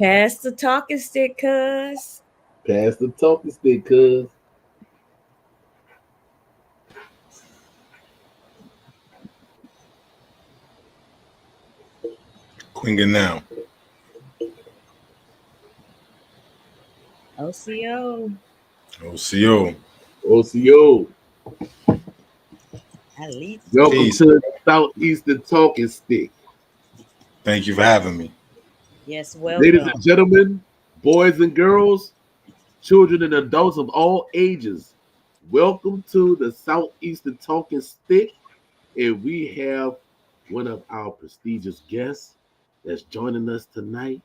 Pass the talking stick, cuz. Pass the talking stick, cuz. Queen now. OCO. OCO. OCO. At least. Welcome Peace. to the Southeastern Talking Stick. Thank you for having me. Yes, Ladies welcome. and gentlemen, boys and girls, children and adults of all ages, welcome to the Southeastern Talking Stick. And we have one of our prestigious guests that's joining us tonight,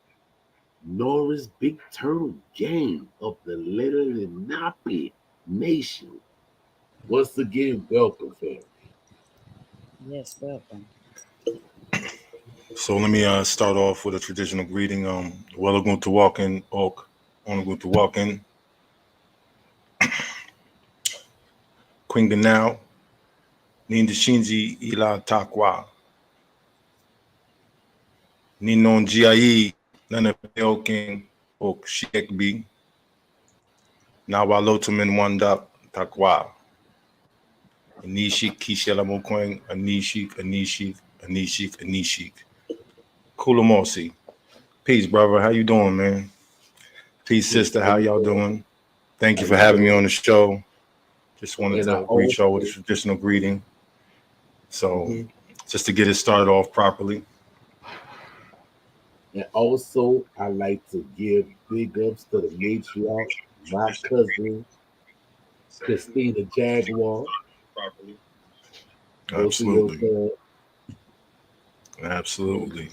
Norris Big Turtle Gang of the Little Lenape Nation. Once again, welcome, fam. Yes, welcome. So let me start off with a traditional greeting. Well, going to walk in, ok, on going to walk in. Queen now, Ninda Shinji ila takwa. Ninon Giai, Nana Peoking, Ok Shekbi. Nawalotumin Wanda Takwa. Anishik Kishela Mokweng, Anishik. Kulamosi. Peace, brother. How you doing, man? Peace, sister. How y'all doing? Thank you for having me on the show. Just wanted And I to greet y'all with a also, traditional greeting. So, Mhm. just to get it started off properly. I like to give big ups to the matriarch, my cousin, Christina JaGuar. Those are your Absolutely. fans. Absolutely.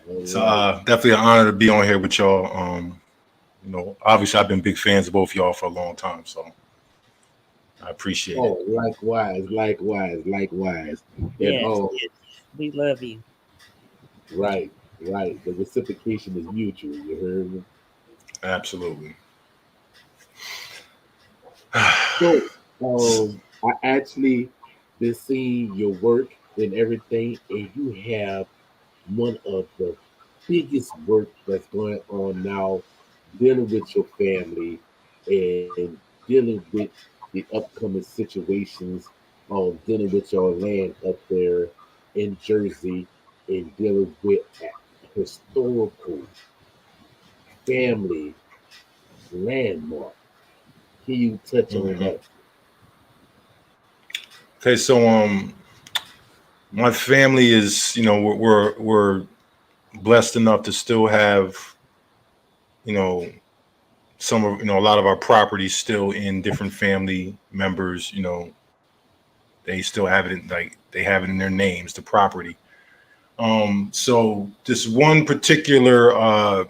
All So, right. definitely an honor to be on here with y'all. Obviously, I've been big fans of both y'all for a long time, so I appreciate it. Oh, likewise. And Yes, we love you. right, right. The reciprocation is mutual. You heard me. Absolutely. So, I actually been seeing your work and everything, and you have one of the biggest work that's going on now, dealing with your family and dealing with the upcoming situations, dealing with your land up there in Jersey, and dealing with a historical family landmark. Can you touch on Mhm. that? Okay, so my family is, we're blessed enough to still have, you know, some of, a lot of our properties still in different family members, they still have it in, like they have it in their names, the property. So this one particular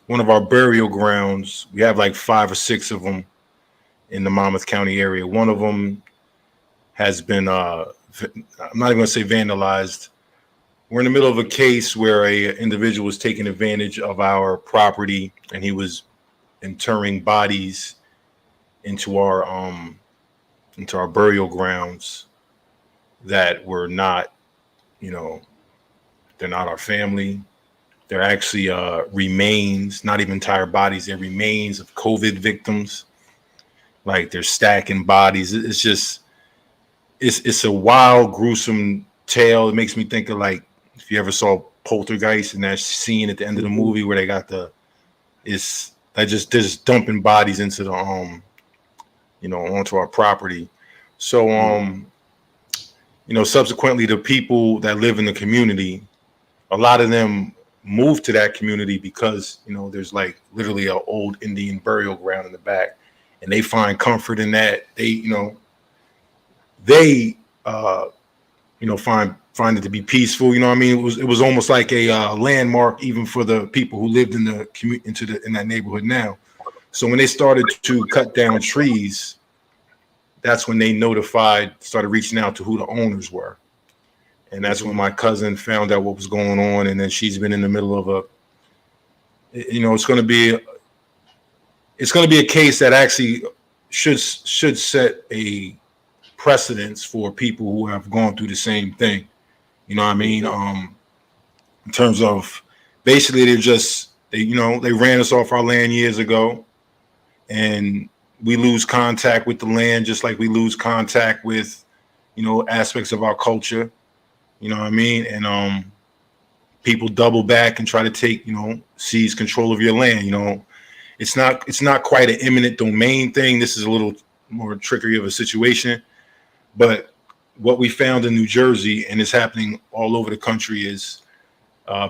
one of our burial grounds, we have like 5 or 6 of them in the Monmouth County area. One of them has been I'm not even gonna say vandalized. We're in the middle of a case where a individual was taking advantage of our property and he was interring bodies into our um into our burial grounds that were not, you know, they're not our family. They're actually remains, not even entire bodies. They're remains of COVID victims. Like they're stacking bodies. It's just it's a wild, gruesome tale. It makes me think of like if you ever saw Poltergeist and that scene at the end of the Mhm. movie where they got the it's that just they're just dumping bodies into the onto our property. So Yeah. subsequently the people that live in the community, a lot of them moved to that community because there's like literally an old Indian burial ground in the back, and they find comfort in that. They find it to be peaceful. You know what I mean? It was almost like a landmark even for the people who lived in the in that neighborhood now. So when they started to cut down trees, that's when they started reaching out to who the owners were. And that's when Mhm. my cousin found out what was going on. And then she's been in the middle of it's going to be a case that actually should set a precedence for people who have gone through the same thing. You know what I mean? Mhm. In terms of basically They ran us off our land years ago, and we lose contact with the land just like we lose contact with, aspects of our culture. You know what I mean? And people double back and try to take, seize control of your land. It's not quite an eminent domain thing. This is a little more trickery of a situation. But what we found in New Jersey, and it's happening all over the country, is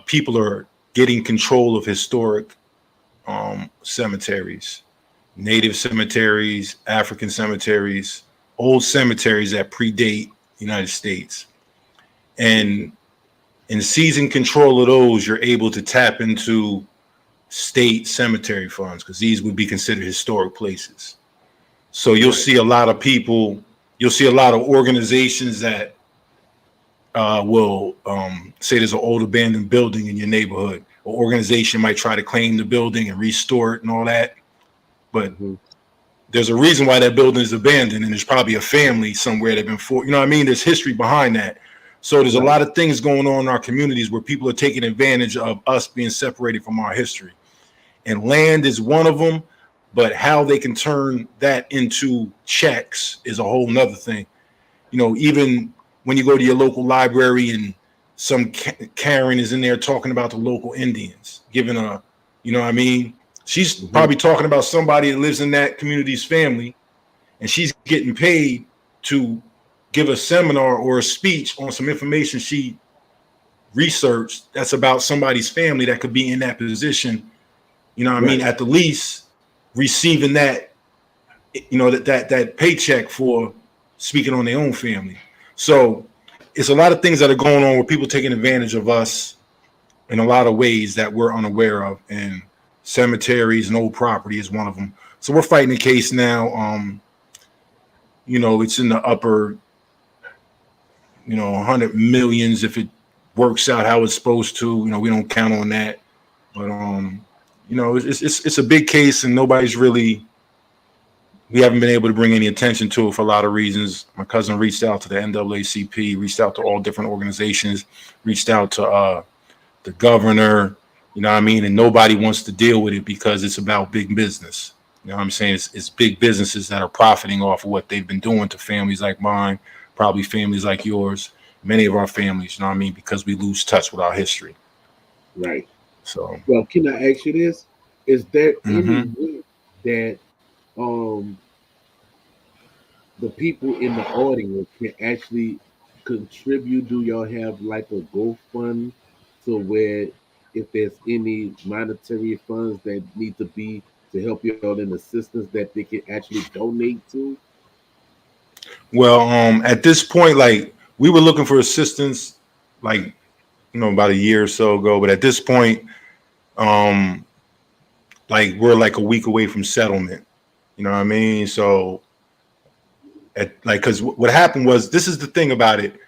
people are getting control of historic cemeteries, native cemeteries, African cemeteries, old cemeteries that predate the United States. And in seizing control of those, you're able to tap into state cemetery funds, because these would be considered historic places. So you'll see a lot of people, you'll see a lot of organizations that will say there's an old abandoned building in your neighborhood. An organization might try to claim the building and restore it and all that. But there's a reason why that building is abandoned, and there's probably a family somewhere that been there's history behind that. So there's a lot of things going on in our communities where people are taking advantage of us being separated from our history. And land is one of them, but how they can turn that into checks is a whole nother thing. Even when you go to your local library and some Karen is in there talking about the local Indians, giving a, she's probably talking about somebody that lives in that community's family, and she's getting paid to give a seminar or a speech on some information she researched that's about somebody's family that could be in that position, at the least receiving that, that paycheck for speaking on their own family. So it's a lot of things that are going on where people taking advantage of us in a lot of ways that we're unaware of, and cemeteries and old property is one of them. So we're fighting a case now. It's in the upper 100 millions if it works out how it's supposed to. We don't count on that, but it's a big case, and we haven't been able to bring any attention to it for a lot of reasons. My cousin reached out to the NAACP, reached out to all different organizations, reached out to the governor, and nobody wants to deal with it because it's about big business. It's big businesses that are profiting off of what they've been doing to families like mine, probably families like yours, many of our families, because we lose touch with our history. Right. So, well, can I ask you this? Is there any way that the people in the audience can actually contribute? Do y'all have like a GoFund, so where if there's any monetary funds that need to be to help y'all in assistance that they can actually donate to? Well, at this point, like, we were looking for assistance, like, about a year or so ago, but at this point, like, we're like a week away from settlement. So because what happened was, this is the thing about it.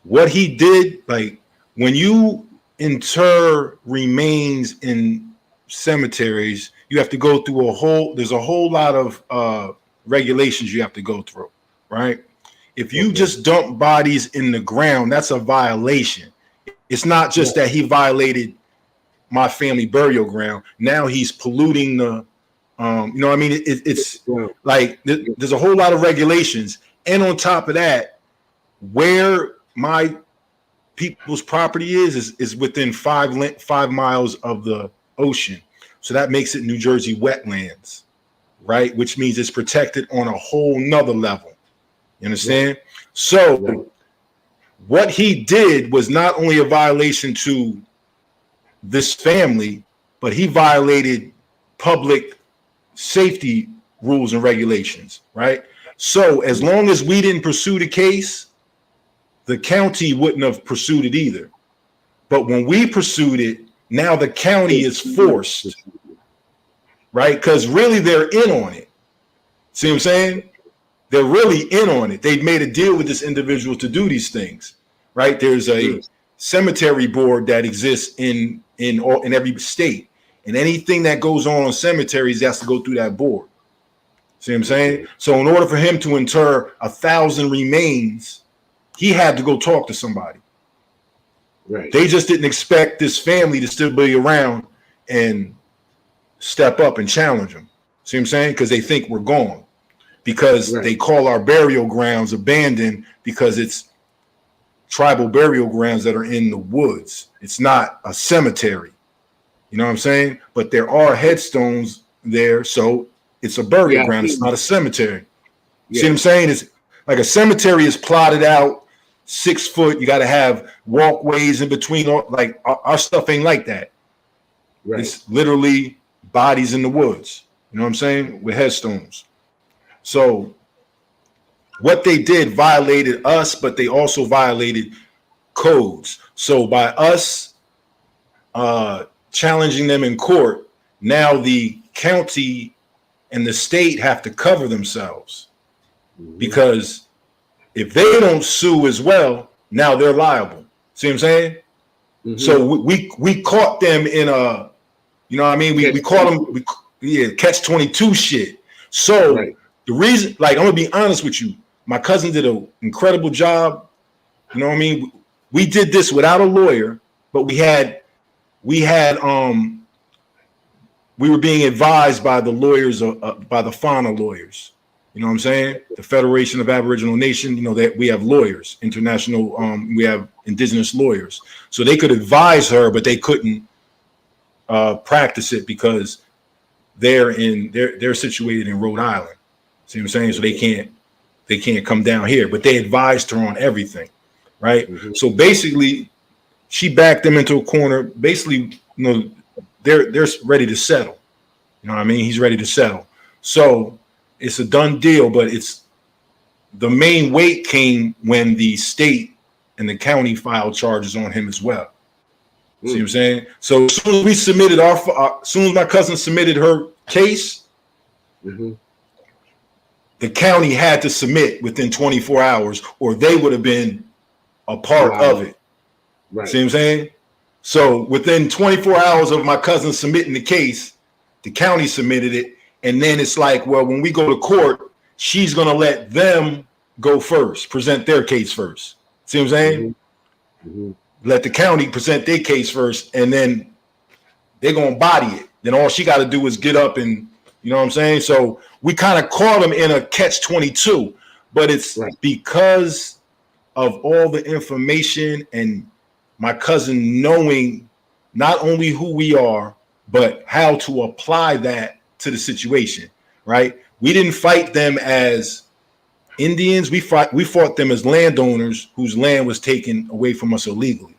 What he did, like, when you inter remains in cemeteries, you have to go through there's a whole lot of regulations you have to go through, right? If you just dump bodies in the ground, that's a violation. It's not just that he violated my family burial ground. Now he's polluting the, it's like there's a whole lot of regulations. And on top of that, where my people's property is within 5 miles of the ocean. So that makes it New Jersey wetlands, right? Which means it's protected on a whole nother level. You understand? So what he did was not only a violation to this family, but he violated public safety rules and regulations, right? So as long as we didn't pursue the case, the county wouldn't have pursued it either. But when we pursued it, now the county is forced, right? Because really they're in on it. See what I'm saying? They're really in on it. They've made a deal with this individual to do these things, right? There's a cemetery board that exists in every state, and anything that goes on cemeteries has to go through that board. See what I'm saying? So in order for him to inter 1,000 remains, he had to go talk to somebody. Right. They just didn't expect this family to still be around and step up and challenge them. See what I'm saying? Because they think we're gone. Because they call our burial grounds abandoned because it's tribal burial grounds that are in the woods. It's not a cemetery. You know what I'm saying? But there are headstones there, so it's a burial ground. It's not a cemetery. See what I'm saying? It's like a cemetery is plotted out 6 foot. You got to have walkways in between. Like our stuff ain't like that. It's literally bodies in the woods. You know what I'm saying? With headstones. So what they did violated us, but they also violated codes. So by us challenging them in court, now the county and the state have to cover themselves, because if they don't sue as well, now they're liable. See what I'm saying? So we caught them in a, you know what I mean? We caught them, catch 22 shit. So the reason, like, I'm gonna be honest with you, my cousin did an incredible job. You know what I mean? We did this without a lawyer, but we were being advised by the lawyers, by the fauna lawyers. You know what I'm saying? The Federation of Aboriginal Nation, you know, that we have lawyers, international, we have indigenous lawyers. So they could advise her, but they couldn't practice it because they're situated in Rhode Island. See what I'm saying? So they can't come down here, but they advised her on everything, right? So basically, she backed them into a corner. Basically, you know, they're ready to settle. You know what I mean? He's ready to settle. So it's a done deal, but it's the main weight came when the state and the county filed charges on him as well. See what I'm saying? So as soon as we submitted as soon as my cousin submitted her case, the county had to submit within 24 hours, or they would have been a part of it. See what I'm saying? So within 24 hours of my cousin submitting the case, the county submitted it. And then it's like, well, when we go to court, she's going to let them go first, present their case first. See what I'm saying? Let the county present their case first, and then they're going to body it. Then all she got to do is get up and, you know what I'm saying? So we kind of caught them in a catch-22, but it's because of all the information and my cousin knowing not only who we are, but how to apply that to the situation, right? We didn't fight them as Indians. We fought them as landowners whose land was taken away from us illegally.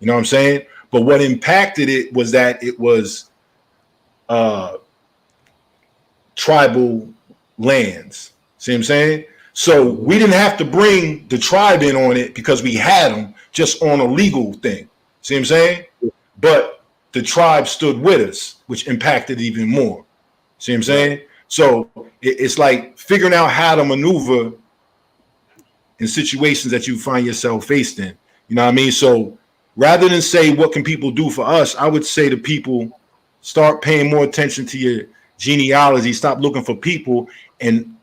You know what I'm saying? But what impacted it was that it was tribal lands. See what I'm saying? So we didn't have to bring the tribe in on it because we had them just on a legal thing. See what I'm saying? But the tribe stood with us, which impacted even more. See what I'm saying? So it's like figuring out how to maneuver in situations that you find yourself faced in. You know what I mean? So rather than say, what can people do for us? I would say to people, start paying more attention to your genealogy. Stop looking for people and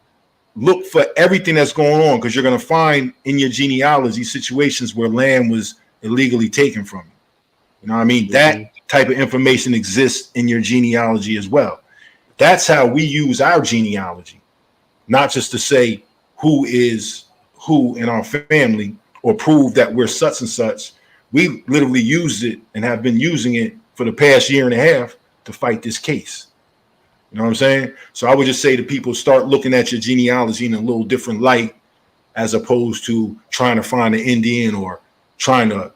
look for everything that's going on, because you're going to find in your genealogy situations where land was illegally taken from you. You know what I mean? That type of information exists in your genealogy as well. That's how we use our genealogy, not just to say who is who in our family or prove that we're such and such. We literally used it and have been using it for the past year and a half to fight this case. You know what I'm saying? So I would just say to people, start looking at your genealogy in a little different light, as opposed to trying to find an Indian or trying to,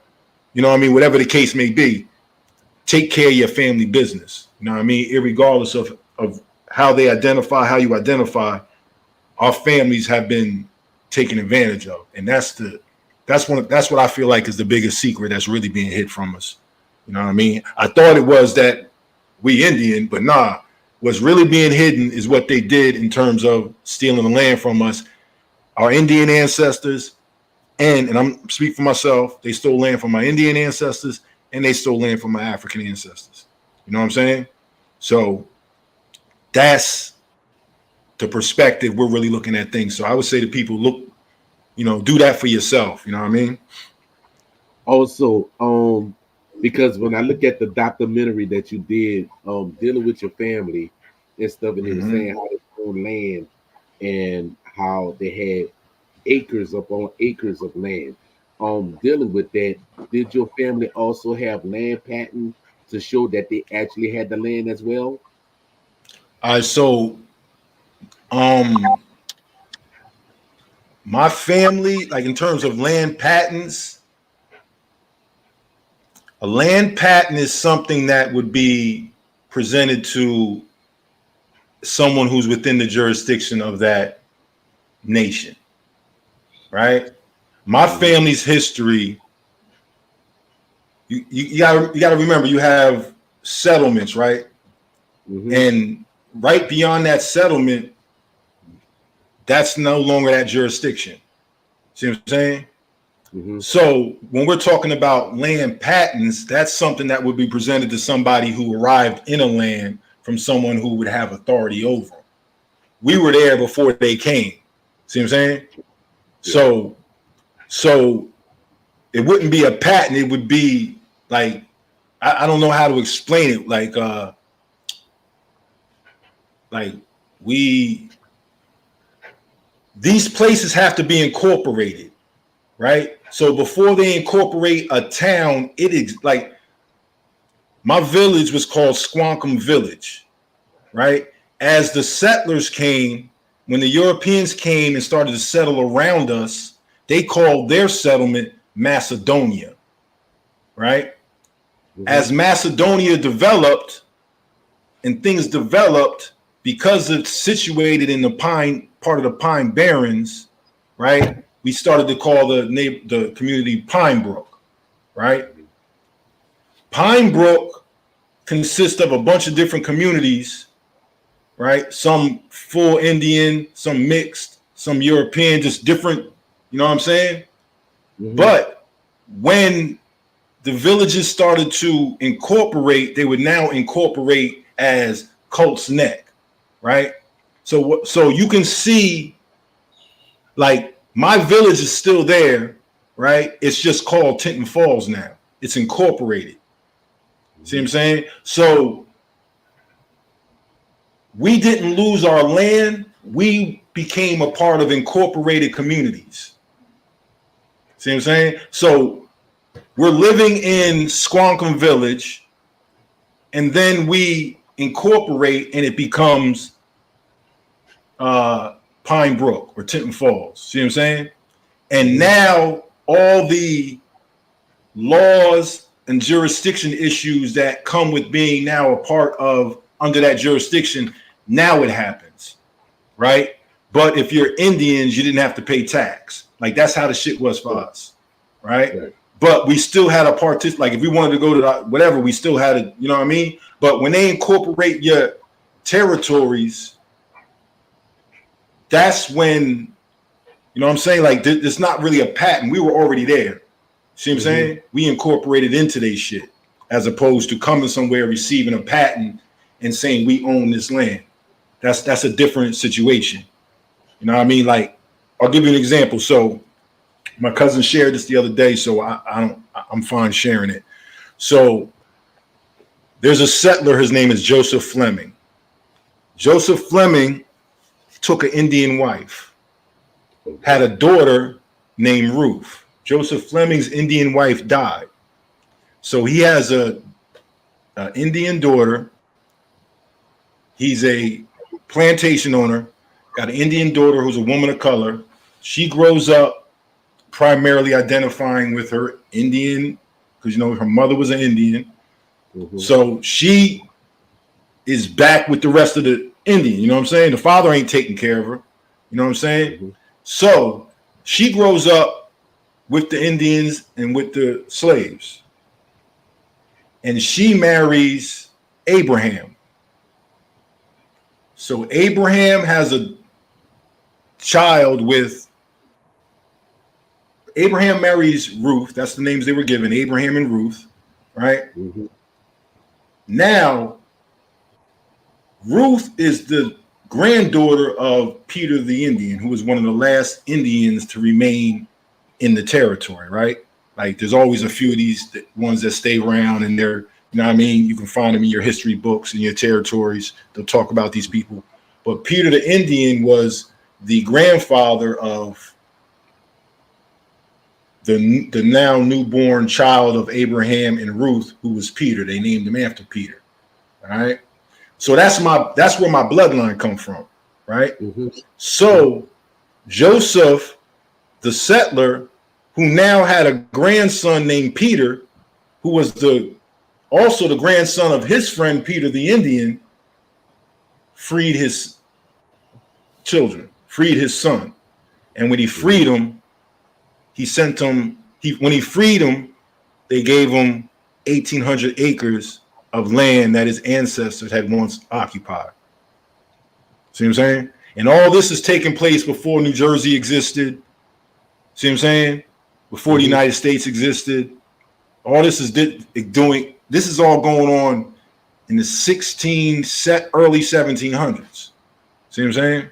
you know what I mean? Whatever the case may be, take care of your family business. You know what I mean? Irregardless of how they identify, how you identify, our families have been taken advantage of. And that's what I feel like is the biggest secret that's really being hid from us. You know what I mean? I thought it was that we Indian, but nah. What's really being hidden is what they did in terms of stealing the land from us. Our Indian ancestors, and I'm speaking for myself, they stole land from my Indian ancestors, and they stole land from my African ancestors. You know what I'm saying? So that's the perspective we're really looking at things. So I would say to people, look, you know, do that for yourself. You know what I mean? Also, Because when I look at the documentary that you did, dealing with your family and stuff, and they were Hmm. saying how they own land and how they had acres upon acres of land. Dealing with that, did your family also have land patent to show that they actually had the land as well? All right, so um, my family, like in terms of land patents, a land patent is something that would be presented to someone who's within the jurisdiction of that nation, right? My Mm-hmm. family's history, you gotta remember, you have settlements, right? Mm-hmm. And right beyond that settlement, that's no longer that jurisdiction. See what I'm saying? Mm-hmm. So when we're talking about land patents, that's something that would be presented to somebody who arrived in a land from someone who would have authority over. We were there before they came. See what I'm saying? Yeah. So it wouldn't be a patent. It would be like, I don't know how to explain it. Like we these places have to be incorporated, right? So before they incorporate a town, it is like my village was called Squonkam Village, right? As the settlers came, when the Europeans came and started to settle around us, they called their settlement Macedonia, right? Mm-hmm. As Macedonia developed and things developed, because it's situated in the pine part of the Pine Barrens, right? We started to call the community Pine Brook, right? Pine Brook consists of a bunch of different communities, right? Some full Indian, some mixed, some European, just different, you know what I'm saying? Mm-hmm. But when the villages started to incorporate, they would now incorporate as Colt's Neck, right? So you can see, like, my village is still there, right? It's just called Tinton Falls now. It's incorporated. See what Mm-hmm. I'm saying? So we didn't lose our land. We became a part of incorporated communities. See what I'm saying? So we're living in Squonkam Village, and then we incorporate, and it becomes Pine Brook or Tinton Falls. See what I'm saying? And Mm-hmm. now all the laws and jurisdiction issues that come with being now a part of under that jurisdiction, now it happens, right? But if you're Indians, you didn't have to pay tax. Like that's how the shit was for Right. us, right? Right. But we still had a participation. Like if we wanted to go to whatever, we still had it. You know what I mean? But when they incorporate your territories, that's when, you know what I'm saying? Like it's not really a patent. We were already there. See what I'm Mm-hmm. saying? We incorporated into their shit as opposed to coming somewhere, receiving a patent and saying we own this land. That's a different situation. You know what I mean? Like, I'll give you an example. So my cousin shared this the other day, so I'm fine sharing it. So there's a settler, his name is Joseph Fleming. Joseph Fleming took an Indian wife, Okay. had a daughter named Ruth. Joseph Fleming's Indian wife died. So he has a Indian daughter. He's a plantation owner, got an Indian daughter who's a woman of color. She grows up primarily identifying with her Indian, because you know her mother was an Indian. Mm-hmm. So she is back with the rest of the Indian. You know what I'm saying? The father ain't taking care of her. You know what I'm saying? Mm-hmm. So she grows up with the Indians and with the slaves. And she marries Abraham. So Abraham has a child with Abraham marries Ruth. That's the names they were given, Abraham and Ruth, right? Mm-hmm. Now, Ruth is the granddaughter of Peter the Indian, who was one of the last Indians to remain in the territory, right? Like there's always a few of these ones that stay around, and they're, you know what I mean? You can find them in your history books and your territories. They'll talk about these people. But Peter the Indian was the grandfather of the now newborn child of Abraham and Ruth, who was Peter. They named him after Peter. All right. So that's where my bloodline comes from. Right. Mm-hmm. So Joseph, the settler, who now had a grandson named Peter, who was also the grandson of his friend Peter the Indian, freed his children, freed his son. And when he freed him, he sent him, when he freed him, they gave him 1,800 acres of land that his ancestors had once occupied. See what I'm saying? And all this is taking place before New Jersey existed. See what I'm saying? Before the United States existed. All this is this is all going on in the early 1700s. See what I'm saying?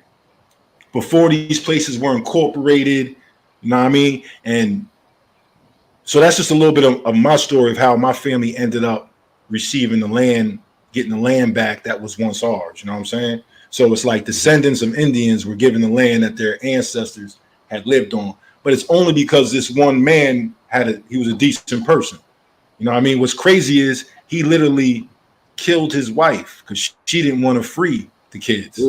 Before these places were incorporated, you know what I mean? And so that's just a little bit of my story of how my family ended up receiving the land, getting the land back that was once ours. You know what I'm saying? So it's like descendants of Indians were given the land that their ancestors had lived on. But it's only because this one man he was a decent person. You know what I mean? What's crazy is he literally killed his wife because she didn't want to free the kids.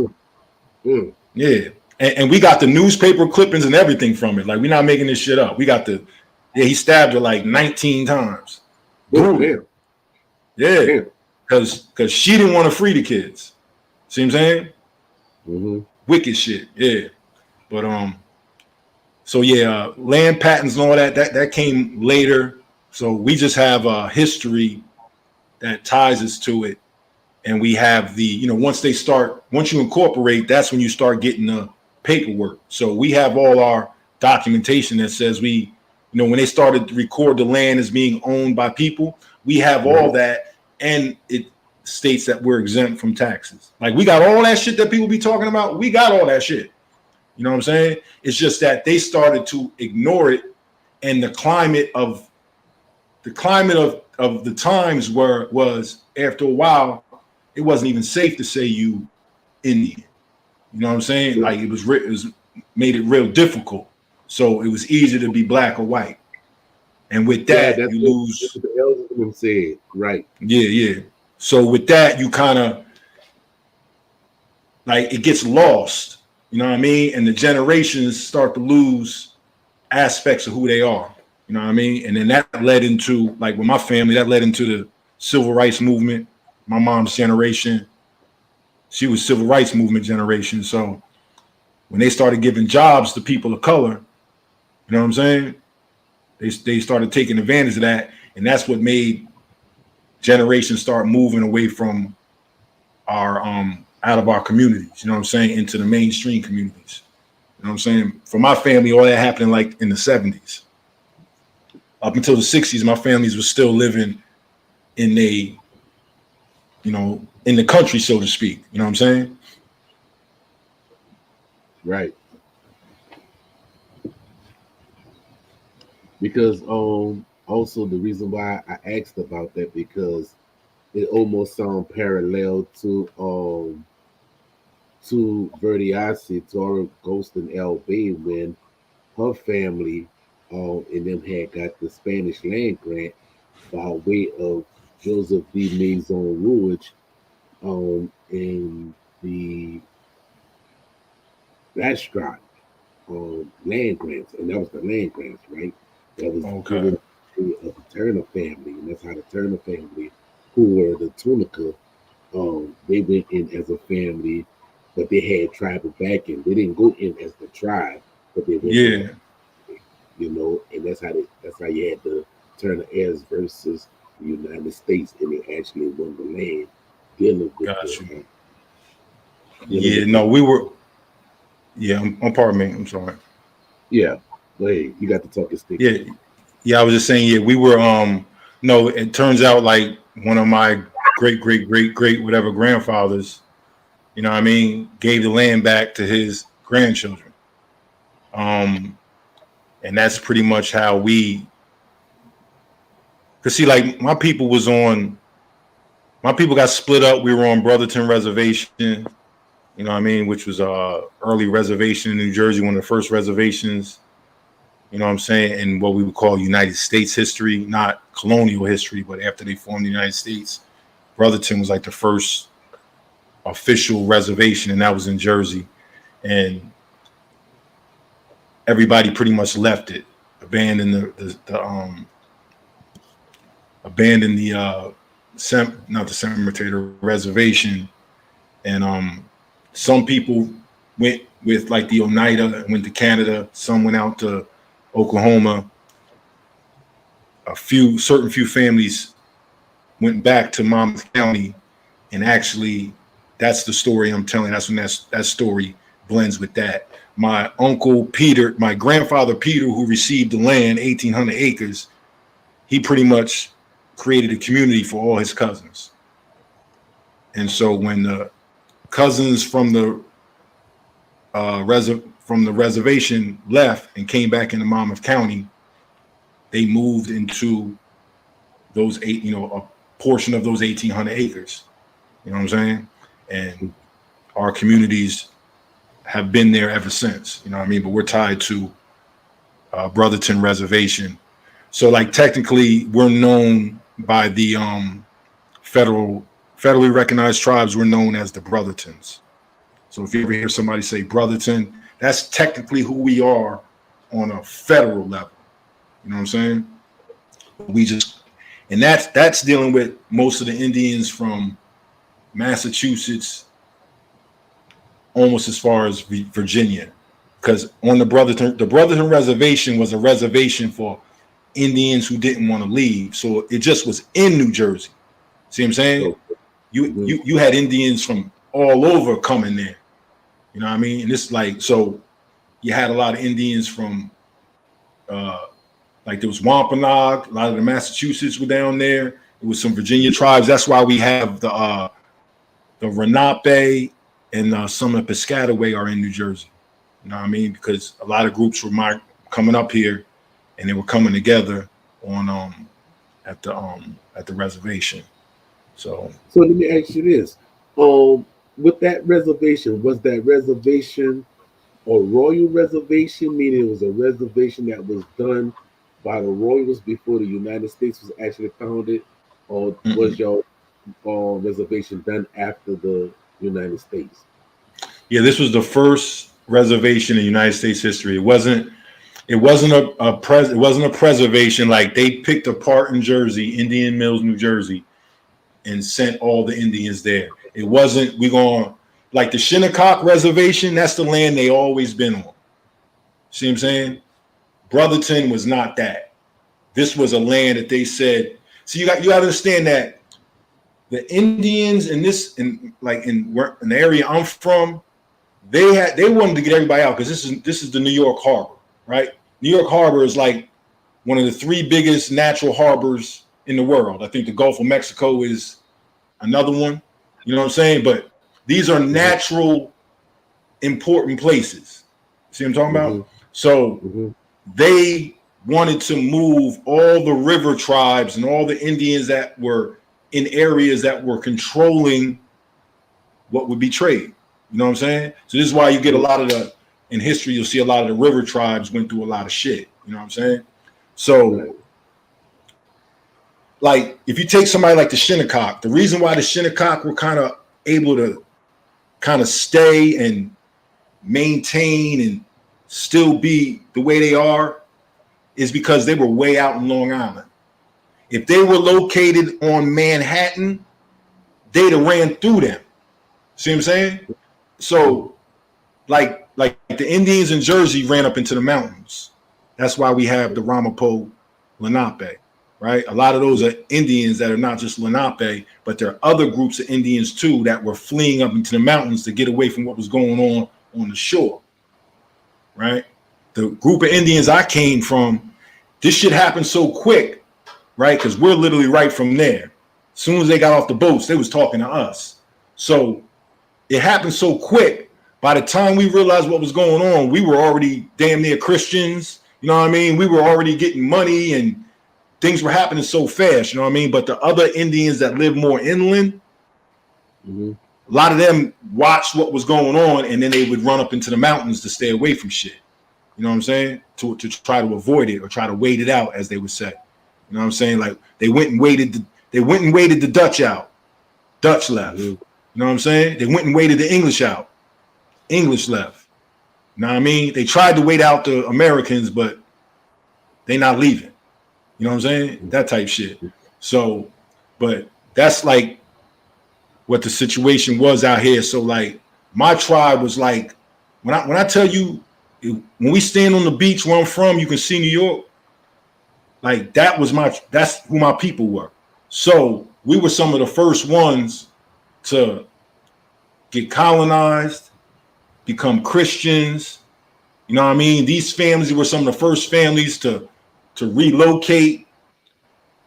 Yeah. And we got the newspaper clippings and everything from it. Like, we're not making this shit up. We got he stabbed her like 19 times. Damn. Yeah. Because she didn't want to free the kids. See what I'm saying? Mm-hmm. Wicked shit. Yeah. But so yeah, land patents and all that came later. So we just have a history that ties us to it. And we have once you incorporate, that's when you start getting the paperwork. So we have all our documentation that says when they started to record the land as being owned by people, we have all that, and it states that we're exempt from taxes. Like, we got all that shit that people be talking about. We got all that shit. You know what I'm saying? It's just that they started to ignore it, and the climate of the times was after a while, it wasn't even safe to say you Indian. You know what I'm saying? Like, it was made it real difficult. So it was easier to be black or white. And with that, you lose. That's what the elders said, right? Yeah. So with that, you kind of, like, it gets lost. You know what I mean? And the generations start to lose aspects of who they are. You know what I mean? And then that led into, like, with my family, that led into the civil rights movement. My mom's generation, she was civil rights movement generation. So when they started giving jobs to people of color, you know what I'm saying? They started taking advantage of that. And that's what made generations start moving away from our, out of our communities, you know what I'm saying, into the mainstream communities. You know what I'm saying? For my family, all that happened like in the 70s. Up until the 60s, my families was still living in in the country, so to speak. You know what I'm saying? Right. Because also the reason why I asked about that, because it almost sounds parallel to RRJXi, to our Ghost in LB, when her family and them had got the Spanish land grant by way of Joseph D. Maison Ruiz in the restaurant land grants, and that was the land grants, right? That was given to the Turner family, and that's how the Turner family, who were the Tunica, they went in as a family, but they had tribal backing. They didn't go in as the tribe, but they went in, and that's how you had the Turner heirs versus the United States, and they actually won the land dealing with we were. Yeah, I'm pardon me. I'm sorry. Yeah, go ahead. You got the talking stick. Yeah. I was just saying. Yeah, we were. No, it turns out like one of my great whatever grandfathers, you know what I mean, gave the land back to his grandchildren. And that's pretty much how we Cause see, like my people got split up. We were on Brotherton Reservation, you know what I mean, which was early reservation in New Jersey, one of the first reservations, you know what I'm saying, in what we would call United States history, not colonial history, but after they formed the United States, Brotherton was like the first official reservation, and that was in Jersey. And everybody pretty much left it, abandoned not the cemetery, the reservation. And some people went with like the Oneida and went to Canada. Some went out to Oklahoma. Certain few families went back to Monmouth County, and actually, that's the story I'm telling. That's when that story blends with that. My uncle Peter, my grandfather Peter, who received the land, 1,800 acres, he pretty much created a community for all his cousins. And so when the cousins from the reservation left and came back into Monmouth County, they moved into those a portion of those 1,800 acres. You know what I'm saying? And our communities have been there ever since. You know what I mean? But we're tied to Brotherton Reservation. So like technically we're known by the federally recognized tribes. We're known as the Brothertons. So if you ever hear somebody say Brotherton, that's technically who we are on a federal level. You know what I'm saying? And that's dealing with most of the Indians from Massachusetts, almost as far as Virginia, because on the Brotherton Reservation was a reservation for Indians who didn't want to leave, so it just was in New Jersey. See what I'm saying? You had Indians from all over coming there. You know what I mean? And it's like, so you had a lot of Indians from like there was Wampanoag, a lot of the Massachusetts were down there. There was some Virginia tribes. That's why we have the Lenape and some of the Piscataway are in New Jersey. You know what I mean? Because a lot of groups were coming up here, and they were coming together on at the reservation. So let me ask you this: with that reservation, was that reservation a royal reservation, meaning it was a reservation that was done by the royals before the United States was actually founded, or was your reservation done after the United States? Yeah, this was the first reservation in United States history. It wasn't a preservation like they picked a part in Jersey, Indian Mills, New Jersey, and sent all the Indians there. It wasn't like the Shinnecock Reservation. That's the land they always been on. See what I'm saying? Brotherton was not that. This was a land that they said. So you got to understand that the Indians in the area I'm from, they wanted to get everybody out because this is the New York Harbor, right? New York Harbor is like one of the 3 biggest natural harbors in the world. I think the Gulf of Mexico is another one. You know what I'm saying? But these are natural important places. See what I'm talking about? So they wanted to move all the river tribes and all the Indians that were in areas that were controlling what would be trade. You know what I'm saying? So this is why you get a lot of in history, you'll see a lot of the river tribes went through a lot of shit. You know what I'm saying? So like if you take somebody like the Shinnecock, the reason why the Shinnecock were kind of able to kind of stay and maintain and still be the way they are is because they were way out in Long Island. If they were located on Manhattan, they'd have ran through them. See what I'm saying? So like the Indians in Jersey ran up into the mountains. That's why we have the Ramapo Lenape, right? A lot of those are Indians that are not just Lenape, but there are other groups of Indians too that were fleeing up into the mountains to get away from what was going on the shore, right? The group of Indians I came from, this shit happened so quick, right? Because we're literally right from there. As soon as they got off the boats, they was talking to us. So it happened so quick. By the time we realized what was going on, we were already damn near Christians. You know what I mean? We were already getting money and things were happening so fast, you know what I mean? But the other Indians that live more inland, Mm-hmm. a lot of them watched what was going on, and then they would run up into the mountains to stay away from shit. You know what I'm saying? To try to avoid it or try to wait it out, as they would say. You know what I'm saying? Like they went and waited the Dutch out. Dutch left. Mm-hmm. You know what I'm saying? They went and waited the English out. English left. You know what I mean? They tried to wait out the Americans, but they not leaving. You know what I'm saying? That type shit. So, but that's like what the situation was out here. So like my tribe was like, when I tell you, when we stand on the beach where I'm from, you can see New York. Like that's who my people were. So we were some of the first ones to get colonized, become Christians. You know what I mean? These families were some of the first families to relocate.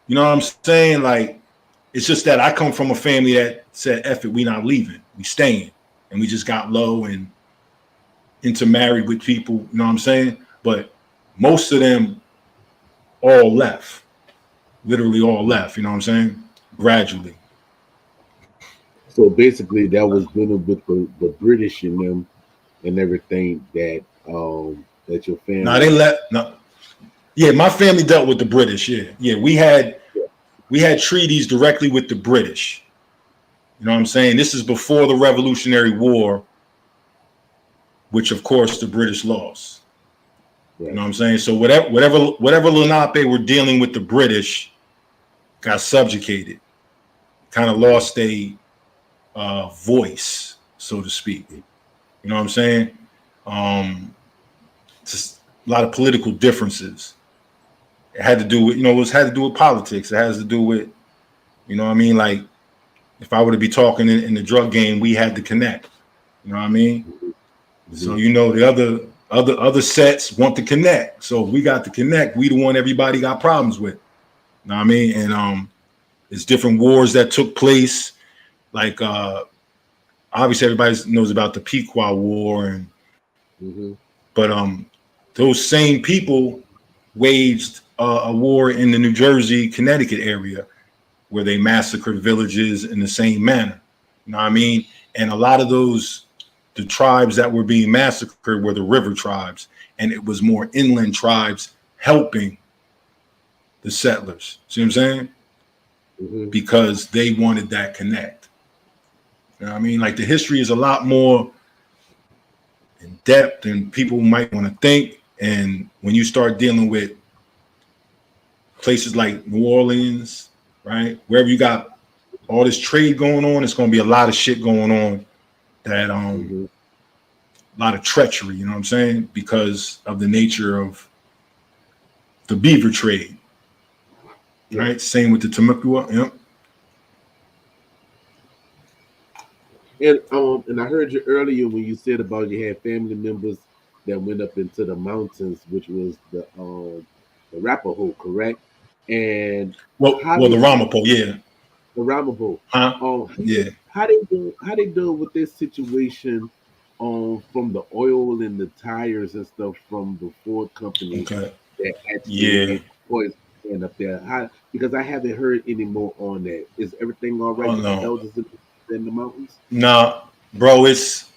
You know what I'm saying? Like, it's just that I come from a family that said, F it, we not leaving. We staying. And we just got low and intermarried with people. You know what I'm saying? But most of them all left. Literally all left. You know what I'm saying? Gradually. So basically, that was dealing with the British in them and everything that your family. No, they left. No. Yeah, my family dealt with the British. Yeah. We had treaties directly with the British. You know what I'm saying? This is before the Revolutionary War, which of course the British lost. Right. You know what I'm saying? So whatever Lenape were dealing with the British got subjugated, kind of lost a voice, so to speak. You know what I'm saying? Just a lot of political differences. It had to do with, it had to do with politics. It has to do with, you know what I mean? Like, if I were to be talking in the drug game, we had to connect. You know what I mean? Mm-hmm. So, the other sets want to connect. So if we got to connect, we the one everybody got problems with. You know what I mean? And there's different wars that took place. Like, obviously everybody knows about the Pequot War. And mm-hmm. But those same people waged a war in the New Jersey, Connecticut area, where they massacred villages in the same manner. You know what I mean? And a lot of the tribes that were being massacred were the river tribes. And it was more inland tribes helping the settlers. See what I'm saying? Mm-hmm. Because they wanted that connect. You know what I mean? Like, the history is a lot more in depth than people might want to think. And when you start dealing with places like New Orleans, right, wherever you got all this trade going on, it's going to be a lot of shit going on that mm-hmm. a lot of treachery, you know what I'm saying, because of the nature of the beaver trade. Yeah. Right? Same with the Temecula. Yep. And I heard you earlier when you said about you had family members that went up into the mountains, which was the Arapaho, correct? And the Ramapo, yeah. The Ramapo. Yeah. How they deal with this situation from the oil and the tires and stuff from the Ford company that actually poison up there? Because I haven't heard any more on that. Is everything all right with the elders in the mountains? Nah, bro, it's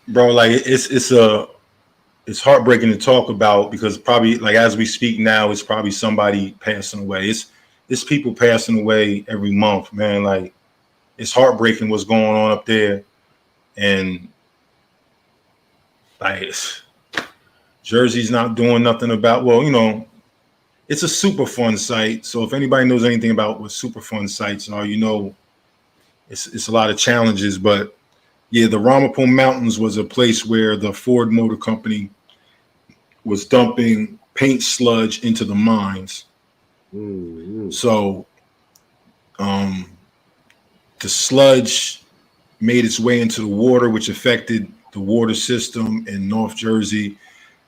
heartbreaking to talk about, because probably, like, as we speak now, it's probably somebody passing away. It's people passing away every month, man. Like, it's heartbreaking what's going on up there. And like, Jersey's not doing nothing about, it's a Superfund site. So if anybody knows anything about what Superfund sites are, it's a lot of challenges. But yeah, the Ramapo Mountains was a place where the Ford Motor Company was dumping paint sludge into the mines. Mm-hmm. So the sludge made its way into the water, which affected the water system in North Jersey.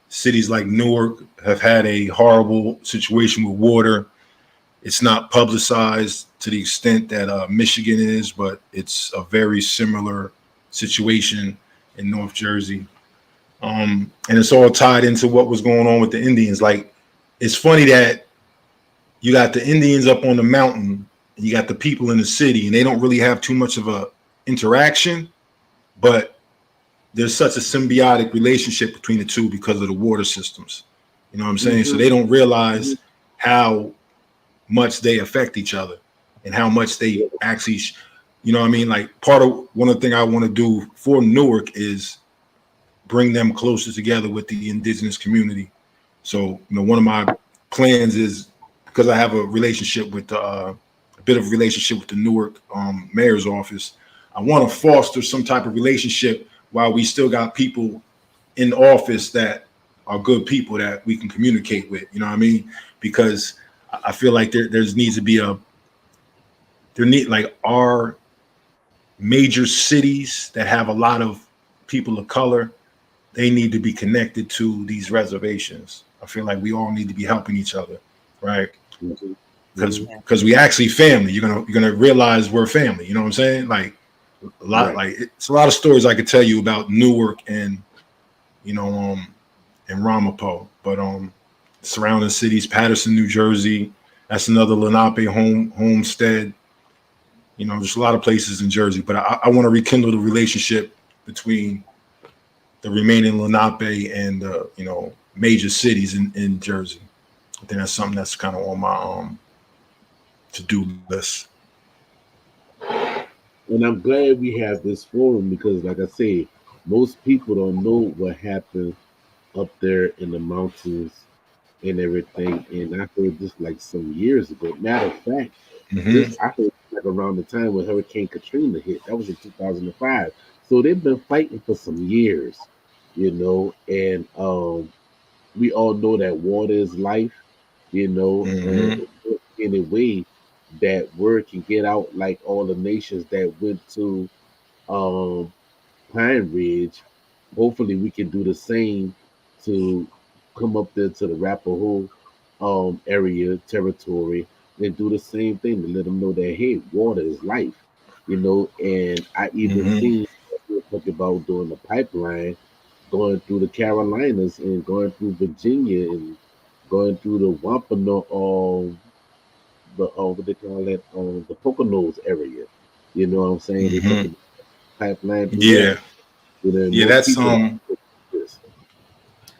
Cities like Newark have had a horrible situation with water. It's not publicized to the extent that Michigan is, but it's a very similar situation in North Jersey. And it's all tied into what was going on with the Indians. Like, it's funny that you got the Indians up on the mountain, and you got the people in the city, and they don't really have too much of a interaction, but there's such a symbiotic relationship between the two because of the water systems. You know what I'm saying? So they don't realize how much they affect each other and how much they actually, you know what I mean? Like part of one of the things I want to do for Newark is bring them closer together with the indigenous community. So, you know, one of my plans is, because I have a relationship with a bit of a relationship with the Newark mayor's office, I want to foster some type of relationship while we still got people in office that are good people that we can communicate with. You know what I mean? Because I feel like there's needs to be like our major cities that have a lot of people of color, they need to be connected to these reservations. I feel like we all need to be helping each other, right? Because we actually family. You're gonna realize we're family. You know what I'm saying? Like a lot, like it's a lot of stories I could tell you about Newark and and Ramapo, but surrounding cities, Paterson, New Jersey. That's another Lenape homestead. You know, there's a lot of places in Jersey, but I want to rekindle the relationship between the remaining Lenape and major cities in Jersey. I think that's something that's kind of on my to-do list. And I'm glad we have this forum because, like I say, most people don't know what happened up there in the mountains and everything. And I heard this like some years ago. Matter of fact, Mm-hmm. this I heard like around the time when Hurricane Katrina hit. That was in 2005. So they've been fighting for some years, and we all know that water is life, and Mm-hmm. in a way that word can get out like all the nations that went to um Pine Ridge. Hopefully, we can do the same to come up there to the Arapaho area territory and do the same thing to let them know that hey, water is life, And I even Mm-hmm. seen what we were talking about doing the pipeline, going through the Carolinas and going through Virginia and going through the Wampanoag, the what they call it, the Poconos area. You know what I'm saying? They Mm-hmm. talking pipeline through that. Yeah. Yeah, Most that's people don't know this.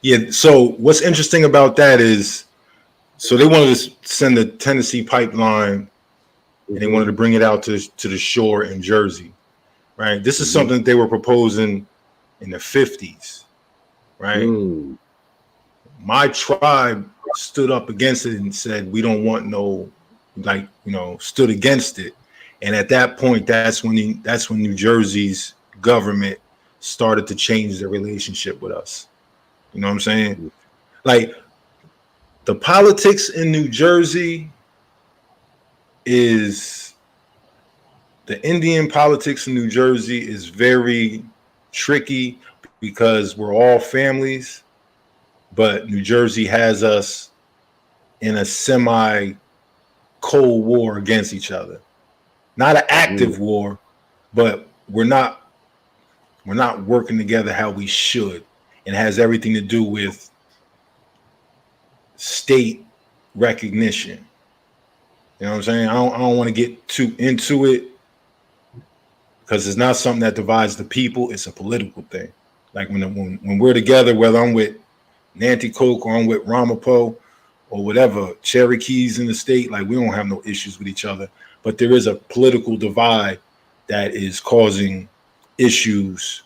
yeah. So what's interesting about that is, so they wanted to send the Tennessee pipeline and they Mm-hmm, wanted to bring it out to the shore in Jersey, right? This is mm-hmm, something that they were proposing in the 50s, right? mm, My tribe stood up against it and said, we don't want no, like, stood against it. And at that point, that's when New Jersey's government started to change their relationship with us. You know what I'm saying? mm, Like the politics in New Jersey is the Indian politics in New Jersey is very tricky because we're all families, but New Jersey has us in a semi cold war against each other. Not an mm, active war, but we're not working together how we should. And it has everything to do with state recognition. You know what I'm saying? I don't want to get too into it because it's not something that divides the people. It's a political thing. Like when we're together, whether I'm with Nanti Coke or I'm with Ramapo or whatever Cherokees in the state, like we don't have no issues with each other. But there is a political divide that is causing issues,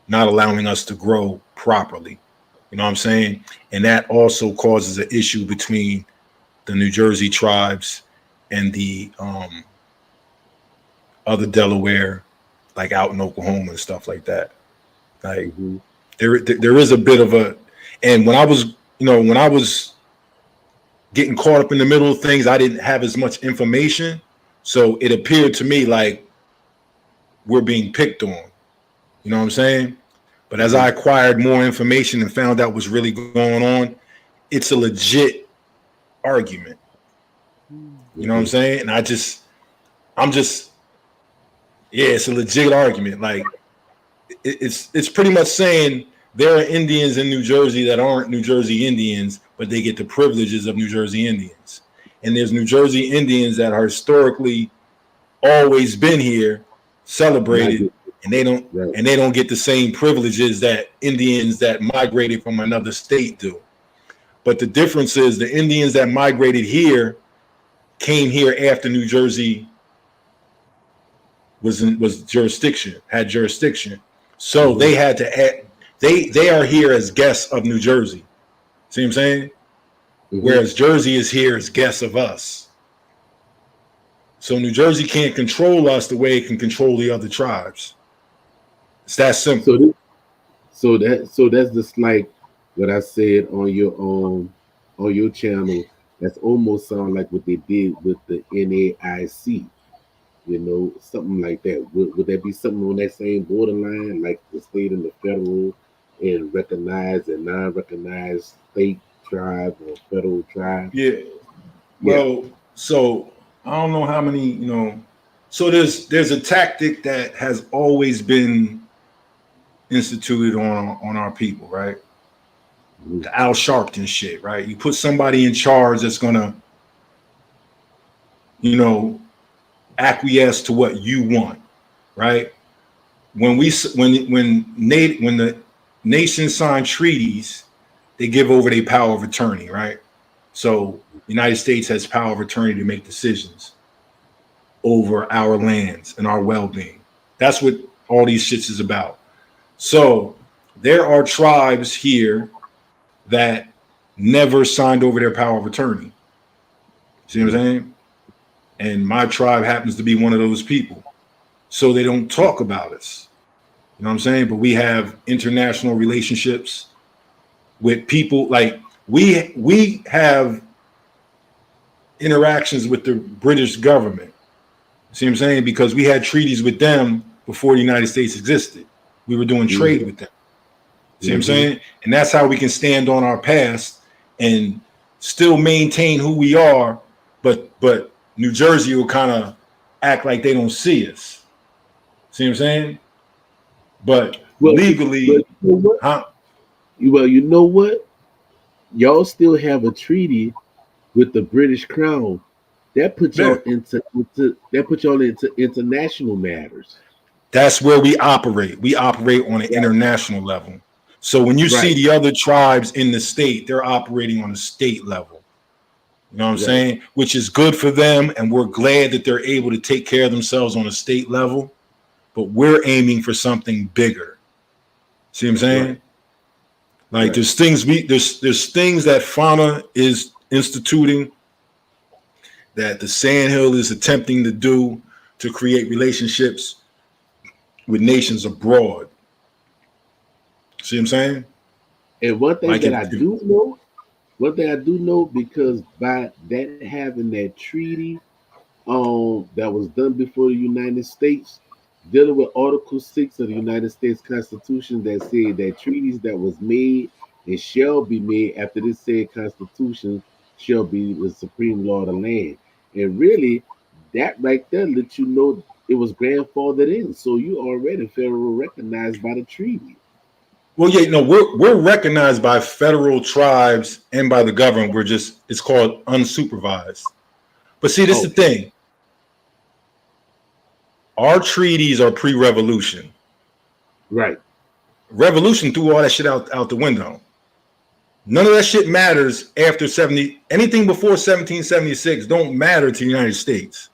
not allowing us to grow properly. You know what I'm saying? And that also causes an issue between the New Jersey tribes and the other Delaware, like out in Oklahoma and stuff like that. Like mm-hmm, there is a bit of a, and when I was getting caught up in the middle of things, I didn't have as much information, so it appeared to me like we're being picked on. You know what I'm saying? But as mm-hmm, I acquired more information and found out what's really going on, it's a legit argument. You know what I'm mm-hmm, saying? And I'm just, yeah, it's a legit argument. Like it's pretty much saying there are Indians in New Jersey that aren't New Jersey Indians, but they get the privileges of New Jersey Indians. and there's New Jersey Indians that are historically always been here, celebrated, and they don't get the same privileges that Indians that migrated from another state do. But the difference is the Indians that migrated here came here after New Jersey was jurisdiction, had jurisdiction. So they had to add, they are here as guests of New Jersey. See what I'm saying? Whereas Jersey is here as guests of us. So New Jersey can't control us the way it can control the other tribes. It's that simple. So that's just like what I said on your channel. That's almost sound like what they did with the NAIC. You know, something like that. Would that be something on that same borderline, like the state and the federal, and recognized and non-recognized state tribe or federal tribe? Yeah. Well, so I don't know how many, you know. So there's a tactic that has always been instituted on our people, right? The Al Sharpton shit, right? You put somebody in charge that's gonna, you know, acquiesce to what you want, right? When the nations sign treaties, they give over their power of attorney, right? So the United States has power of attorney to make decisions over our lands and our well-being. That's what all these shits is about. So there are tribes here that never signed over their power of attorney. See what I'm saying? And my tribe happens to be one of those people. So they don't talk about us. You know what I'm saying? But we have international relationships with people. Like we have interactions with the British government. See what I'm saying? Because we had treaties with them before the United States existed. We were doing trade with them. See what I'm saying? And that's how we can stand on our past and still maintain who we are, but New Jersey will kind of act like they don't see us. See what I'm saying? But legally, Well, you know what? Y'all still have a treaty with the British Crown. That put y'all into international matters. That's where we operate. We operate on an international level. So when you see the other tribes in the state, they're operating on a state level. You know what I'm saying? Which is good for them, and we're glad that they're able to take care of themselves on a state level. But we're aiming for something bigger. See what I'm saying? Like there's things there's things that Fauna is instituting, that the Sandhill is attempting to do to create relationships with nations abroad. See what I'm saying? And one thing that I do know, because by that having that treaty that was done before the United States, dealing with Article 6 of the United States Constitution that said that treaties that was made and shall be made after this said Constitution shall be the supreme law of the land. And really, that right there lets you know it was grandfathered in. So you already federal recognized by the treaty. Well, yeah, no, we're recognized by federal tribes and by the government. It's called unsupervised. But see, this is the thing. Our treaties are pre-revolution. Right. Revolution threw all that shit out the window. None of that shit matters after 70. Anything before 1776 don't matter to the United States.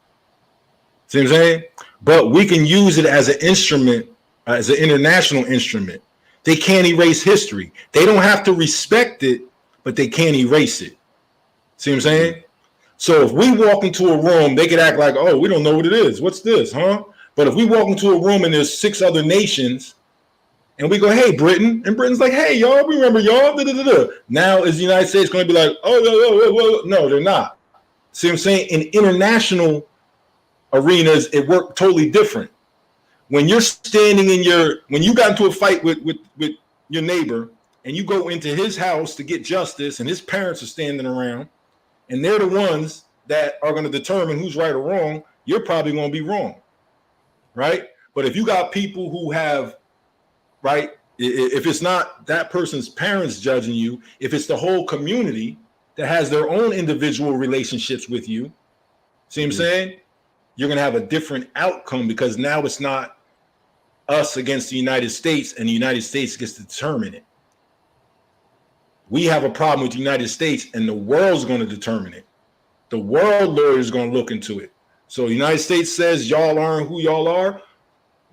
See what I'm saying? But we can use it as an instrument, as an international instrument. They can't erase history. They don't have to respect it, but they can't erase it. See what I'm saying? So if we walk into a room, they could act like, oh, we don't know what it is. What's this, huh? But if we walk into a room and there's 6 other nations, and we go, hey, Britain, and Britain's like, hey, y'all, we remember y'all. Now is the United States going to be like, oh, no, they're not. See what I'm saying? In international arenas, it worked totally different. When you're standing when you got into a fight with your neighbor and you go into his house to get justice and his parents are standing around and they're the ones that are going to determine who's right or wrong, you're probably going to be wrong, right? But if you got people who have, right, if it's not that person's parents judging you, if it's the whole community, that has their own individual relationships with you, see what I'm saying? You're going to have a different outcome because now it's not us against the United States and the United States gets to determine it. We have a problem with the United States and the world's going to determine it. The world lawyer is going to look into it. So the United States says y'all aren't who y'all are.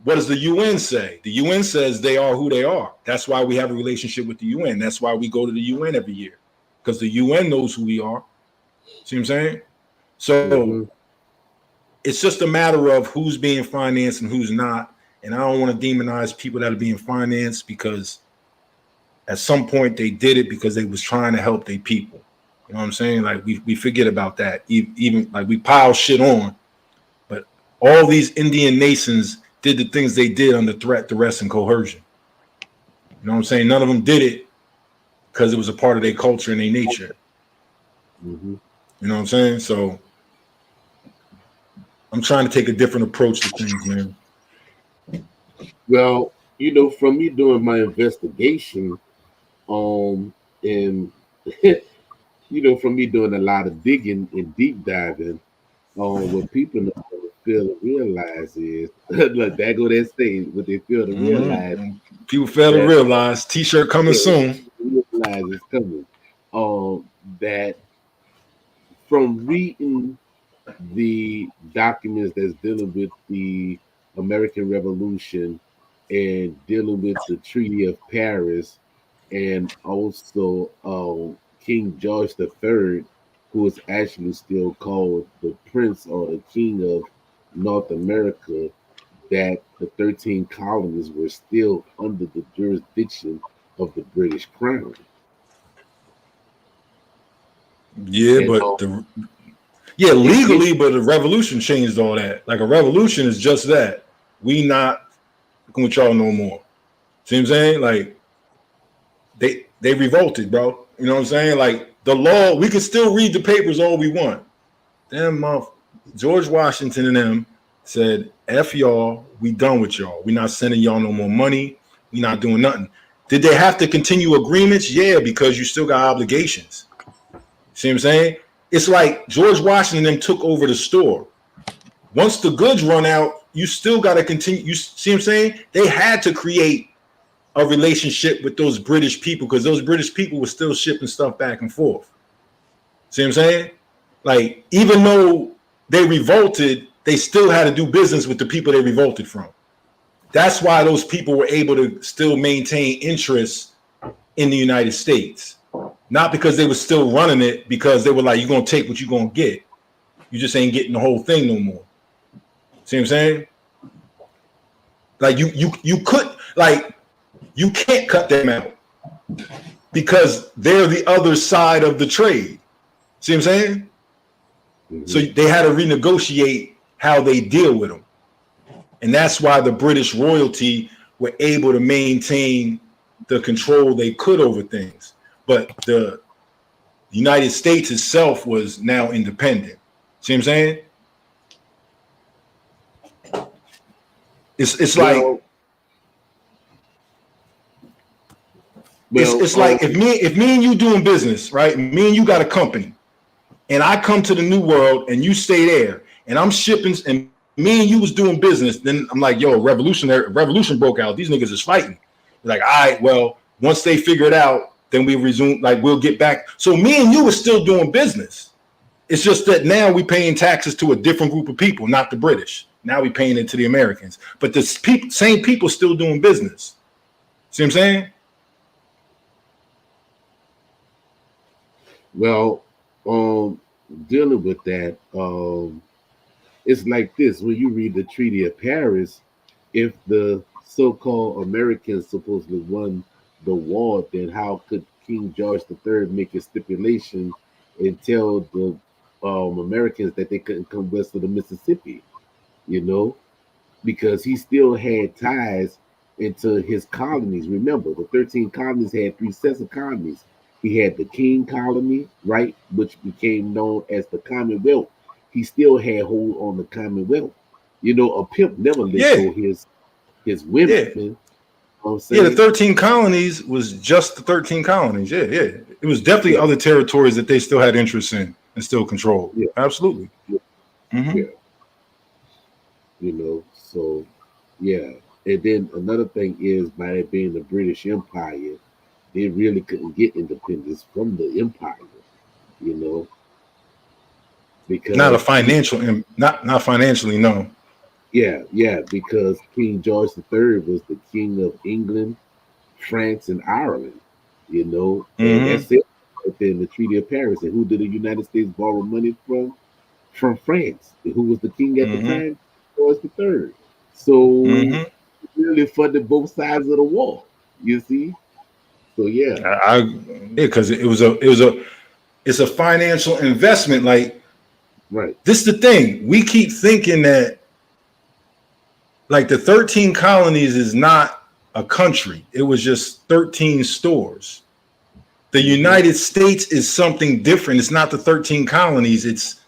What does the UN say? The UN says they are who they are. That's why we have a relationship with the UN. That's why we go to the UN every year, because the UN knows who we are. See what I'm saying? So it's just a matter of who's being financed and who's not. And I don't want to demonize people that are being financed, because at some point they did it because they was trying to help their people. You know what I'm saying? Like we forget about that. Even like we pile shit on, but all these Indian nations did the things they did under threat, duress, and coercion. You know what I'm saying? None of them did it because it was a part of their culture and their nature. You know what I'm saying? So I'm trying to take a different approach to things, man. Well, you know, from me doing my investigation, and you know, from me doing a lot of digging and deep diving, what people fail to realize is, look, there go that stage, what they fail to realize. People fail to realize, T-shirt coming soon. Realize it's coming. That from reading the documents that's dealing with the American Revolution and dealing with the Treaty of Paris, and also King George III, who is actually still called the Prince or the King of North America, that the 13 colonies were still under the jurisdiction of the British Crown. Yeah, and but legally, but the revolution changed all that. Like a revolution is just that. We not fucking with y'all no more. See what I'm saying? Like they revolted, bro. You know what I'm saying? Like the law, we can still read the papers all we want. Damn, George Washington and them said, F y'all, we done with y'all. We not sending y'all no more money. We not doing nothing. Did they have to continue agreements? Yeah, because you still got obligations. See what I'm saying? It's like George Washington and them took over the store. Once the goods run out, you still got to continue. You see what I'm saying? They had to create a relationship with those British people because those British people were still shipping stuff back and forth. See what I'm saying? Like, even though they revolted, they still had to do business with the people they revolted from. That's why those people were able to still maintain interest in the United States. Not because they were still running it, because they were like, you're going to take what you're going to get. You just ain't getting the whole thing no more. See what I'm saying? Like, you could, like, you can't cut them out because they're the other side of the trade. See what I'm saying? So they had to renegotiate how they deal with them. And that's why the British royalty were able to maintain the control they could over things. But the United States itself was now independent. See what I'm saying? It's like it's like if me and you doing business, right? Me and you got a company, and I come to the New World and you stay there, and I'm shipping, and me and you was doing business. Then I'm like, yo, revolution broke out. These niggas is fighting. Like, all right, well, once they figure it out, then we resume, like we'll get back. So me and you are still doing business. It's just that now we paying taxes to a different group of people, not the British. Now we paying it to the Americans. But the same people still doing business. See what I'm saying? Well, dealing with that, it's like this. When you read the Treaty of Paris, if the so-called Americans supposedly won the war, then how could King George III make a stipulation and tell the Americans that they couldn't come west of the Mississippi? You know, because he still had ties into his colonies. Remember, the 13 colonies had 3 sets of colonies. He had the King colony, right, which became known as the Commonwealth. He still had hold on the Commonwealth. You know, a pimp never let go his women. know what I'm Yeah, the saying? 13 colonies was just the 13 colonies. Yeah, yeah. It was definitely Yeah, other territories that they still had interest in and still controlled. yeah, Absolutely. yeah, Hmm. yeah. So yeah. And then another thing is by it being the British Empire, they really couldn't get independence from the empire, you know, Not a because financial, not financially, no. yeah, because King George III was the king of England, France, and Ireland, and Hmm. that's it within the Treaty of Paris. And who did the United States borrow money from? From France. Who was the king at the Hmm. time? George III. So Hmm. really funded both sides of the war. You see? So yeah, Yeah, because it's a financial investment. Like right. this is the thing. We keep thinking that like the 13 colonies is not a country. It was just 13 stores. The Mm-hmm. United States is something different. It's not the 13 colonies. It's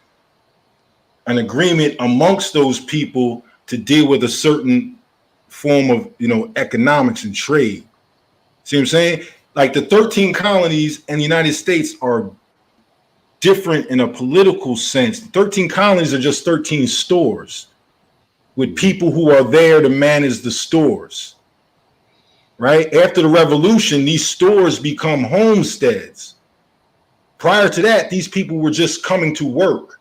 an agreement amongst those people to deal with a certain form of, economics and trade. See what I'm saying? Like the 13 colonies and the United States are different in a political sense. The 13 colonies are just 13 stores with Mm-hmm. people who are there to manage the stores. Right? After the revolution, these stores become homesteads. Prior to that, these people were just coming to work.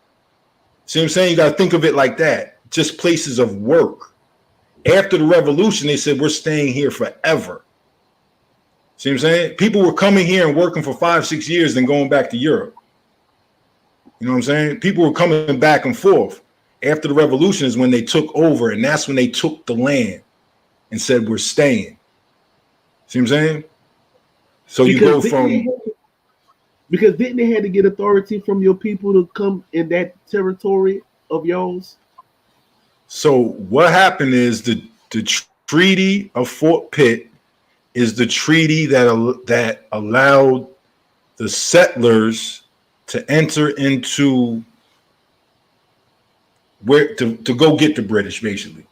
See what I'm saying? You got to think of it like that. Just places of work. After the revolution, they said, we're staying here forever. See what I'm saying? People were coming here and working for 5, 6 years, then going back to Europe. You know what I'm saying? People were coming back and forth. After the revolution is when they took over, and that's when they took the land and said, we're staying. See what I'm saying? So you Because go didn't they from, have, because didn't they had to get authority from your people to come in that territory of yours? so what happened is the Treaty of Fort Pitt is the treaty that allowed the settlers to enter into where to go get the British, basically.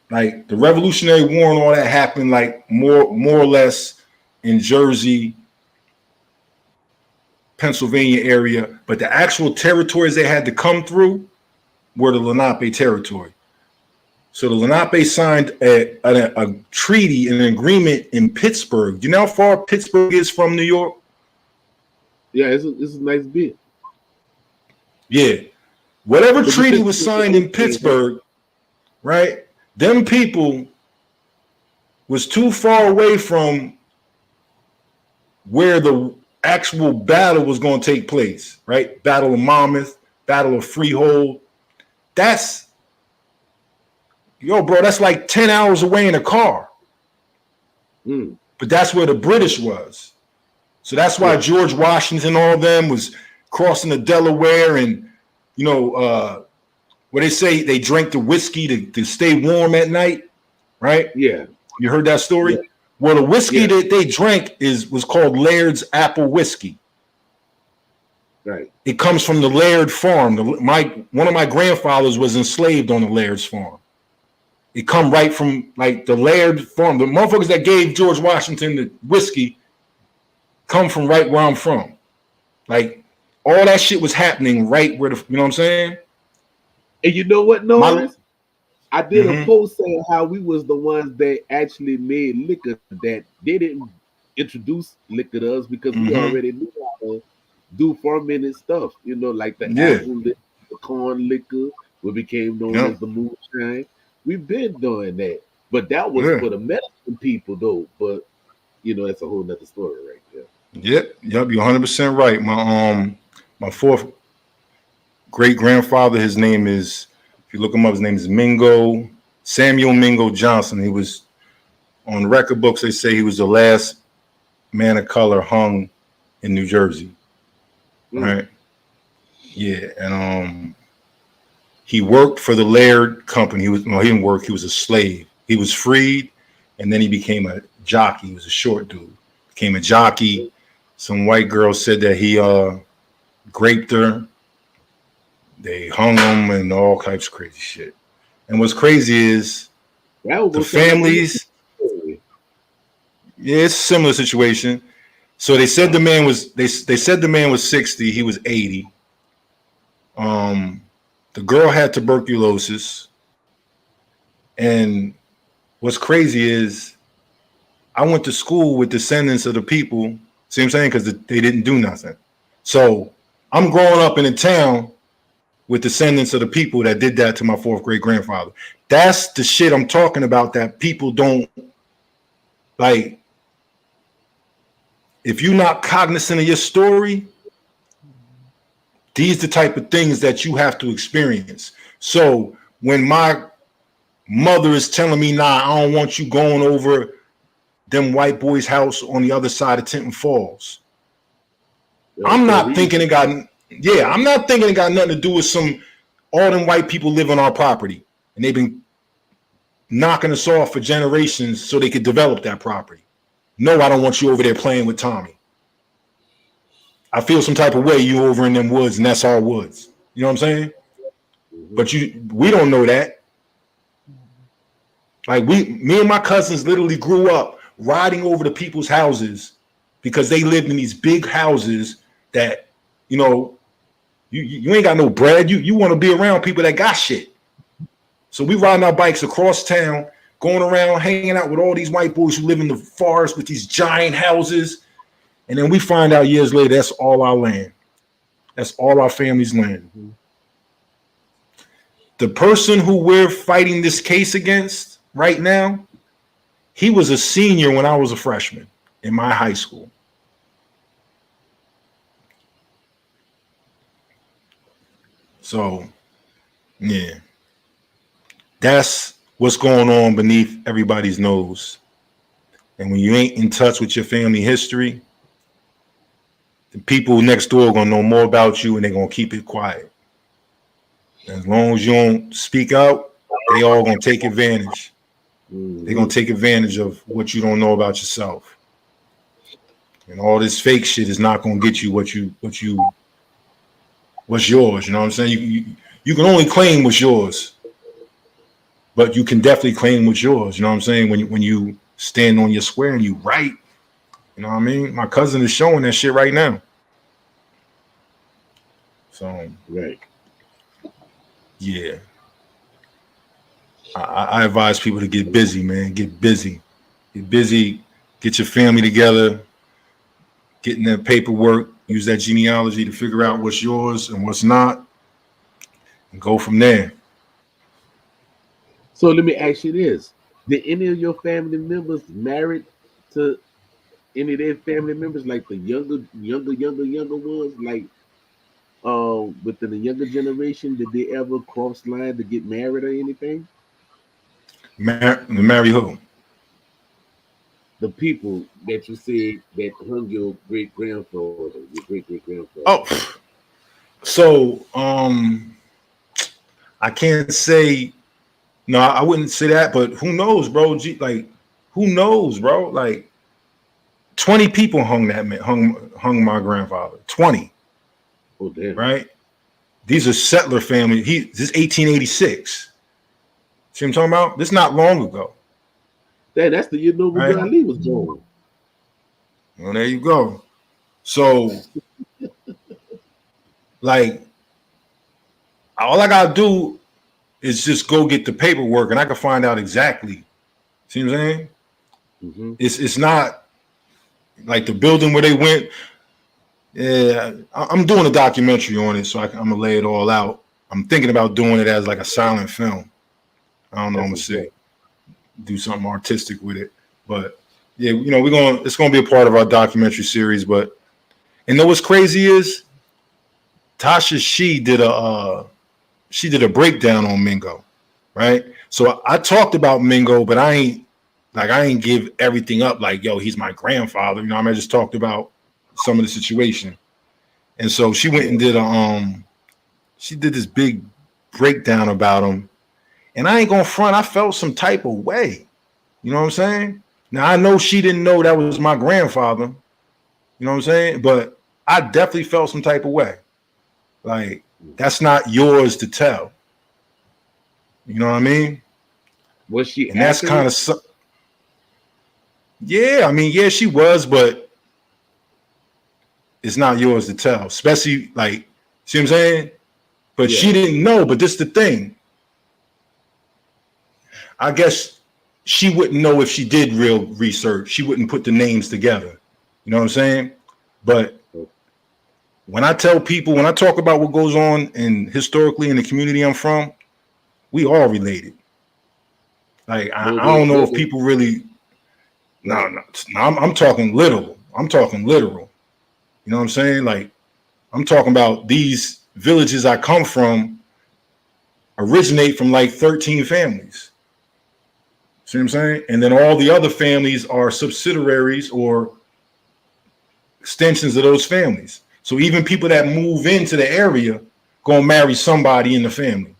Like the Revolutionary War and all that happened like more or less in Jersey, Pennsylvania area, but the actual territories they had to come through were the Lenape territory. So the Lenape signed a treaty, an agreement in Pittsburgh. Do you know how far Pittsburgh is from New York? Yeah, it's a nice bit. Yeah. Whatever But you treaty said was signed in Pittsburgh, right? Them people was too far away from where the actual battle was going to take place, right? Battle of Monmouth, Battle of Freehold. That's, bro, that's like 10 hours away in a car. mm, But that's where the British was. So that's why yeah, George Washington, all of them was crossing the Delaware and, where they say they drank the whiskey to stay warm at night, right? yeah, You heard that yeah, story? Well, the whiskey yeah, that they drank was called Laird's Apple Whiskey. right. It comes from the Laird farm. One of my grandfathers was enslaved on the Laird's farm. It come right from like the Laird farm. The motherfuckers that gave George Washington the whiskey come from right where I'm from. Like all that shit was happening right where you know what I'm saying? And you know what, My Norris? I did a mm-hmm, post saying how we was the ones that actually made liquor that they didn't introduce liquor to us because we mm-hmm. already knew how to do fermented stuff, like the Yeah. apple liquor, the corn liquor, what became known Yeah. as the moonshine. We've been doing that. But that was Yeah. for the medicine people though. But that's a whole nother story right there. Yep. Yep. You're 100% right. My fourth great grandfather, his name is, if you look him up, his name is Samuel Mingo Johnson. He was on record books. They say he was the last man of color hung in New Jersey. Mm, Right. Yeah. And he worked for the Laird Company. He didn't work. He was a slave. He was freed, and then he became a jockey. He was a short dude. Became a jockey. Some white girl said that he raped her. They hung him and all types of crazy shit. And what's crazy is that was the gonna sound like a families. story. Yeah, it's a similar situation. So they said the man was they said the man was 60. He was 80. The girl had tuberculosis, and what's crazy is I went to school with descendants of the people. See what I'm saying? Because they didn't do nothing. So I'm growing up in a town with descendants of the people that did that to my fourth great grandfather. That's the shit I'm talking about that people don't like. If you're not cognizant of your story, these are the type of things that you have to experience. So when my mother is telling me, nah, I don't want you going over them white boys' house on the other side of Tinton Falls. I'm not thinking it got, I'm not thinking it got nothing to do with all them white people live on our property and they've been knocking us off for generations so they could develop that property. No, I don't want you over there playing with Tommy. I feel some type of way you over in them woods and that's our woods. You know what I'm saying? Mm-hmm. But we don't know that. Like me and my cousins literally grew up riding over to people's houses because they lived in these big houses that, you ain't got no bread. You want to be around people that got shit. So we riding our bikes across town, going around, hanging out with all these white boys who live in the forest with these giant houses. And then we find out years later, that's all our land. That's all our family's land. Mm-hmm. The person who we're fighting this case against right now, he was a senior when I was a freshman in my high school. So, yeah, that's what's going on beneath everybody's nose. And when you ain't in touch with your family history, the people next door are going to know more about you and they're going to keep it quiet. As long as you don't speak out, they all going to take advantage. Mm-hmm. They're going to take advantage of what you don't know about yourself. And all this fake shit is not going to get you what's yours. You know what I'm saying? You can only claim what's yours, but you can definitely claim what's yours. You know what I'm saying? When you stand on your square and you write, you know what I mean? My cousin is showing that shit right now. So, right. Yeah. I advise people to get busy, man. Get busy. Get busy. Get your family together. Get in that paperwork. Use that genealogy to figure out what's yours and what's not. And go from there. So let me ask you this. Did any of your family members married to any of their family members, like the younger ones, like within the younger generation? Did they ever cross line to get married or anything? Marry who? The people that you said that hung your great grandfather, your great grandfather. Oh, so I can't say. No, I wouldn't say that, but who knows, bro? Who knows, bro? Like 20 people hung my grandfather. 20. Oh, damn. Right? These are settler family. This is 1886. See what I'm talking about? This is not long ago. That's the year Noble right? Ali was born. Well, there you go. So, like, all I gotta do is just go get the paperwork, and I can find out exactly. See what I'm saying? Mm-hmm. It's not like the building where they went. Yeah, I'm doing a documentary on it, so I'm gonna lay it all out. I'm thinking about doing it as like a silent film. I don't know. I'm gonna see, do something artistic with it, but yeah, it's gonna be a part of our documentary series. But and know what's crazy is Tasha she did a breakdown on Mingo, right? So I talked about Mingo, but I ain't give everything up like, yo, he's my grandfather. I just talked about some of the situation. And so she went and did she did this big breakdown about him. And I ain't gonna front, I felt some type of way. You know what I'm saying? Now I know she didn't know that was my grandfather. You know what I'm saying? But I definitely felt some type of way. Like, that's not yours to tell. You know what I mean? Was she? And that's kind of Yeah, I mean, yeah, she was, but it's not yours to tell. Especially like, see what I'm saying? But she Yeah. didn't know. But this the thing. I guess she wouldn't know if she did real research. She wouldn't put the names together. You know what I'm saying? But when I tell people, when I talk about what goes on in historically in the community I'm from, we all related. Like I don't know if people really. No, right. no, I'm talking literal. I'm talking literal. You know what I'm saying? Like I'm talking about these villages I come from originate from like 13 families. See what I'm saying? And then all the other families are subsidiaries or extensions of those families. So even people that move into the area gonna marry somebody in the family.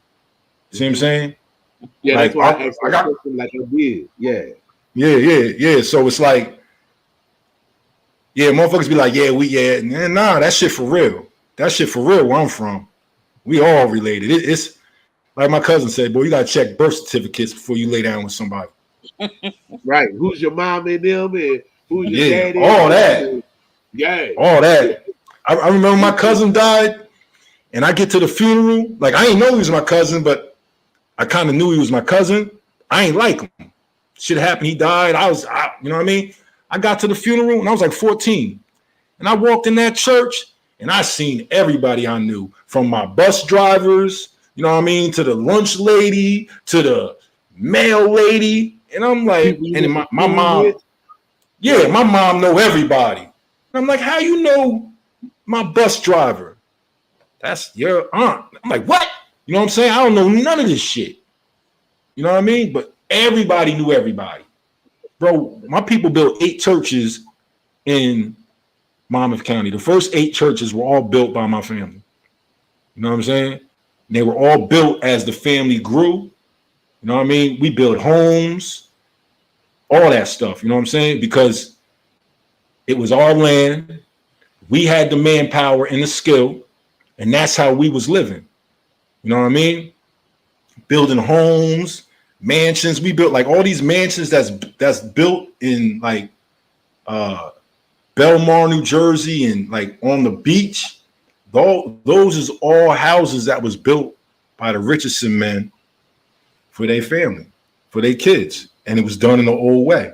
See what I'm Mm-hmm. saying? Yeah, that's Like why I asked I that got question like I did. Yeah. yeah. So it's like, yeah, motherfuckers be like, nah, that shit for real. That shit for real where I'm from. We all related. It's like my cousin said, boy, you gotta check birth certificates before you lay down with somebody. Right. Who's your mom and them and who's your Yeah, daddy and all them? that. And, yeah. All that. I remember my cousin died, and I get to the funeral. Like I ain't know he was my cousin, but I kind of knew he was my cousin. I ain't like him. Shit happened. He died. You know what I mean? I got to the funeral, and I was like 14, and I walked in that church, and I seen everybody I knew, from my bus drivers, you know what I mean, to the lunch lady, to the mail lady, and I'm like, People you and went to my school mom, with. yeah, Right. my mom know everybody. And I'm like, how you know my bus driver? That's your aunt. I'm like, what? You know what I'm saying? I don't know none of this shit. You know what I mean? But everybody knew everybody. Bro, my people built 8 churches in Monmouth County. The first 8 churches were all built by my family. You know what I'm saying? They were all built as the family grew. You know what I mean? We built homes, all that stuff. You know what I'm saying? Because it was our land. We had the manpower and the skill, and that's how we was living. You know what I mean? Building homes, mansions. We built like all these mansions that's built in like uh Belmar, New Jersey, and like on the beach. Those is all houses that was built by the Richardson men for their family, for their kids, and it was done in the old way.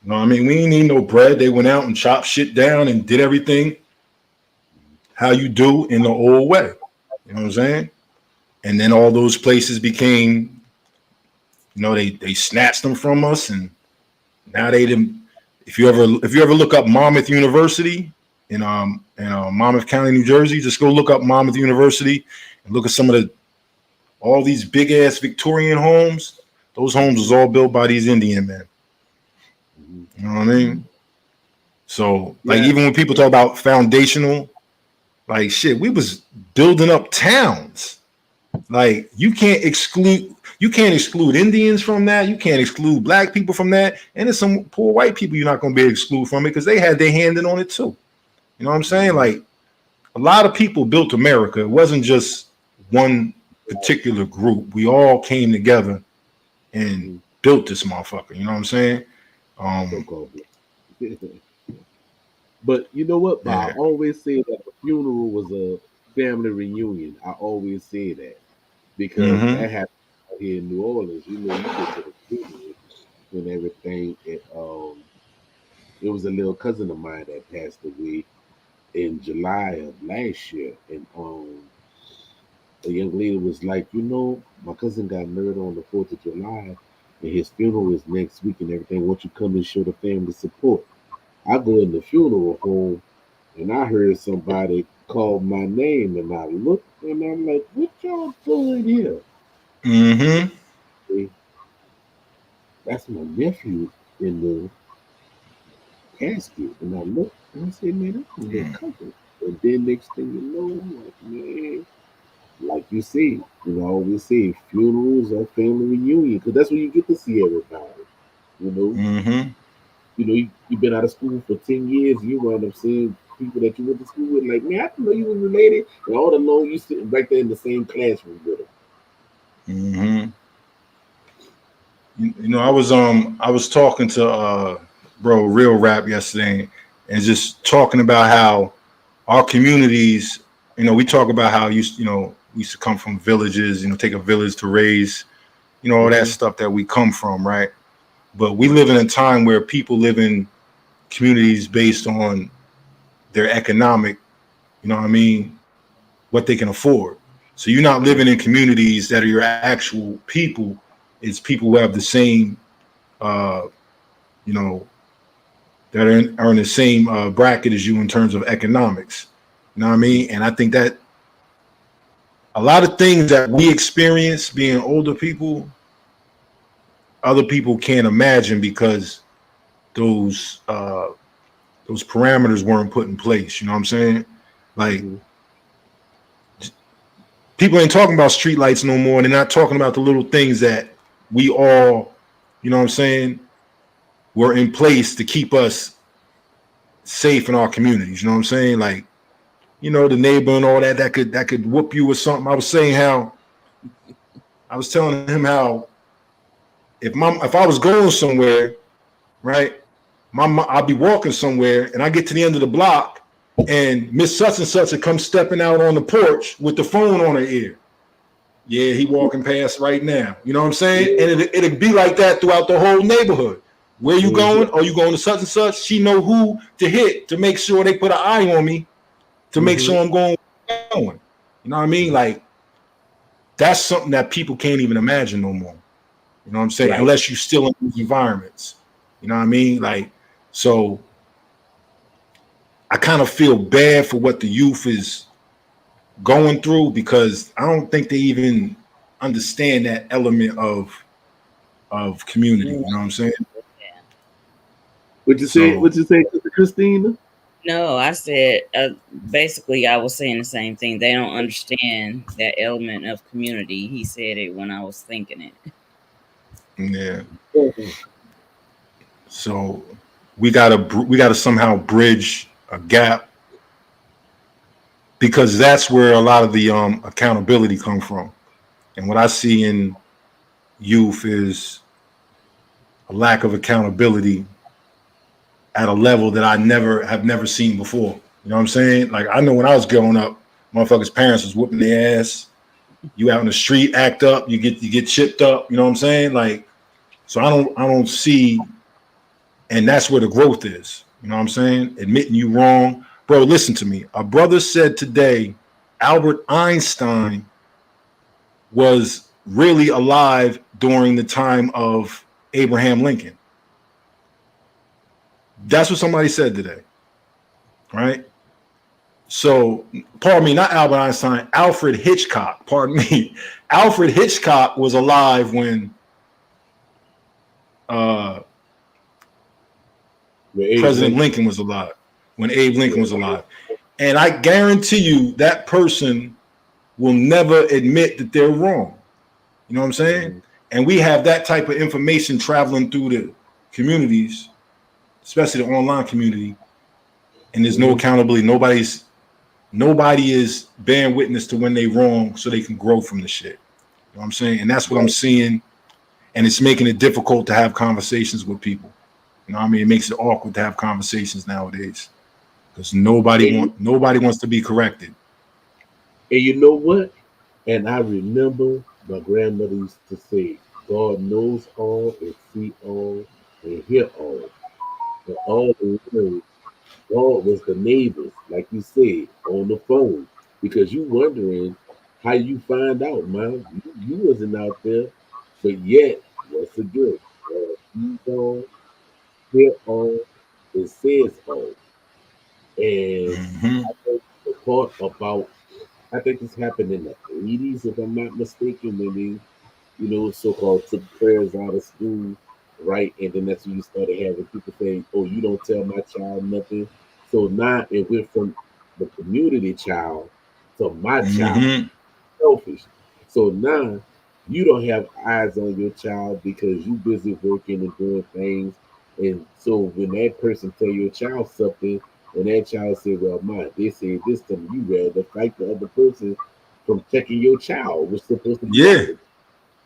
You know what I mean? We didn't need no bread. They went out and chopped shit down and did everything how you do in the old way. You know what I'm saying? And then all those places became, they snatched them from us, and now they didn't. If you ever look up Monmouth University in Monmouth County, New Jersey, just go look up Monmouth University and look at some of the all these big ass Victorian homes. Those homes was all built by these Indian men. You know what I mean? So like Yeah. even when people talk about foundational, like shit, we was building up towns. Like you can't exclude Indians from that. You can't exclude black people from that. And there's some poor white people you're not going to be able to exclude from it because they had their hand in on it too. You know what I'm saying? Like a lot of people built America. It wasn't just one particular group. We all came together and Mm-hmm. built this motherfucker. You know what I'm saying? So called. But you know what? But I Yeah. always say that the funeral was a family reunion. I always say that because Mm-hmm. that happened out here in New Orleans. You know, you get to the funeral and everything. It was a little cousin of mine that passed away in July of last year, and a young lady was like, my cousin got murdered on the 4th of July, and his funeral is next week and everything. Won't you come and show the family support? I go in the funeral home and I heard somebody call my name, and I looked and I'm like, what y'all doing here? Mm-hmm. Hey, that's my nephew in the casket. And I looked and I said, man, that's my little cousin. And then next thing you know, I'm like, man, like you say, I always say funerals are family reunion because that's when you get to see everybody. You know, Mm-hmm. you've been out of school for 10 years, you wind up seeing people that you went to school with, like, man, I didn't know you was related. And all along, you sitting right there in the same classroom with them. Mm-hmm. I was talking to bro, real rap yesterday, and just talking about how our communities, we talk about how we used to come from villages, take a village to raise, all that Mm-hmm. stuff that we come from, right? But we live in a time where people live in communities based on their economic, what I mean, what they can afford. So you're not living in communities that are your actual people. It's people who have the same, uh, you know, that are in the same bracket as you in terms of economics. You know what I mean? And I think that a lot of things that we experience being older people, other people can't imagine because those uh, those parameters weren't put in place. You know what I'm saying? Like Mm-hmm. people ain't talking about streetlights no more. They're not talking about the little things that we all, you know what I'm saying, were in place to keep us safe in our communities. You know what I'm saying? Like, the neighbor and all that could whoop you or something. I was telling him how if I was going somewhere, right, I'll be walking somewhere and I get to the end of the block and Miss such and such would come stepping out on the porch with the phone on her ear. Yeah, he walking past right now. You know what I'm saying? And it'd be like that throughout the whole neighborhood. Where you going? Oh, you going to such and such? She know who to hit to make sure they put an eye on me to make Mm-hmm. sure I'm going. You know what I mean? Like that's something that people can't even imagine no more. You know what I'm saying? Right. Unless you're still in these environments. You know what I mean? Like, so I kind of feel bad for what the youth is going through because I don't think they even understand that element of community. Mm, You know what I'm saying? yeah. What you say? So What you say, Sister Christina? No, I said basically I was saying the same thing. They don't understand that element of community. He said it when I was thinking it. yeah. Mm-hmm. So we gotta somehow bridge a gap because that's where a lot of the accountability come from. And what I see in youth is a lack of accountability at a level that I never seen before. You know what I'm saying? Like I know when I was growing up, motherfuckers' parents was whooping their ass. You out in the street, act up, you get chipped up. You know what I'm saying? Like, so I don't see, and that's where the growth is. You know what I'm saying? Admitting you wrong, bro. Listen to me. A brother said today, Albert Einstein was really alive during the time of Abraham Lincoln. That's what somebody said today, right? So, pardon me, not Albert Einstein, Alfred Hitchcock. Pardon me, Alfred Hitchcock was alive when uh, With Abe President Lincoln. Lincoln was alive, when Abe Lincoln Yeah. was alive, and I guarantee you that person will never admit that they're wrong. You know what I'm saying? Mm-hmm. And we have that type of information traveling through the communities, especially the online community, and there's no Mm-hmm. accountability. Nobody is bearing witness to when they wrong so they can grow from the shit. You know what I'm saying? And that's what I'm Right. seeing. And it's making it difficult to have conversations with people. You know what I mean? It makes it awkward to have conversations nowadays because nobody And you, nobody wants to be corrected. and you know what? And I remember my grandmother used to say, "God knows all, and see all, and hear all." And all the words God was the neighbors, like you said, on the phone. Because you wondering how you find out, man. You wasn't out there. But yet, once again, God sees all, hear all, and says all. And Mm-hmm. I think the part about, I think this happened in the 80s, if I'm not mistaken, when they, so-called took prayers out of school, right? And then that's when you started having people saying, "Oh, you don't tell my child nothing." So now it went from the community child to my child, Mm-hmm. selfish. So now you don't have eyes on your child because you busy working and doing things. And so when that person tell your child something, and that child say, "Well, mine, they say this to me," you rather fight the other person from checking your child, which is supposed to be Yeah.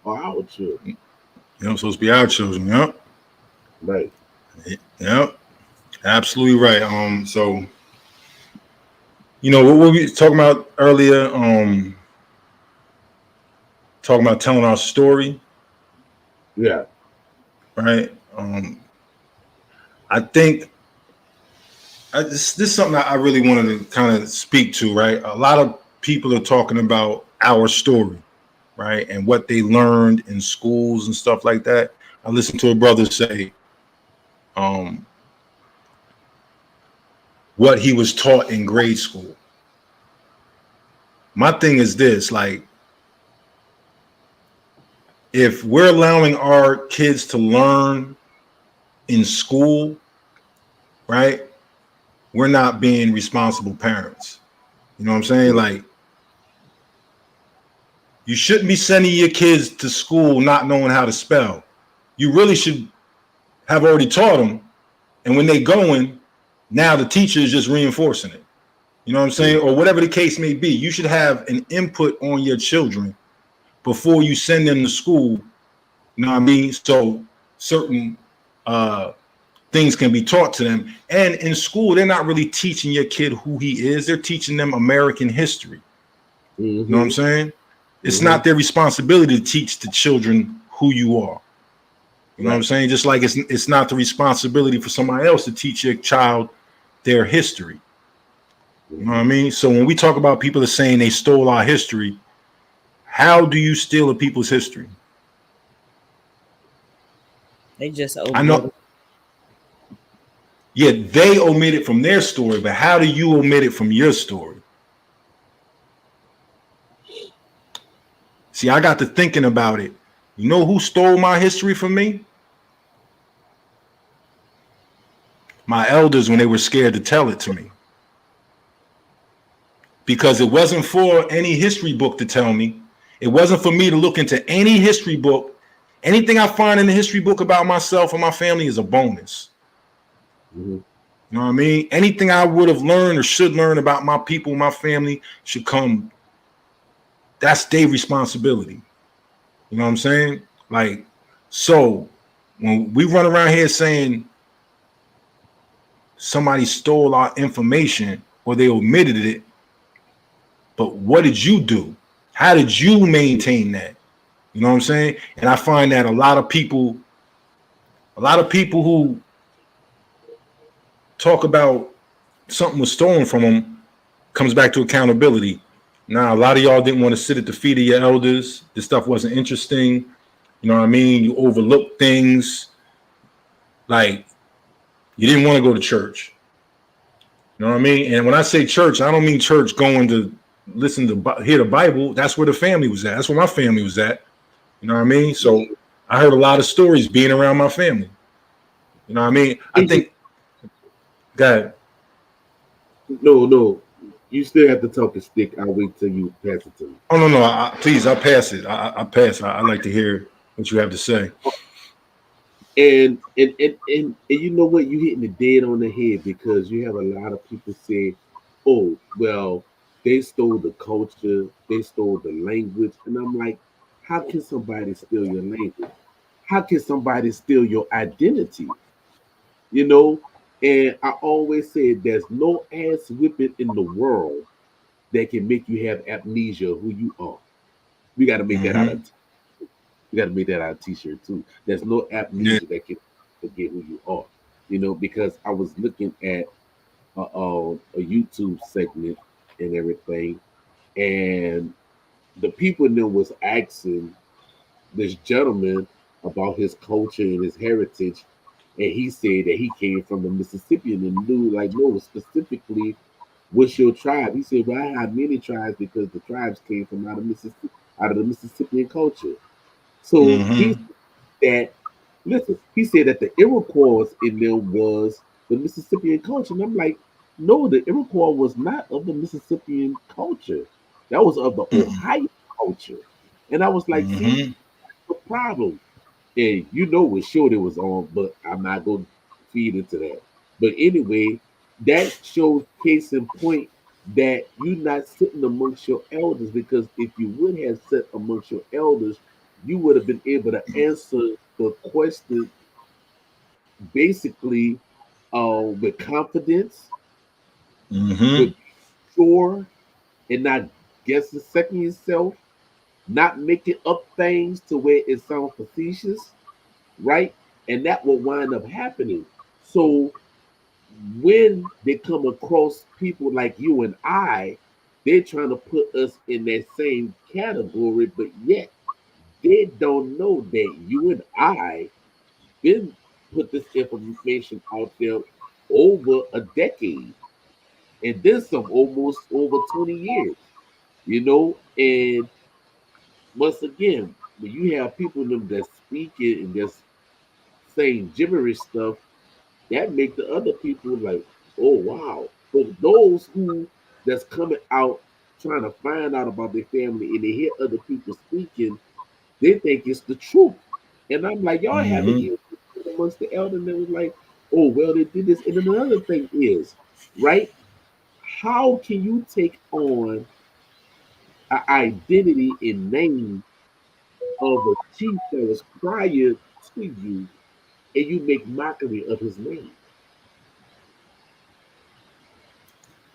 our children. Supposed to be our children. Yep. Right. Yep, absolutely right. So what we were talking about earlier, talking about telling our story, Yeah. right? I think this is something I really wanted to kind of speak to, right? A lot of people are talking about our story, right, and what they learned in schools and stuff like that. I listened to a brother say um, what he was taught in grade school. My thing is this, like, if we're allowing our kids to learn in school, right, we're not being responsible parents. You know what I'm saying? Like, you shouldn't be sending your kids to school not knowing how to spell. You really should have already taught them. And when they going, now the teacher is just reinforcing it. You know what I'm saying? Or whatever the case may be. You should have an input on your children before you send them to school. You know what I mean? So certain things can be taught to them. And in school, they're not really teaching your kid who he is. They're teaching them American history. You know what I'm saying? It's not their responsibility to teach the children who you are. You know what I'm saying? Just like it's not the responsibility for somebody else to teach your child their history. You know what I mean? So when we talk about people that are saying they stole our history, how do you steal a people's history? They just I omit know, it. yeah, they omit it from their story, but how do you omit it from your story? See, I got to thinking about it. You know who stole my history from me? My elders when they were scared to tell it to me. Because it wasn't for any history book to tell me. It wasn't for me to look into any history book. Anything I find in the history book about myself and my family is a bonus. You know what I mean? Anything I would have learned or should learn about my people, my family should come. That's their responsibility. You know what I'm saying? Like, so when we run around here saying somebody stole our information or they omitted it, but what did you do? How did you maintain that? You know what I'm saying? And I find that a lot of people who talk about something was stolen from them comes back to accountability. Now, a lot of y'all didn't want to sit at the feet of your elders. This stuff wasn't interesting. You know what I mean? You overlooked things. Like, you didn't want to go to church. You know what I mean? And when I say church, I don't mean church going to listen to hear the Bible. That's where the family was at. That's where my family was at. You know what I mean? So I heard a lot of stories being around my family. You know what I mean? I think, God. No. You still have to talk a stick. I'll wait till you pass it to me. Oh, no. Please, I'll pass it. I pass. I like to hear what you have to say. And you know what? You're hitting the dead on the head because you have a lot of people say, "Oh, well, they stole the culture, they stole the language," and I'm like, how can somebody steal your language? How can somebody steal your identity? You know? And I always say there's no ass whipping in the world that can make you have amnesia of who you are. We got to make that out Mm-hmm. of we got to make that our t-shirt too. There's no Yeah. amnesia that can forget who you are. Because I was looking at a YouTube segment and everything, and the people in there was asking this gentleman about his culture and his heritage, and he said that he came from the Mississippi and knew, like, no, specifically, what's your tribe? He said, well, I have many tribes because the tribes came from out of the Mississippian culture. So he Mm-hmm. that listen, he said that the Iroquois in them was the Mississippian culture. And I'm like, no, the Iroquois was not of the Mississippian culture. That was of the Ohio culture. And I was like, see, Mm-hmm. the problem. And what show it was on, but I'm not gonna feed into that. But anyway, that shows case in point that you're not sitting amongst your elders, because if you would have sat amongst your elders, you would have been able to answer the question basically with confidence, Mm-hmm. with sure, and not guessing second yourself, not making up things to where it sounds facetious, right? And that will wind up happening. So when they come across people like you and I, they're trying to put us in that same category, but yet they don't know that you and I been put this information out there over a decade, and then some almost over 20 years, and once again, when you have people in them that's speaking and just saying gibberish stuff, that make the other people like, oh wow. But those who that's coming out trying to find out about their family and they hear other people speaking, they think it's the truth. And I'm like, y'all haven't Mm-hmm. even amongst the elders that was like, oh well, they did this. And then another thing is, right? How can you take on an identity and name of a chief that was prior to you and you make mockery of his name?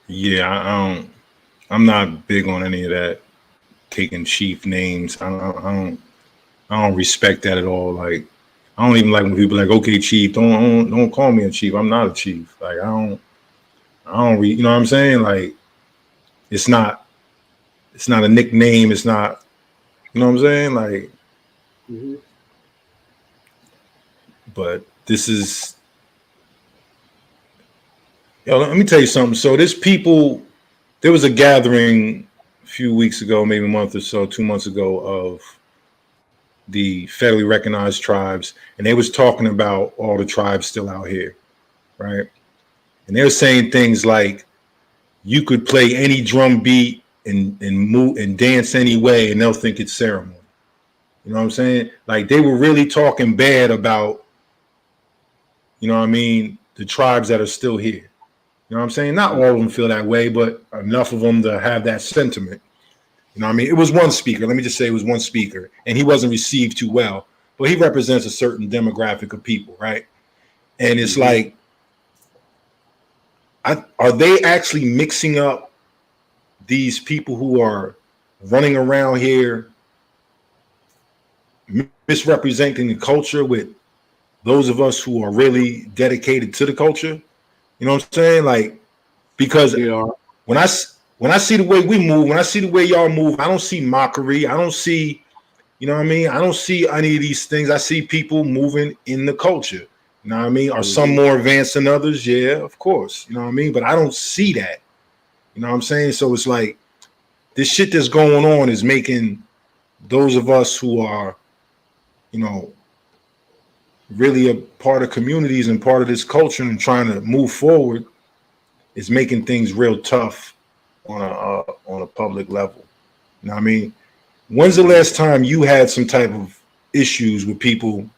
Yeah, I'm not big on any of that taking chief names. I don't respect that at all. Like, I don't even like when people are like, okay, chief, don't call me a chief. I'm not a chief. Like, you know what I'm saying? Like, it's not it's not a nickname. It's not, you know what I'm saying? Like, Mm-hmm. but this is, yo, let me tell you something. So there was a gathering a few weeks ago, maybe a month or so, 2 months ago, of the federally recognized tribes, and they was talking about all the tribes still out here, right? And they were saying things like, you could play any drum beat and move and dance any way, and they'll think it's ceremony. You know what I'm saying? Like, they were really talking bad about, you know what I mean, the tribes that are still here. You know what I'm saying? Not all of them feel that way, but enough of them to have that sentiment. You know what I mean? It was one speaker. Let me just say it was one speaker, and he wasn't received too well, but he represents a certain demographic of people, right? And it's Mm-hmm. like, are they actually mixing up these people who are running around here misrepresenting the culture with those of us who are really dedicated to the culture? You know what I'm saying? Like, because They are. when I when I see the way we move, when I see the way y'all move, I don't see mockery. I don't see, you know what I mean? I don't see any of these things. I see people moving in the culture. You know what I mean? Are some Mm-hmm. more advanced than others? Yeah, of course. You know what I mean? But I don't see that. You know what I'm saying? So it's like, this shit that's going on is making those of us who are, you know, really a part of communities and part of this culture and trying to move forward, is making things real tough on a public level. You know what I mean? When's the Mm-hmm. last time you had some type of issues with people?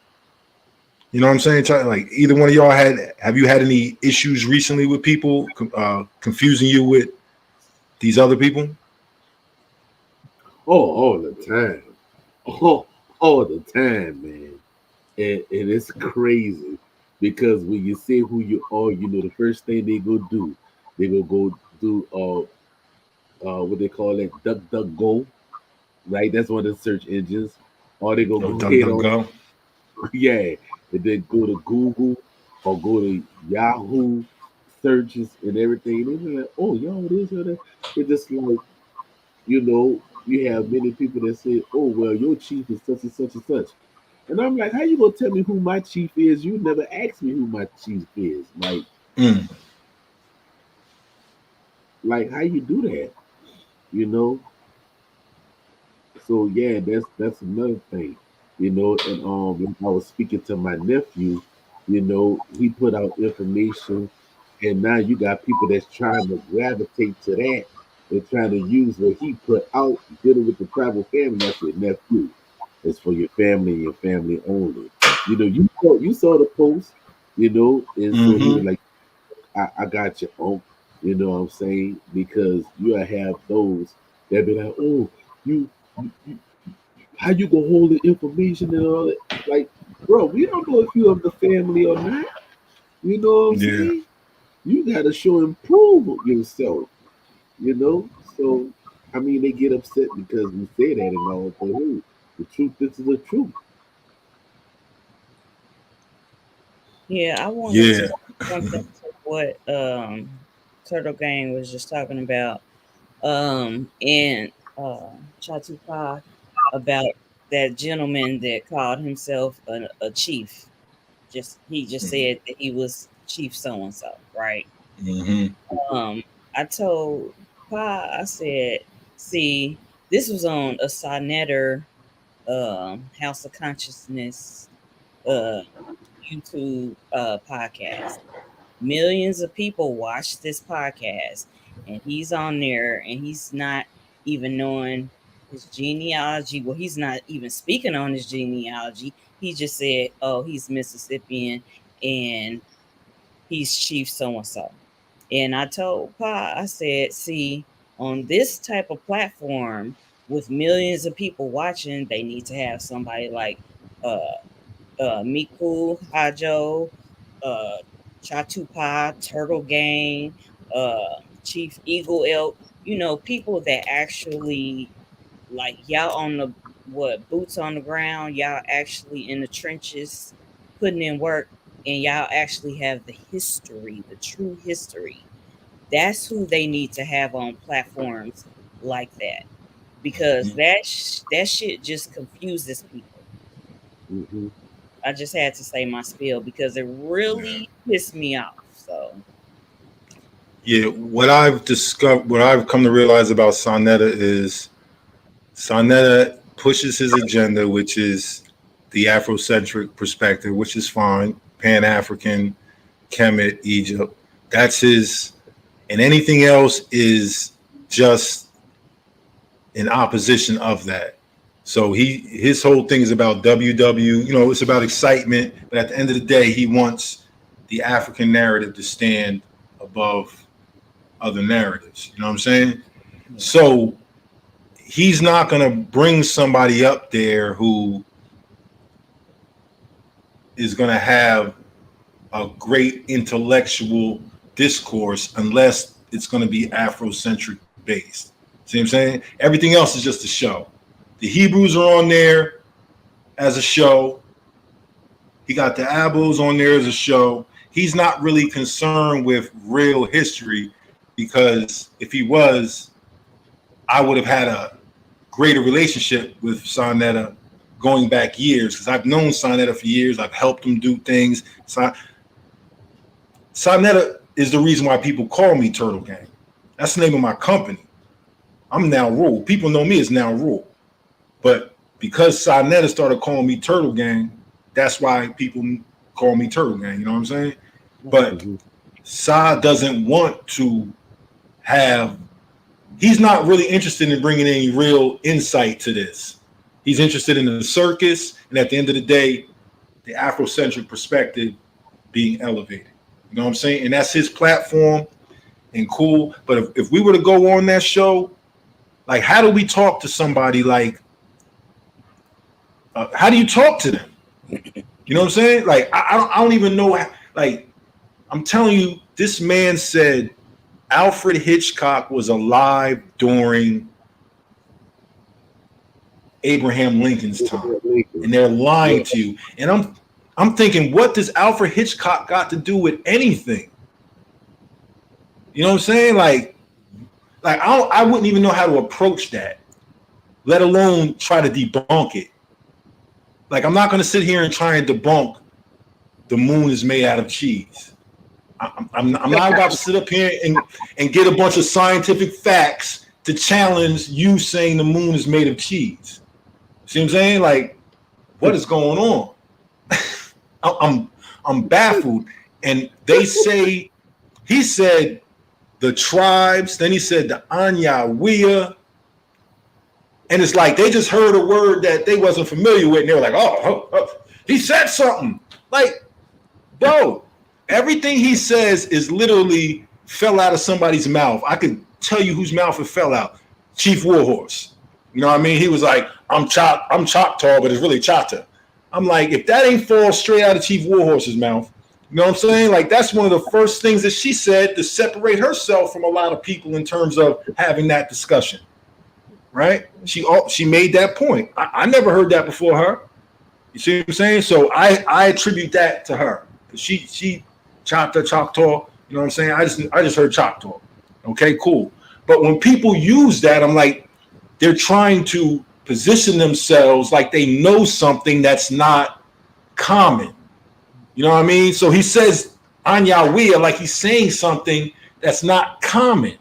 You know what I'm saying? Like, either one of y'all have you had any issues recently with people confusing you with these other people? Oh, all the time. Oh, all the time, man. And it's crazy because when you say who you are, the first thing they go do, they will go do what they call it, duck duck go, right? That's one of the search engines. Or they go Oh, go duck, ahead duck, on, go. yeah, and then go to Google or go to Yahoo searches and everything. And they're like, oh, y'all, this or that. It's just like, you have many people that say, oh, well, your chief is such and such and such. And I'm like, how you gonna tell me who my chief is? You never asked me who my chief is. Mm. Like how you do that? You know? So yeah, that's another thing. And when I was speaking to my nephew, he put out information, and now you got people that's trying to gravitate to that and trying to use what he put out dealing with the tribal family. I said, nephew, it's for your family and your family only. You saw the post, and so he was Mm-hmm. like, I got you, Unc. You know what I'm saying? Because you have those that be like, oh, you how you gonna hold the information and all that? Like, bro, we don't know if you of the family or not. You know what I'm Yeah. saying? You got to show and prove yourself. You know, so I mean, they get upset because we say that and all, but hey, the truth is the truth. Yeah, I wanted to Yeah. say something to what Turtle Gang was just talking about and ChitoPa about that gentleman that called himself a chief. He just said that he was Chief so and so, right? Mm-hmm. Um, I told Pa, I said, see, this was on a Sonetter House of Consciousness uh YouTube podcast. Millions of people watch this podcast, and he's on there, and he's not even knowing his genealogy. Well, he's not even speaking on his genealogy. He just said, "Oh, he's Mississippian, and he's Chief so and so." And I told Pa, I said, "See, on this type of platform with millions of people watching, they need to have somebody like uh Miku Hajo, uh, Chatupa, Turtle Gang, Chief Eagle Elk, people that actually like y'all on the boots on the ground, y'all actually in the trenches putting in work, and y'all actually have the history, the true history. That's who they need to have on platforms like that, because that shit just confuses people. Hmm. I just had to say my spiel because it Yeah. really pissed me off. So Yeah. What I've discovered, what I've come to realize about Sonetta is Sonetta pushes his agenda, which is the Afrocentric perspective, which is fine. Pan African, Kemet, Egypt. That's his, and anything else is just in opposition of that. So his whole thing is about WW, it's about excitement, but at the end of the day, he wants the African narrative to stand above other narratives. You know what I'm saying? yeah. So he's not going to bring somebody up there who is going to have a great intellectual discourse unless it's going to be Afrocentric based. See what I'm saying? Everything else is just a show. The Hebrews are on there as a show. He got the Abos on there as a show. He's not really concerned with real history because if he was, I would have had a greater relationship with Sonetta going back years because I've known Sonetta for years. I've helped him do things. Sonetta is the reason why people call me Turtle Gang. That's the name of my company. I'm now Rule. People know me as now Rule. But because Sonetta started calling me Turtle Gang, that's why people call me Turtle Gang. You know what I'm saying? But Hmm. Sa doesn't want to have, he's not really interested in bringing any real insight to this. He's interested in the circus, and at the end of the day, the Afrocentric perspective being elevated. You know what I'm saying? And that's his platform and cool. But if we were to go on that show, like, how do we talk to somebody like, how do you talk to them? You know what I'm saying? Like, I don't even know. Like, I'm telling you, this man said Alfred Hitchcock was alive during Abraham Lincoln's time, and they're Yeah. lying to you. And I'm thinking, what does Alfred Hitchcock got to do with anything? You know what I'm saying? Like I wouldn't even know how to approach that, let alone try to debunk it. Like, I'm not going to sit here and try and debunk the moon is made out of cheese. I'm not about to sit up here and get a bunch of scientific facts to challenge you saying the moon is made of cheese. See what I'm saying? Like, what is going on? I'm I'm baffled. And they say, he said the tribes, then he said the Anyawea. And it's like they just heard a word that they wasn't familiar with, and they were like, oh, he said something. Like, bro, everything he says is literally fell out of somebody's mouth. I could tell you whose mouth it fell out. Chief Warhorse. You know what I mean? He was like, I'm Choctaw, but it's really Chata. I'm like, if that ain't fall straight out of Chief Warhorse's mouth, You know what I'm saying? Like that's one of the first things that she said to separate herself from a lot of people in terms of having that discussion. Right? She made that point. I never heard that before her. You see what I'm saying? So I attribute that to her. She Choctaw. You know what I'm saying? I just heard Choctaw. Okay, cool. But when people use that, I'm like, they're trying to position themselves like they know something that's not common. You know what I mean? So he says Anyawea like he's saying something that's not common.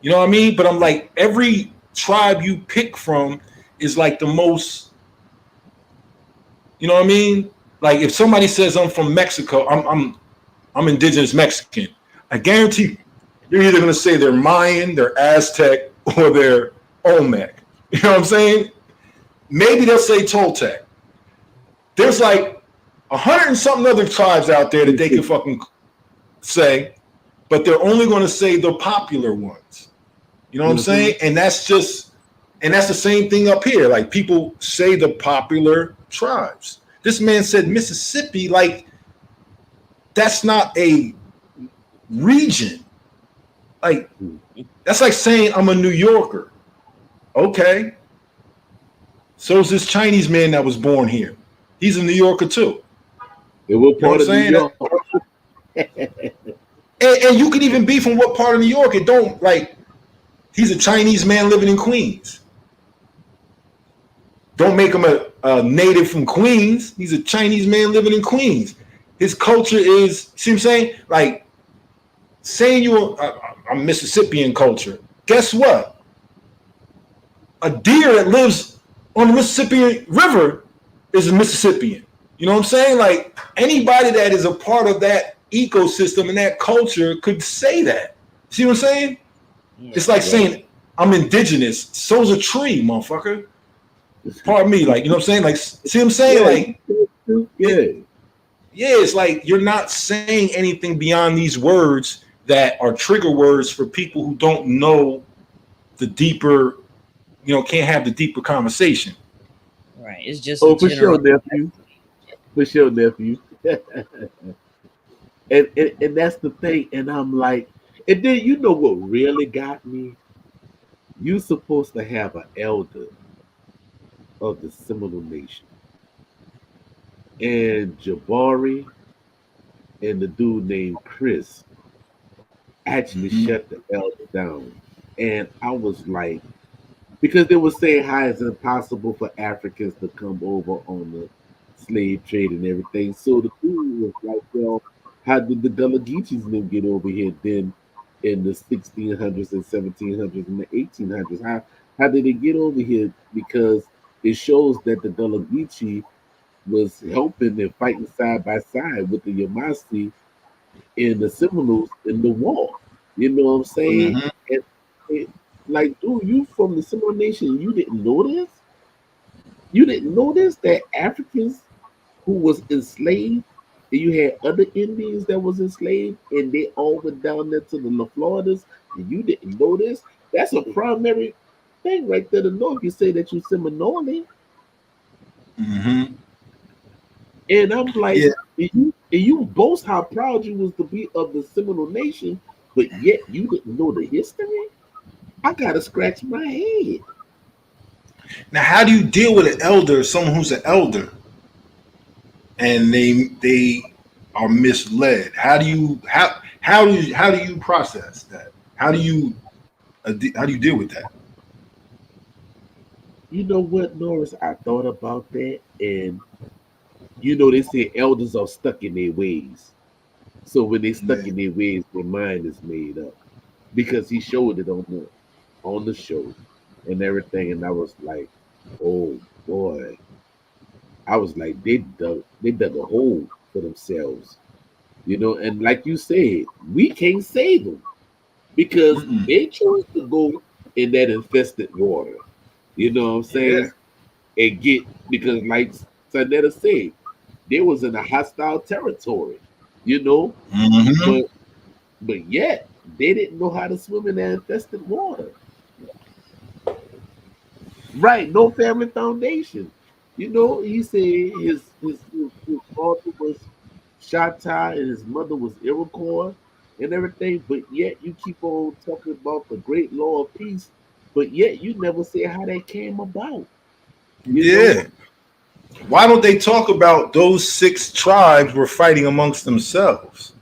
You know what I mean? But I'm like, every tribe you pick from is like the most, you know what I mean? Like if somebody says I'm from Mexico, I'm indigenous Mexican. I guarantee you're either gonna say they're Mayan, they're Aztec, or they're Olmec. You know what I'm saying? Maybe they'll say Toltec. There's like 100 and something other tribes out there that they can fucking say, but they're only going to say the popular ones. You know what I'm saying? And that's the same thing up here. Like people say the popular tribes. This man said Mississippi, like that's not a region. Like that's like saying I'm a New Yorker. Okay. So is this Chinese man that was born here. He's a New Yorker too. It was part of New York. And you could even be from what part of New York. It don't like he's a Chinese man living in Queens. Don't make him a native from Queens. He's a Chinese man living in Queens. His culture is, see what I'm saying? Like saying you're a Mississippian culture. Guess what? A deer that lives on the Mississippi River is a Mississippian. You know what I'm saying? Like anybody that is a part of that ecosystem and that culture could say that. See what I'm saying? Yeah, it's like saying I'm indigenous. So's a tree, motherfucker. Pardon me, like you know what I'm saying? Like, see what I'm saying? Like, it's like you're not saying anything beyond these words that are trigger words for people who don't know the deeper, you know, can't have the deeper conversation. Right. It's just for sure, nephew. For sure, nephew. and that's the thing. And I'm like, and then you know what really got me? You're supposed to have an elder of the Seminole Nation. And Jabari and the dude named Chris actually shut the elder down. And I was like, because they were saying how it's impossible for Africans to come over on the slave trade and everything. So the dude was like, well, how did the Gullah Geechees then get over here then in the 1600s and 1700s and the 1800s? How did they get over here? Because it shows that the Gullah Geechee was helping and fighting side by side with the Yvmvse and the Seminoles in the war. You know what I'm saying? And like, dude, you from the Seminole Nation, you didn't know this? You didn't know this? That Africans who was enslaved, and you had other Indians that was enslaved, and they all went down there to the La Floridas, and you didn't know this? That's a primary thing right there to know if you say that you're Seminole. And I'm like, and you boast how proud you was to be of the Seminole Nation, but yet you didn't know the history? I gotta scratch my head. Now, how do you deal with an elder, someone who's an elder, and they are misled? How do you process that? How do you deal with that? You know what, Norris? I thought about that, and you know they say elders are stuck in their ways. So when they stuck in their ways, their mind is made up. Because he showed it on the show and everything, and I was like, oh boy. I was like, they dug a hole for themselves. You know, and like you said, we can't save them because they chose to go in that infested water. You know what I'm saying? And because like Sanetta said, they was in a hostile territory, you know, but yet they didn't know how to swim in that infested water. Right, no family foundation. You know, he said his father was Chitopa and his mother was Iroquois and everything, but yet you keep on talking about the great law of peace, but yet you never say how that came about. You know? Yeah. Why don't they talk about those 6 tribes were fighting amongst themselves?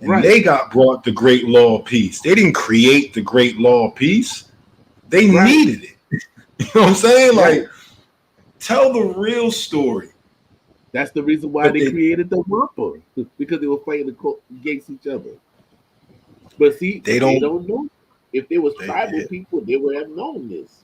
And Right, they got brought the great law of peace. They didn't create the great law of peace. They right, needed it. You know what I'm saying? right. Like, tell the real story. That's the reason why But they they created the Wampa, because they were fighting against each other. But see, they they don't don't know. If they was they, tribal people, they would have known this.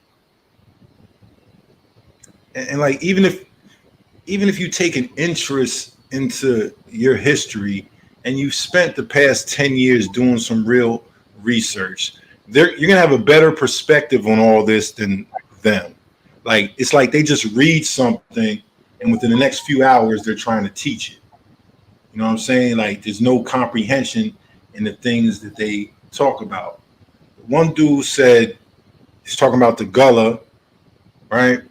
and like even if you take an interest into your history and you've spent the past 10 years doing some real research, you're gonna have a better perspective on all this than them. Like, it's like they just read something and within the next few hours they're trying to teach it. You know what I'm saying? Like, there's no comprehension in the things that they talk about. One dude said, he's talking about the Gullah, right?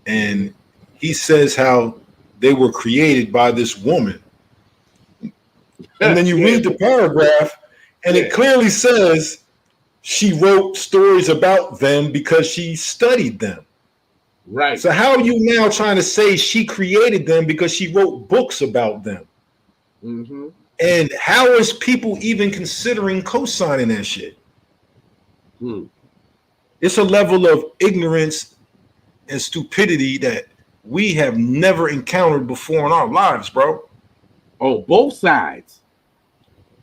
And he says how they were created by this woman. And then you Yeah, read the paragraph, and yeah, it clearly says she wrote stories about them because she studied them. right. So how are you now trying to say she created them because she wrote books about them? Mm-hmm. And how is people even considering co-signing that shit? Hmm. It's a level of ignorance and stupidity that we have never encountered before in our lives, bro. On both sides.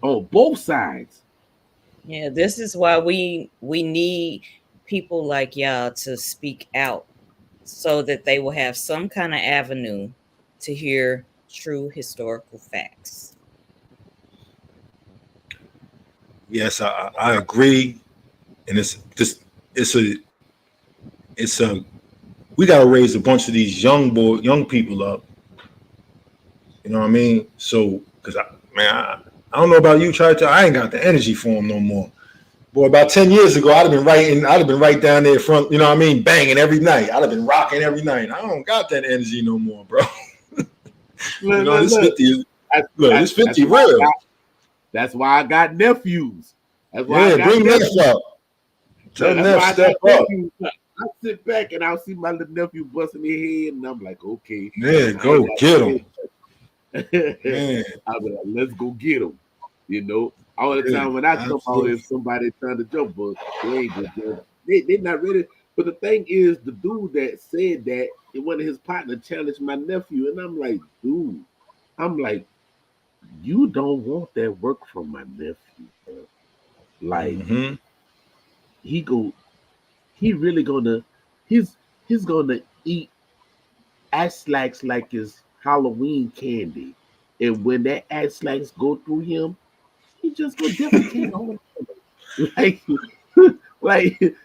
On both sides. Yeah, this is why we need people like y'all to speak out so that they will have some kind of avenue to hear true historical facts. Yes, I agree, and it's a it's a we got to raise a bunch of these young people up. You know what I mean? So, because I don't know about you, Chito, I ain't got the energy for them no more. Boy, about 10 years ago, I'd have been right down there front, you know what I mean, banging every night. I'd have been rocking every night. I don't got that energy no more, bro. You know, this Look. 50 That's, look, that's, this that's 50 why I real. got, that's why I got nephews. That's why I Yeah, got bring nephews. that up. Tell That's Neff why I got step up. nephews. I sit back and I'll see my little nephew busting their head, and I'm like, okay, Yeah, I ain't go get them. got Man, I'll be like, let's go get them. You know, all the yeah, time when I come out absolutely. and somebody trying to jump, but they ain't gonna jump. They not ready. But the thing is, the dude that said that, one of his partners challenged my nephew, and I'm like, dude, I'm like, you don't want that work from my nephew, bro. Like Mm-hmm. he go, he really gonna, he's he's gonna eat Aslax like it's Halloween candy, and when that Aslax go through him, he just gonna defecate on him. Like, like,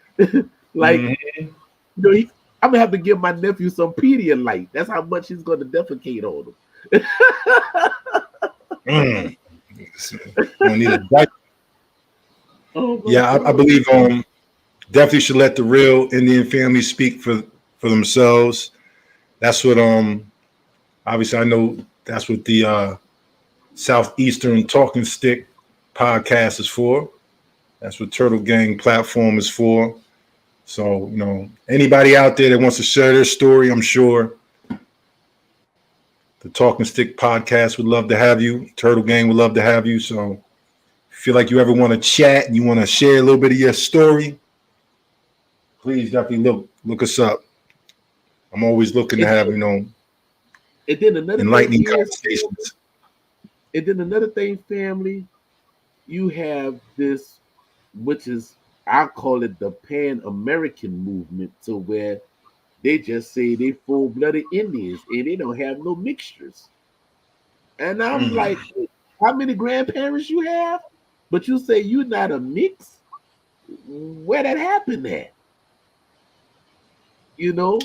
like, Mm-hmm. I'm gonna have to give my nephew some Pedialyte. That's how much he's gonna defecate on him. Mm. Gonna need a diaper. Oh my Yeah, I god. believe definitely should let the real Indian families speak for themselves. That's what obviously I know that's what the Southeastern Talking Stick podcast is for. That's what Turtle Gang platform is for. So, you know, anybody out there that wants to share their story, I'm sure the Talking Stick podcast would love to have you. Turtle Gang would love to have you. So, if you feel like you ever want to chat and you want to share a little bit of your story, please definitely look us up. I'm always looking to And have, then, you know, and then another thing enlightening is, conversations. and then another thing, family, you have this, which is, I call it the Pan American movement, to where they just say they full blooded Indians and they don't have no mixtures. And I'm Mm. like, how many grandparents you have? But you say you're not a mix? Where that happened at? You know?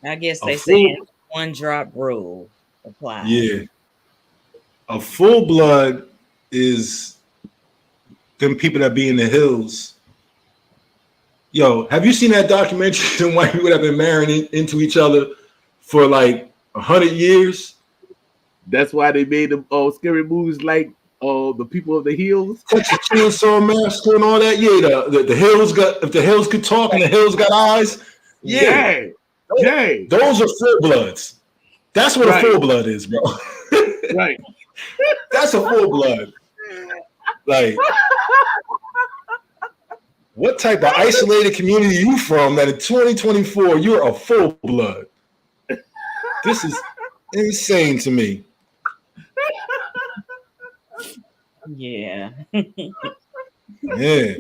I guess A they full, saying one drop rule applies. yeah, a full blood is them people that be in the hills. Yo, have you seen that documentary? Them white people that have been marrying into each other for like 100 years, That's why they made them scary movies like the People of the Hills. Texas Chainsaw Massacre and all that. Yeah, the hills got, if the hills could talk and the hills got eyes. Yeah, Yeah. those are full bloods. That's what a full blood is, bro. Right. That's a full blood. Like, what type of isolated community are you from that in 2024 you're a full blood? This is insane to me. Yeah. Yeah.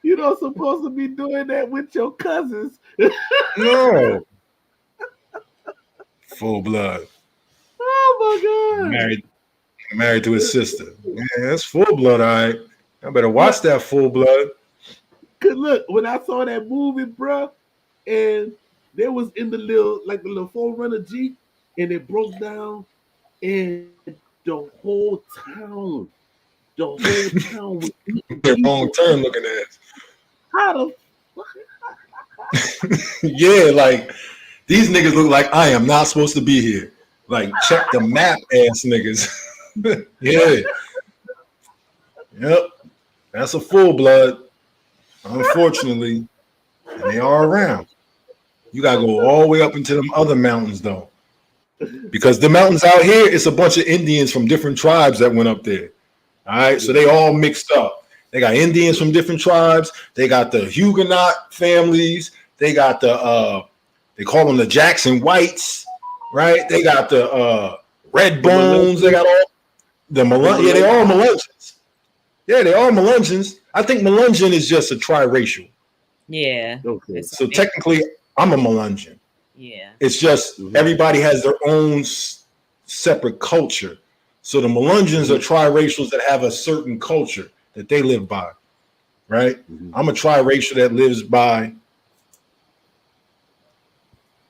You're not supposed to be doing that with your cousins. No. Full blood. Oh my God. Married to his sister. Yeah, that's full blood, all right. I better watch that full blood. Cause look, when I saw that movie, bro, and there was in the little 4Runner Jeep, and it broke down, and the whole town was The wrong turn looking at. How the Yeah, like these niggas look like I am not supposed to be here. Like, check the map, ass niggas. Yeah. Yep. That's a full blood. Unfortunately. And they are around. You gotta go all the way up into them other mountains though. Because the mountains out here, it's a bunch of Indians from different tribes that went up there. All right. So they all mixed up. They got Indians from different tribes. They got the Huguenot families. They got the they call them the Jackson Whites, right? They got the Red Bones. They got all the yeah, they all Melungeons. Yeah, they all Melungeons. I think Melungeon is just a triracial. Yeah. Okay. So technically, I'm a Melungeon. Yeah. It's just everybody has their own separate culture. So the Melungeons are triracials that have a certain culture that they live by, right? I'm a triracial that lives by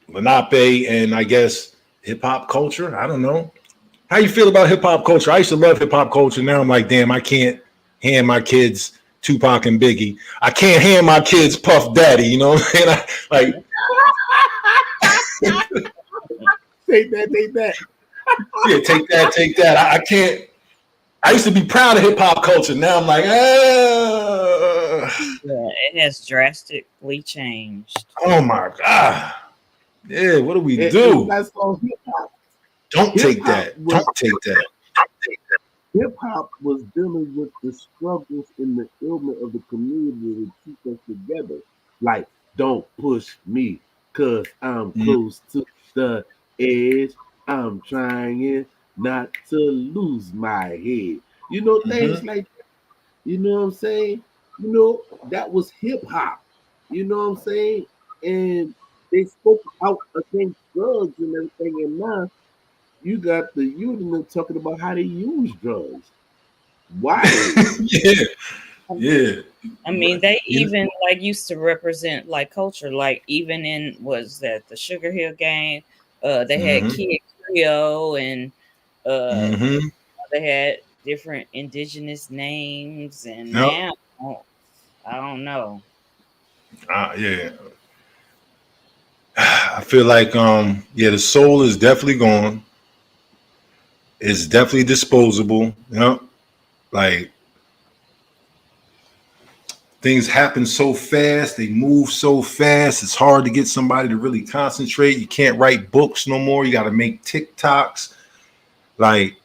Lenape and I guess hip hop culture. I don't know. How you feel about hip hop culture? I used to love hip hop culture. Now I'm like, damn, I can't hand my kids Tupac and Biggie. I can't hand my kids Puff Daddy. You know what I'm saying? Take that. Yeah, take that. I can't. I used to be proud of hip hop culture. Now I'm like, Yeah, it has drastically changed. Oh my God. Yeah, what do we do? Don't take that. Hip hop was dealing with the struggles and the ailment of the community to keep us together. Like, don't push me, cause I'm close to the edge. I'm trying not to lose my head. You know, things like that. You know what I'm saying? You know, that was hip hop. You know what I'm saying? And they spoke out against drugs and everything. And now you got the union talking about how they use drugs. Why? Yeah. I mean, they even like used to represent like culture, like even in was that the Sugar Hill Gang, they had Kid Creole and they had different indigenous names, and now I don't know. Yeah. I feel like the soul is definitely gone. It's definitely disposable. You know, like things happen so fast, they move so fast. It's hard to get somebody to really concentrate. You can't write books no more. You got to make TikToks. Like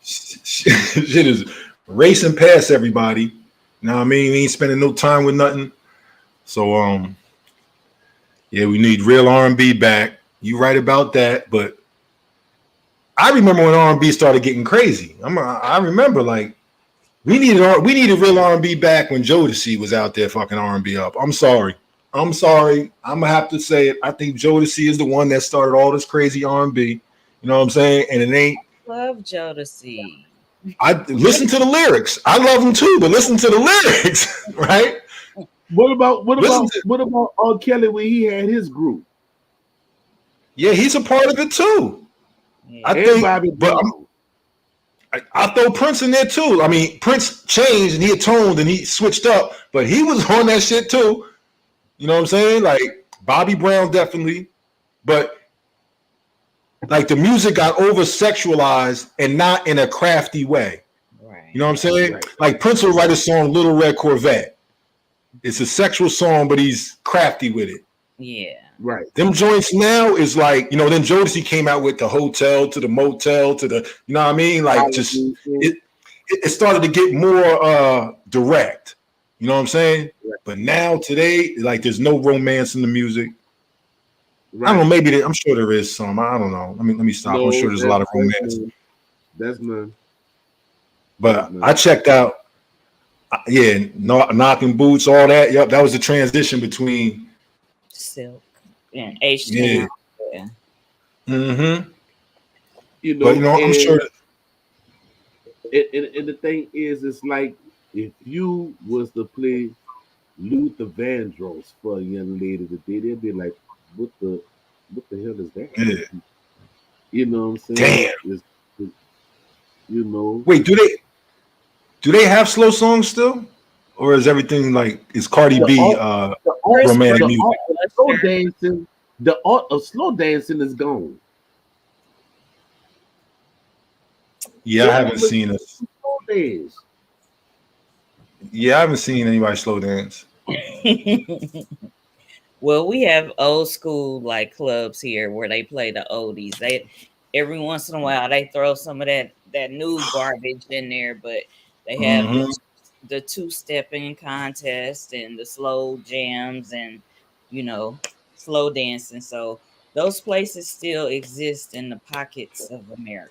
shit is racing past everybody. You know what I mean? We ain't spending no time with nothing. So yeah, we need real R&B back. You right about that, but I remember when R&B started getting crazy. I remember like we needed real R&B back when Jodeci was out there fucking R&B up. I'm sorry. I'm gonna have to say it. I think Jodeci is the one that started all this crazy R&B. You know what I'm saying? And it ain't. Love Jodeci. I listen to the lyrics. I love them too, but listen to the lyrics, right? What about R. Kelly when he had his group? Yeah, he's a part of it too. Yeah. I think, but I throw Prince in there too. I mean, Prince changed and he atoned and he switched up, but he was on that shit too. You know what I'm saying? Like Bobby Brown definitely, but like the music got over sexualized and not in a crafty way. Right. You know what I'm saying? Right. Like Prince will write a song, Little Red Corvette. It's a sexual song, but he's crafty with it. Yeah. Right. Them joints now is like, you know, then Jodeci came out with the hotel to the motel to the, you know what I mean? Like just it started to get more direct. You know what I'm saying? Right. But now today, like there's no romance in the music. Right. I don't know, maybe I'm sure there is some. I don't know. Let me stop. No, I'm sure there's a lot of romance. That's none. But I checked out, knocking boots, all that. Yep, that was the transition between Silk and H-Town. Yeah. Mm-hmm. You know, but you know, I'm sure. And the thing is, it's like if you was to play Luther Vandross for a young lady today, they'd be like, "What the hell is that?" Yeah. You know what I'm saying? Damn. You know. Wait, do they have slow songs still, or is everything like is Cardi B romantic music? Slow dancing, the art of slow dancing is gone. Yeah, I haven't seen it. Slow dance. Yeah, I haven't seen anybody slow dance. Well, we have old school like clubs here where they play the oldies. They every once in a while they throw some of that new garbage in there, but they have the two-stepping contest and the slow jams and slow dancing. So those places still exist in the pockets of America.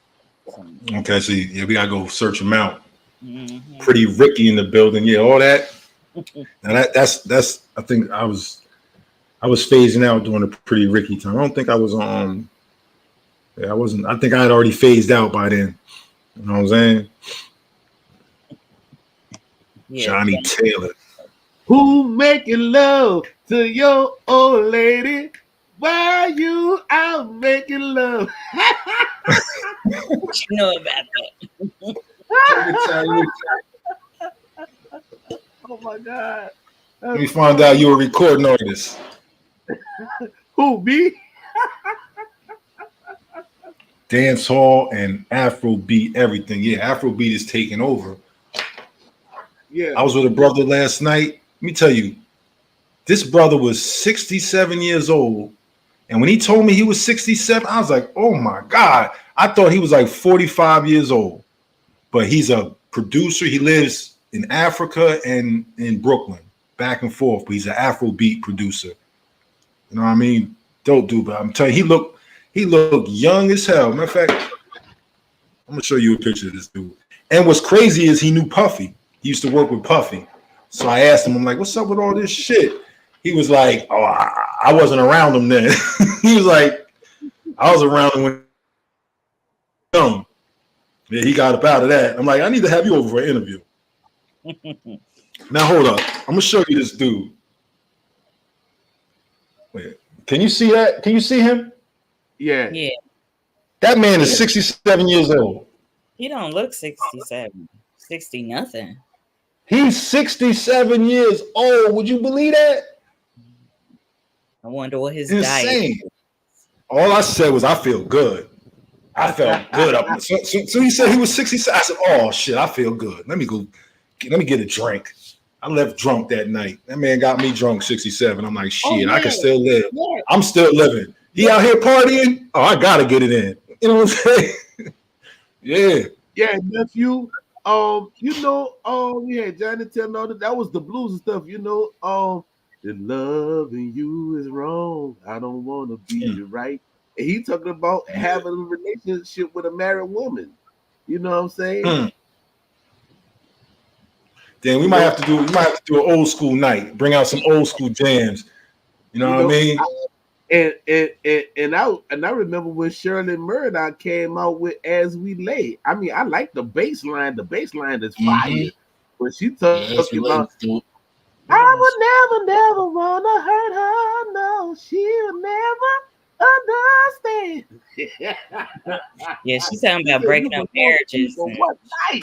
Okay, so yeah, we gotta go search them out. Mm-hmm. Pretty Ricky in the building, yeah, all that. Now that's I think I was phasing out during the Pretty Ricky time. I don't think I was on. Yeah, I wasn't. I think I had already phased out by then. You know what I'm saying? Yeah, Johnny Taylor. Who making love to your old lady? Why you out making love? What you know about that? Oh my God. Let me find out you were a recording artist. Who, me? Dance hall and Afrobeat, everything. Yeah, Afrobeat is taking over. Yeah. I was with a brother last night. Let me tell you, this brother was 67 years old. And when he told me he was 67, I was like, oh my God. I thought he was like 45 years old. But he's a producer. He lives in Africa and in Brooklyn, back and forth. But he's an Afrobeat producer. You know what I mean? Dope dude. But I'm telling you, he looked young as hell. Matter of fact, I'm gonna show you a picture of this dude. And what's crazy is he knew Puffy. He used to work with Puffy. So I asked him, I'm like, what's up with all this shit? He was like, oh, I wasn't around him then. He was like, I was around him when young. Yeah, he got up out of that. I'm like, I need to have you over for an interview. Now hold up. I'm gonna show you this dude. Wait, can you see that? Can you see him? Yeah. Yeah. That man is 67 years old. He don't look 67. 60 nothing. He's 67 years old. Would you believe that? I wonder what his Insane. diet is. All I said was, I feel good. I felt good. So he said he was 67. I said, oh, shit, I feel good. Let me get a drink. I left drunk that night. That man got me drunk 67. I'm like, shit, I can still live. Yeah. I'm still living. He out here partying? Oh, I got to get it in. You know what I'm saying? Yeah. Yeah, nephew. We had Johnny telling all that was the blues and stuff, the loving you is wrong. I don't want to be right. And he talking about having a relationship with a married woman. You know what I'm saying? Then we might have to do an old school night. Bring out some old school jams. You know what I mean? And I remember when Shirley Murdoch came out with "As We Lay." I mean, I like the bass line. The bass line is fire. But she talking about, I would never wanna hurt her. No, she'll never understand. Yeah, she's talking about breaking up marriages. What night?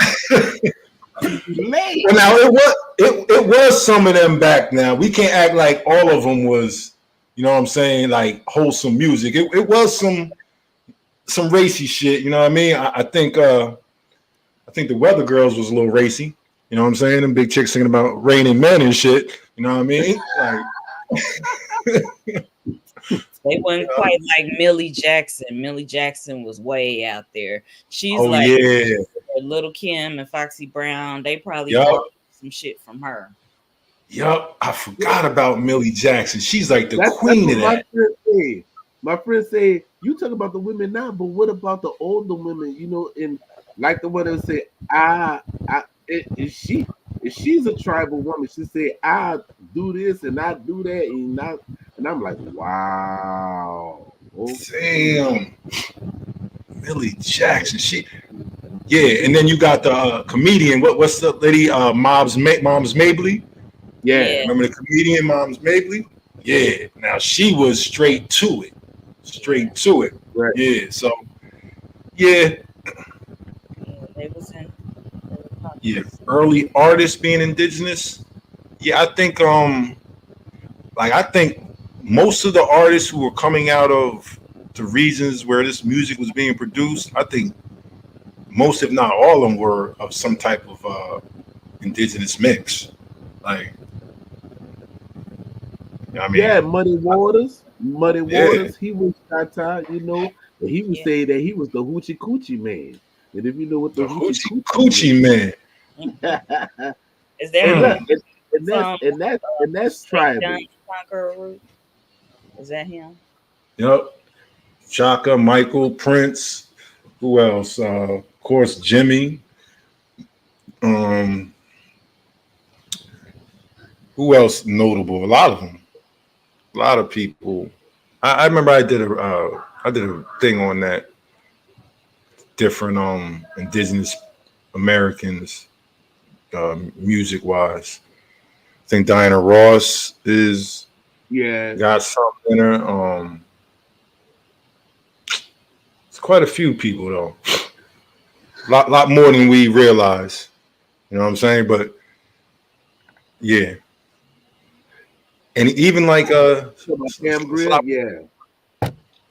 Well, now it was some of them back. Now we can't act like all of them was, you know what I'm saying, like wholesome music. It was some some racy shit. You know what I mean? I think the Weather Girls was a little racy. You know what I'm saying? Them big chicks singing about raining men and shit. You know what I mean? Like, They wasn't quite like Millie Jackson. Millie Jackson was way out there. She's oh like yeah, Little Kim and Foxy Brown. They probably yup, borrowed some shit from her. yup. I forgot about Millie Jackson. She's like the That's queen what of my that. friend say. My friend say, you talk about the women now, but what about the older women? You know, and like the one that say, if she's a tribal woman, she say, I do this and I do that, and I'm like, wow, okay. Damn, Millie Jackson. Yeah, and then you got the comedian. What's the lady? Moms Mabley. Yeah, Remember the comedian Moms Mabley? Yeah. Now she was straight to it. Straight to it. right. Yeah. So yeah. They was in. Yeah. Early artists being indigenous. Yeah, I think most of the artists who were coming out of the regions where this music was being produced, I think most, if not all of them, were of some type of indigenous mix. Like, I mean, Yeah, Muddy Waters. yeah, He was Tata, you know, and he would say that he was the hoochie coochie man. And if you know what the the hoochie hoochie coochie coochie man. man, Is that and look, Mm. and that's St. John tribal. Conqueror Root? Is that him? Yep. Chaka, Michael, Prince. Who else? Of course, Jimmy. Um, who else notable? A lot of them. A lot of people. I remember I did a thing on that. Different indigenous Americans, music wise. I think Diana Ross is Yeah. got something in her. It's quite a few people though. Lot more than we realize. You know what I'm saying? But yeah, and even like So my Cam it's a Grill, lot, yeah.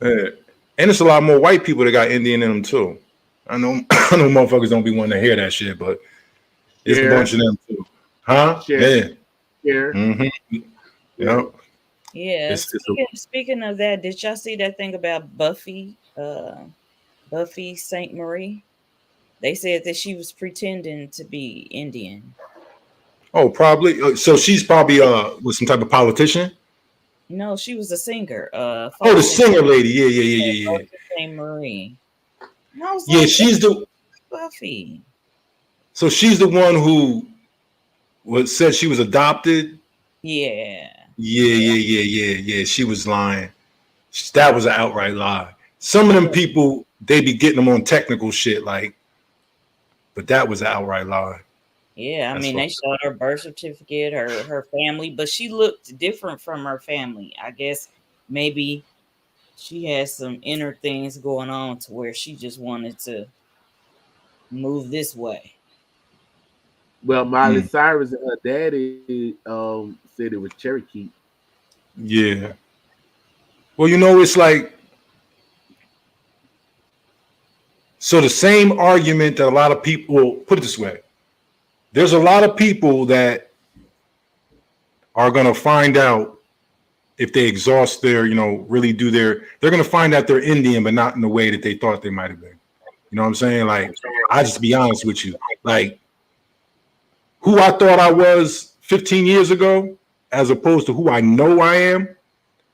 and it's a lot more white people that got Indian in them too. I know I know motherfuckers don't be wanting to hear that shit, but it's a Share, bunch of them too. Huh? share, Yeah. share. Mm-hmm. Yeah. Yep. Yeah. It's Speaking of that, did y'all see that thing about Buffy? Buffy Saint Marie? They said that she was pretending to be Indian. oh, probably. So she's probably was some type of politician. No, she was a singer. Oh, the Folk singer. singer lady. Yeah, yeah, yeah, yeah, yeah. Buffy Saint Marie. And I was Yeah, like, she's the. Buffy. So she's the one who was said she was adopted. Yeah. Yeah, yeah, yeah, yeah, yeah. She was lying. That was an outright lie. Some of them people, they be getting them on technical shit, like, but that was an outright lie. Yeah, I That's mean, they fucked up. showed her birth certificate, her family, but she looked different from her family. I guess maybe she had some inner things going on to where she just wanted to move this way. Well, Miley Mm, Cyrus and her daddy said it was Cherokee. yeah. Well, you know, it's like so the same argument that a lot of people well, put it this way. There's a lot of people that are gonna find out if they exhaust their, really do they're gonna find out they're Indian, but not in the way that they thought they might have been. You know what I'm saying? Like, I just be honest with you. Like, who I thought I was 15 years ago, as opposed to who I know I am,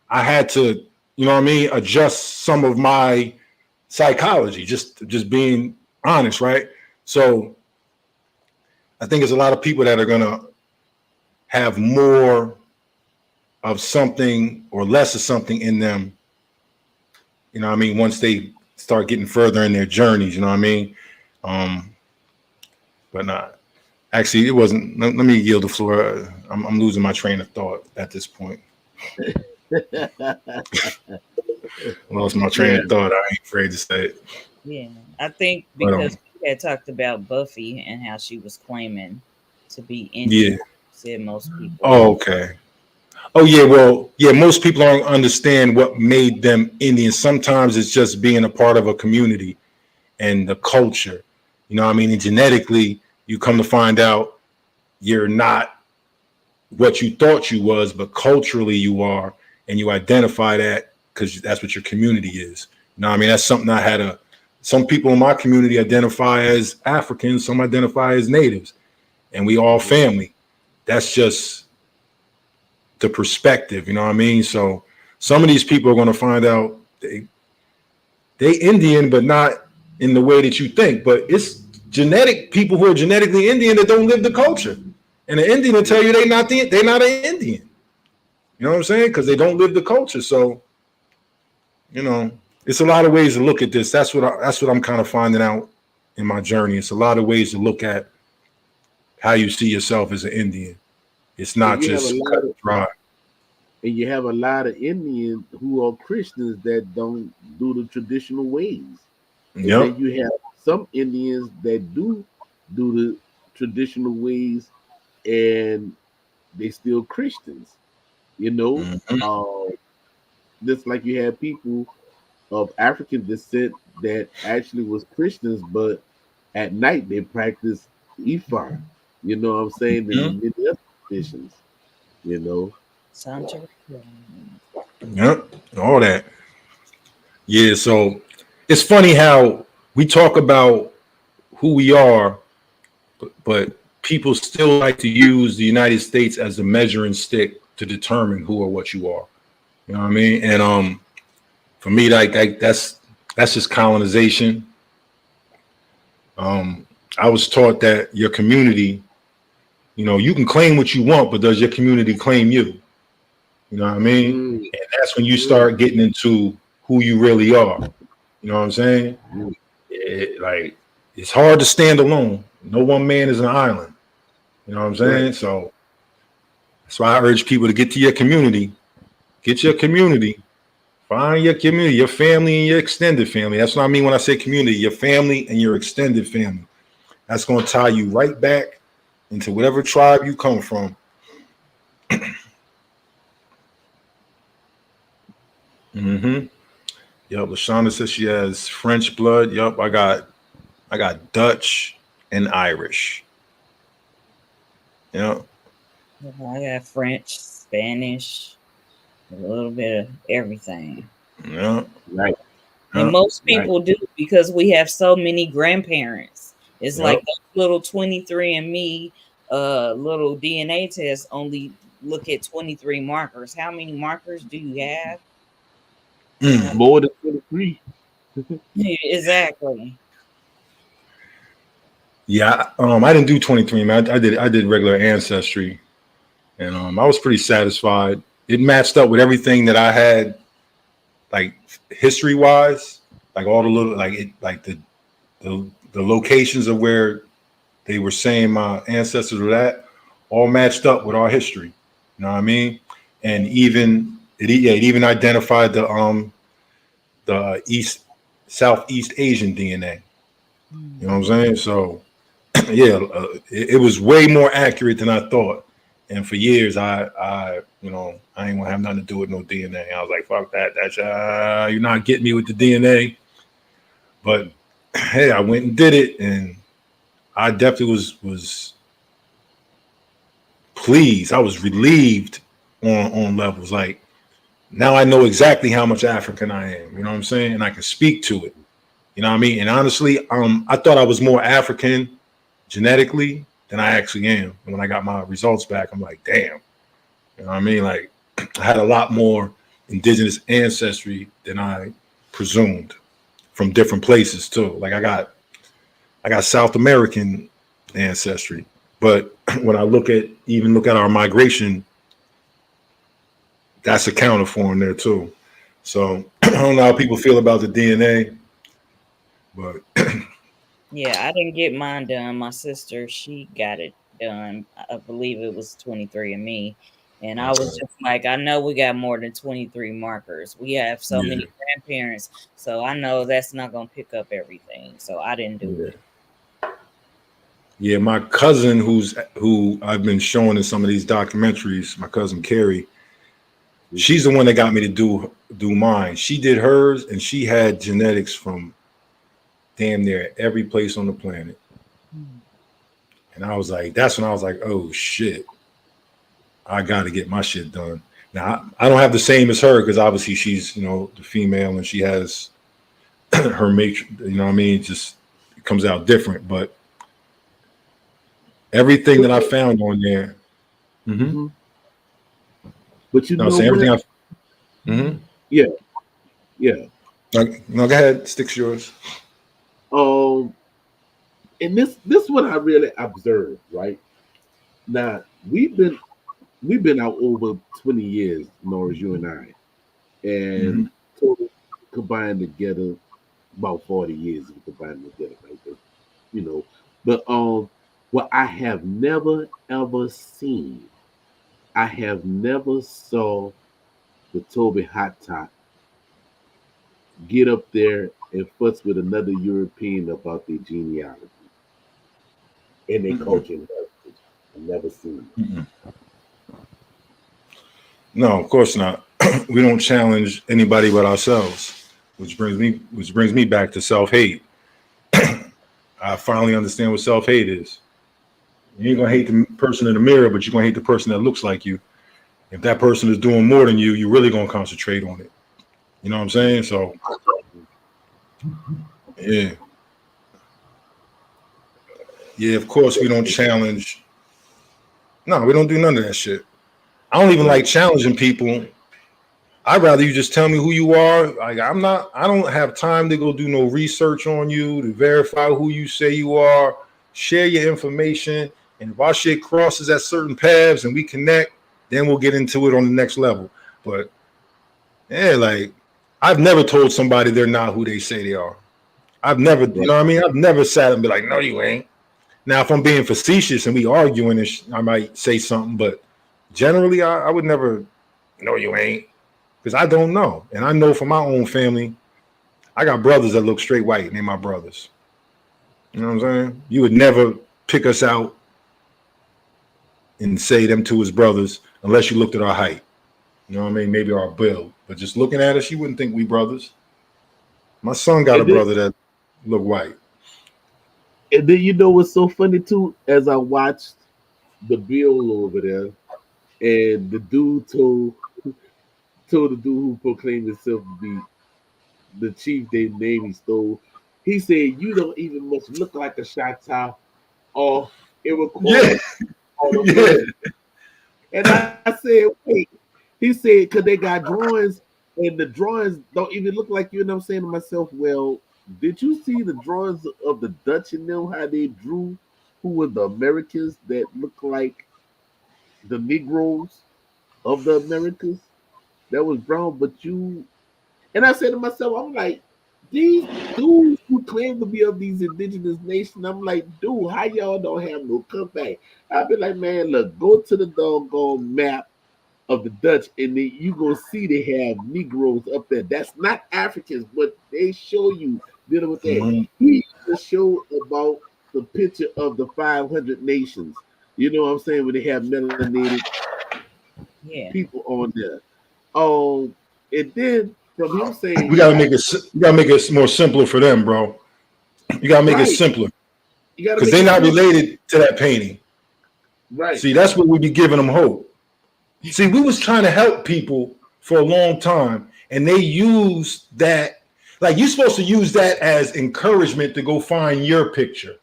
I had to, you know what I mean, adjust some of my psychology, just being honest, right? So I think there's a lot of people that are gonna have more of something or less of something in them, you know what I mean, once they start getting further in their journeys, you know what I mean? But not. Actually, it wasn't. Let me yield the floor. I'm losing my train of thought at this point. I lost my train Yeah. of thought. I ain't afraid to say it. Yeah, I think But because we had talked about Buffy and how she was claiming to be yeah. Indian, said most people. Oh, okay. Oh yeah, well, yeah, most people don't understand what made them Indian. Sometimes it's just being a part of a community and the culture. You know what I mean? And genetically, you come to find out you're not what you thought you was, but culturally you are, and you identify that because that's what your community is. You know what I mean? That's something I had a some people in my community identify as Africans, some identify as natives, and we all family. That's just the perspective, you know what I mean? So some of these people are going to find out they Indian, but not in the way that you think. But it's genetic people who are genetically Indian that don't live the culture, and the Indian will tell you they're not an Indian. You know what I'm saying? Because they don't live the culture. So you know, it's a lot of ways to look at this. That's what I'm kind of finding out in my journey. It's a lot of ways to look at how you see yourself as an Indian. It's And not you have a just lot cut of and dry. and you have a lot of Indians who are Christians that don't do the traditional ways. And Yep. then you have some Indians that do the traditional ways and they still Christians, you know. Mhm. Just like you have people of African descent that actually was Christians, but at night they practice Ifa. You know what I'm saying? In the Mhm. many other traditions, you know. Sound to Yep. All that. Yeah. So it's funny how we talk about who we are, but people still like to use the United States as a measuring stick to determine who or what you are. You know what I mean? And for me, like that's just colonization. Um, I was taught that your community, you know, you can claim what you want, but does your community claim you? You know what I mean? Mm, And that's when you mm, start getting into who you really are. You know what I'm saying? mm. Like it's hard to stand alone. No one man is an island. You know what I'm Right. saying? So that's why I urge people to get to your community. Get your community. Find your community, your family and your extended family. That's what I mean when I say community, your family and your extended family. That's going to tie you right back into whatever tribe you come from. Mm-hmm. Yep. Lashonda says she has French blood. Yep. I got Dutch and Irish. Yep. I got French, Spanish, a little bit of everything. Yep. Right. And Yep. most Right. people do because we have so many grandparents. It's like Yep. those little 23andMe little DNA tests only look at 23 markers. How many markers do you have? Mm. More than 23. Exactly. Yeah. I didn't do 23, man. I did regular ancestry, and I was pretty satisfied. It matched up with everything that I had, like history wise, like all the little like it like the locations of where they were saying my ancestors were at, all matched up with our history. You know what I mean? And even it even identified the East Southeast Asian DNA. You know what I'm saying? So yeah, it was way more accurate than I thought. And for years, I I ain't gonna have nothing to do with no DNA. I was like, fuck that. That's you're not getting me with the DNA. But hey, I went and did it, and I definitely was pleased. I was relieved on levels. Like now, I know exactly how much African I am. You know what I'm saying, and I can speak to it. You know what I mean? And honestly, I thought I was more African genetically than I actually am. And when I got my results back, I'm like, damn. You know what I mean? Like I had a lot more indigenous ancestry than I presumed from different places too. Like I got South American ancestry. But when I look at our migration, that's accounted for in there too. So I don't know how people feel about the DNA, but Yeah, I didn't get mine done. My sister, she got it done. I believe it was 23andMe. And I was just like, I know we got more than 23 markers. We have so yeah, many grandparents. So I know that's not going to pick up everything. So I didn't do yeah. it. Yeah, my cousin who I've been showing in some of these documentaries, my cousin Carrie, She's the one that got me to do mine. She did hers, and she had genetics from damn near every place on the planet. And I was like, that's when I was like, oh shit, I got to get my shit done. Now I don't have the same as her because obviously she's, the female and she has her matrix. You know what I mean? Just it comes out different, but everything that I found on there. Mm-hmm. But you know so everything. Yeah. No, go ahead. Stick's yours. And this is what I really observed, right? Now we've been out over 20 years, Norris, you and I, and total combined together about 40 years combined together, right? But what I have never ever seen, I have never saw the Toby Hot Top get up there and fuss with another European about their genealogy and their culture and heritage. I've never seen it. No, of course not. We don't challenge anybody but ourselves, which brings me back to self-hate. I finally understand what self-hate is. You ain't gonna hate the person in the mirror, but you're gonna hate the person that looks like you. If that person is doing more than you, you're really gonna concentrate on it. You know what I'm saying? So, yeah. Yeah, of course we don't challenge. No, we don't do none of that shit. I don't even like challenging people. I'd rather you just tell me who you are. Like I don't have time to go do no research on you to verify who you say you are. Share your information. And if our shit crosses at certain paths and we connect, then we'll get into it on the next level. But yeah, like I've never told somebody they're not who they say they are. I've never, you know what I mean? I've never sat and be like, no, you ain't. Now, if I'm being facetious and we arguing, I might say something, but generally I would never, no, you ain't. Because I don't know. And I know from my own family, I got brothers that look straight white and they're my brothers. You know what I'm saying? You would never pick us out and say them two as brothers unless you looked at our height. You know what I mean? Maybe our build. But just looking at us, you wouldn't think we brothers. My son got a brother that look white. And then you know what's so funny too? As I watched the bill over there, and the dude told the dude who proclaimed himself to be the chief they name he stole, he said, "You don't even much look like a Choctaw or Iroquois." Yeah. And I said, "Wait." He said, "Because they got drawings, and the drawings don't even look like you." And I'm saying to myself, "Well, did you see the drawings of the Dutch and them? How they drew who were the Americans that look like the Negroes of the Americas that was brown, but you." And I said to myself, I'm like, these dudes who claim to be of these indigenous nations, I'm like, dude, how y'all don't have no comeback? I'd be like, man, look, go to the doggone map of the Dutch, and then you gonna see they have Negroes up there. That's not Africans, but they show you dealing with that. Mm-hmm. He just showed about the picture of the 500 nations. You know what I'm saying? When they have melanated people on there. And then from him saying, we gotta make it more simpler for them, bro. You gotta make it simpler because they're not related to that painting. Right. See, that's what we be giving them hope. See, we was trying to help people for a long time, and they used that. Like you're supposed to use that as encouragement to go find your picture,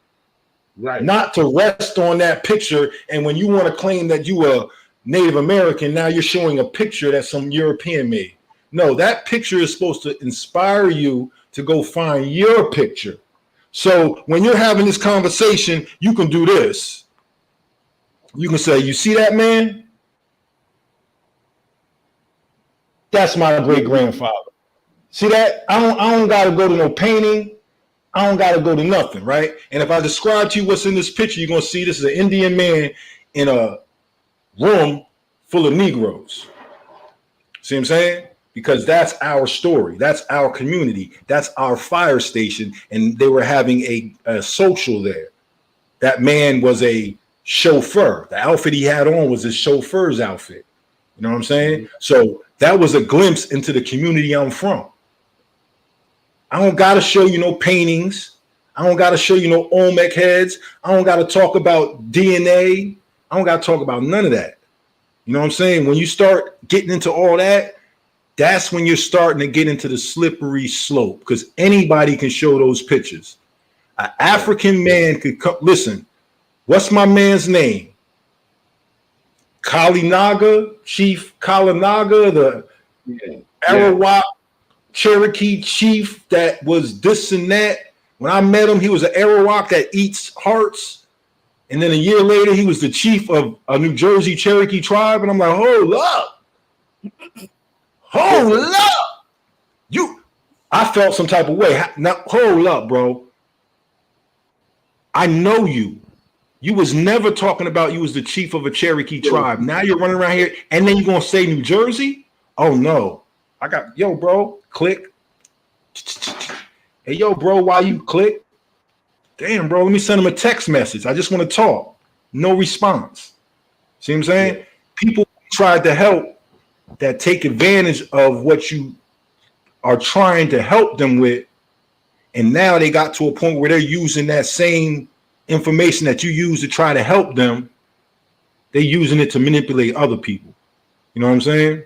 right? Not to rest on that picture. And when you want to claim that you are Native American, now you're showing a picture that some European made. No, that picture is supposed to inspire you to go find your picture. So when you're having this conversation, you can do this. You can say, "You see that man? That's my great grandfather. See that? I don't got to go to no painting. I don't got to go to nothing, right? And if I describe to you what's in this picture, you're going to see this is an Indian man in a room full of Negroes. See what I'm saying? Because that's our story. That's our community. That's our fire station. And they were having a social there. That man was a chauffeur. The outfit he had on was his chauffeur's outfit. You know what I'm saying? So that was a glimpse into the community I'm from. I don't got to show you no paintings. I don't got to show you no Olmec heads. I don't got to talk about DNA. I don't got to talk about none of that. You know what I'm saying? When you start getting into all that, that's when you're starting to get into the slippery slope, because anybody can show those pictures. An African man could come. Listen, what's my man's name? Kalinaga, Chief Kalinaga, the Arawak Cherokee chief that was this and that. When I met him, he was an Arawak that eats hearts. And then a year later, he was the chief of a New Jersey Cherokee tribe. And I'm like, hold up. Hold up. I felt some type of way. Now, hold up, bro. I know you. You was never talking about you was the chief of a Cherokee tribe. Now you're running around here, and then you're going to say New Jersey? Oh, no. Yo, bro, click. Hey, yo, bro, why you click? Damn, bro, let me send him a text message. I just want to talk. No response. See what I'm saying? Yeah. People tried to help that take advantage of what you are trying to help them with. And now they got to a point where they're using that same information that you use to try to help them. They're using it to manipulate other people. You know what I'm saying?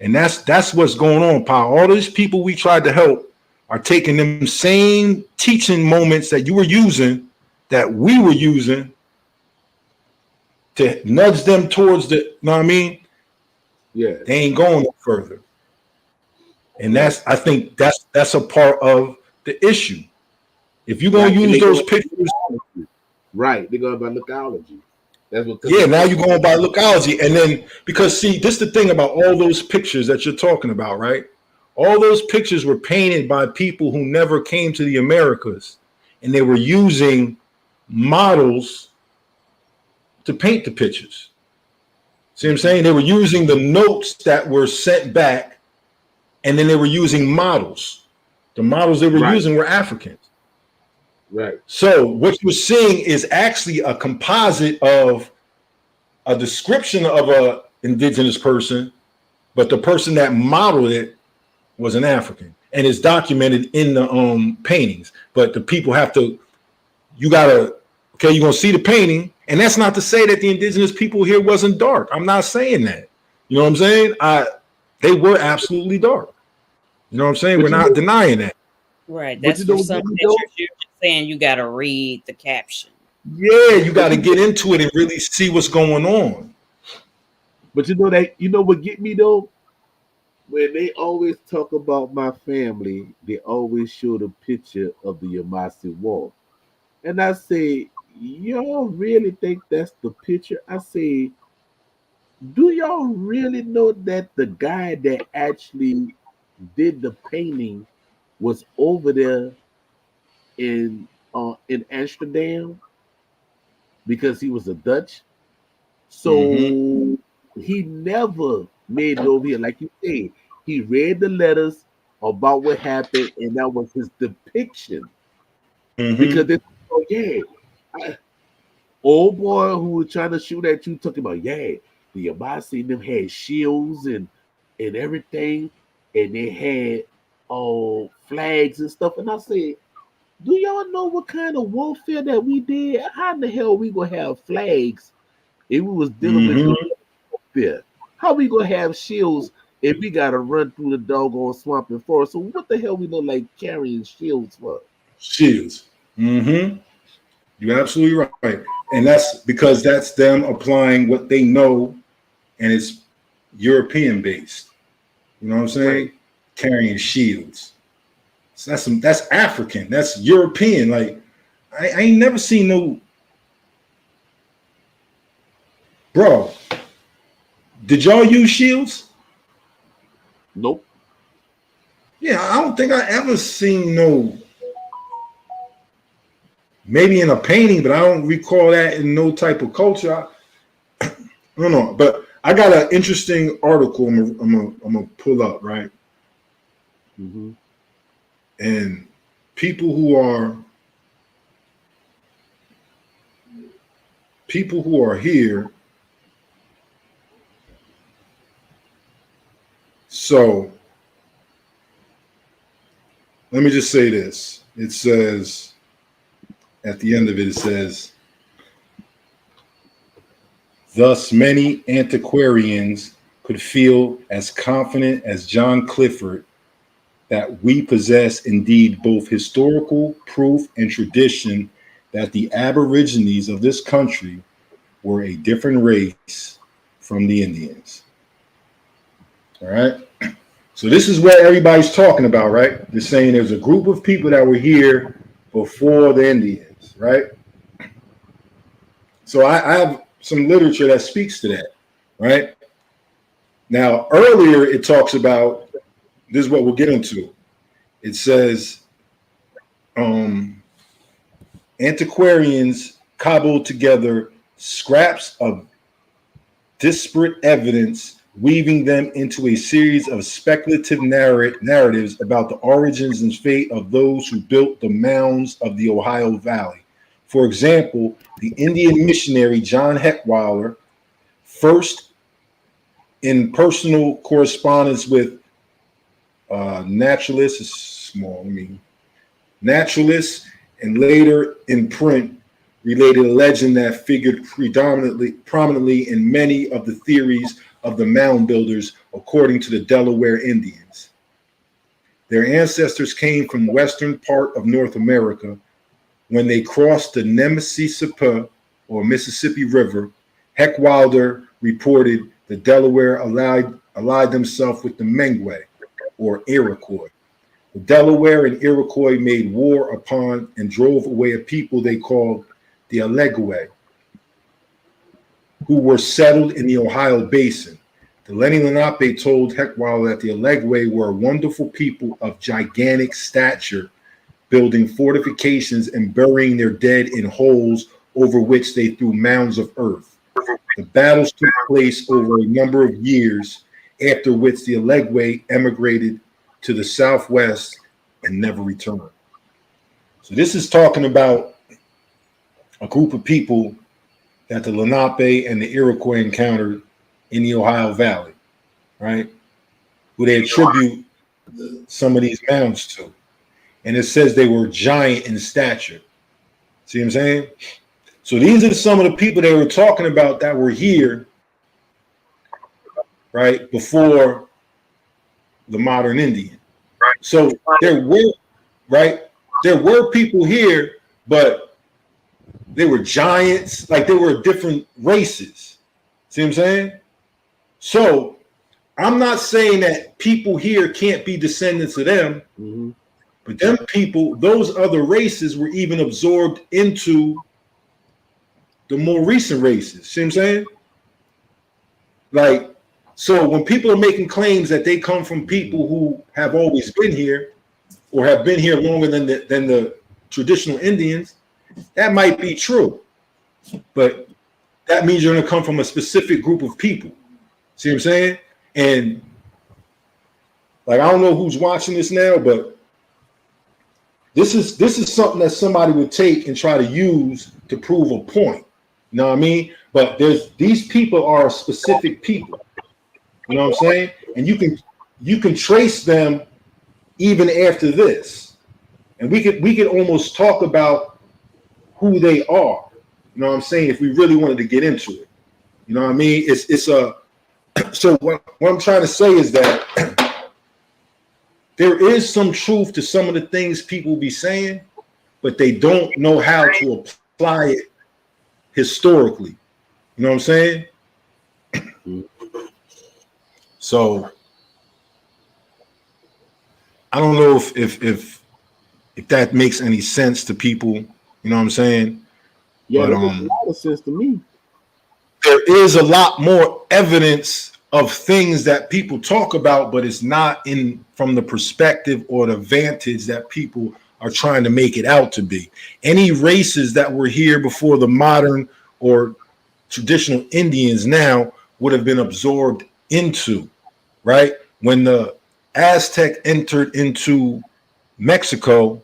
And that's what's going on, pal. All these people we tried to help are taking them same teaching moments that you were using, that we were using, to nudge them towards the, you know what I mean? Yeah. They ain't going no further. And I think that's a part of the issue. If you're going to use those pictures. Right. They're going by ecology. That's what. Yeah, now you're going by ecology. And then, because see, this is the thing about all those pictures that you're talking about, right? All those pictures were painted by people who never came to the Americas, and they were using models to paint the pictures. See what I'm saying? They were using the notes that were sent back, and then they were using models. The models they were using were Africans. Right. So what you're seeing is actually a composite of a description of a indigenous person, but the person that modeled it was an African, and it's documented in the paintings. But the people have to, you're gonna see the painting, and that's not to say that the indigenous people here wasn't dark. I'm not saying that. You know what I'm saying? They were absolutely dark. You know what I'm saying? We're not denying that. Right. That's for something that you're saying you got to read the caption. Yeah, you got to get into it and really see what's going on. But you know what get me though? When they always talk about my family, they always show the picture of the Yvmvse wall. And I say, y'all really think that's the picture? I say, do y'all really know that the guy that actually did the painting was over there in Amsterdam because he was a Dutch? So he never made it over here. Like you say, he read the letters about what happened, and that was his depiction. Because they, old boy who was trying to shoot at you talking about, the Yvmvse them had shields and everything, and they had flags and stuff. And I said, do y'all know what kind of warfare that we did? How in the hell we gonna have flags if we was dealing with warfare? How we gonna have shields if we gotta run through the doggone swamp and forest? So what the hell we look like carrying shields for? Shields. You're absolutely right. And that's because that's them applying what they know, and it's European based. You know what I'm saying? Right. Carrying shields. So that's African. That's European. Like I ain't never seen no. Bro, did y'all use shields? Nope. Yeah, I don't think I ever seen no. Maybe in a painting, but I don't recall that in no type of culture. I don't know, but I got an interesting article I'm gonna pull up, right? And people who are here So let me just say this. It says, at the end of it, it says, thus many antiquarians could feel as confident as John Clifford that we possess indeed both historical proof and tradition that the Aborigines of this country were a different race from the Indians. All right. So this is what everybody's talking about, right? They're saying there's a group of people that were here before the Indians, right? So I have some literature that speaks to that, right? Now, earlier it talks about, this is what we'll get into. It says, antiquarians cobbled together scraps of disparate evidence, weaving them into a series of speculative narratives about the origins and fate of those who built the mounds of the Ohio Valley. For example, the Indian missionary John Heckwaller, first in personal correspondence with naturalists, and later in print, related a legend that figured prominently in many of the theories of the mound builders, according to the Delaware Indians. Their ancestors came from western part of North America. When they crossed the Nemesis-Sipa, or Mississippi River, Heckwaller reported the Delaware allied themselves with the Mengwe, or Iroquois. The Delaware and Iroquois made war upon and drove away a people they called the Allegwe, who were settled in the Ohio Basin. The Lenni Lenape told Heckwaller that the Allegwe were a wonderful people of gigantic stature, building fortifications and burying their dead in holes over which they threw mounds of earth. The battles took place over a number of years, after which the Allegwe emigrated to the Southwest and never returned. So this is talking about a group of people that the Lenape and the Iroquois encountered in the Ohio Valley, right? Who they attribute some of these mounds to. And it says they were giant in stature. See what I'm saying? So these are some of the people they were talking about that were here, right, before the modern Indian. So there were people here, but they were giants, like they were different races. See what I'm saying? So I'm not saying that people here can't be descendants of them, but them people, those other races were even absorbed into the more recent races. See what I'm saying? Like, so when people are making claims that they come from people who have always been here or have been here longer than the traditional Indians, that might be true. But that means you're going to come from a specific group of people. See what I'm saying? And like, I don't know who's watching this now, but this is something that somebody would take and try to use to prove a point. You know what I mean? But these people are specific people. You know what I'm saying? And you can trace them even after this. And we could almost talk about who they are. You know what I'm saying? If we really wanted to get into it. You know what I mean? So what I'm trying to say is that there is some truth to some of the things people be saying, but they don't know how to apply it historically. You know what I'm saying? So I don't know if that makes any sense to people. You know what I'm saying? Yeah, that makes a lot of sense to me. There is a lot more evidence of things that people talk about, but it's not from the perspective or the vantage that people are trying to make it out to be. Any races that were here before the modern or traditional Indians now would have been absorbed into, right? When the Aztec entered into Mexico,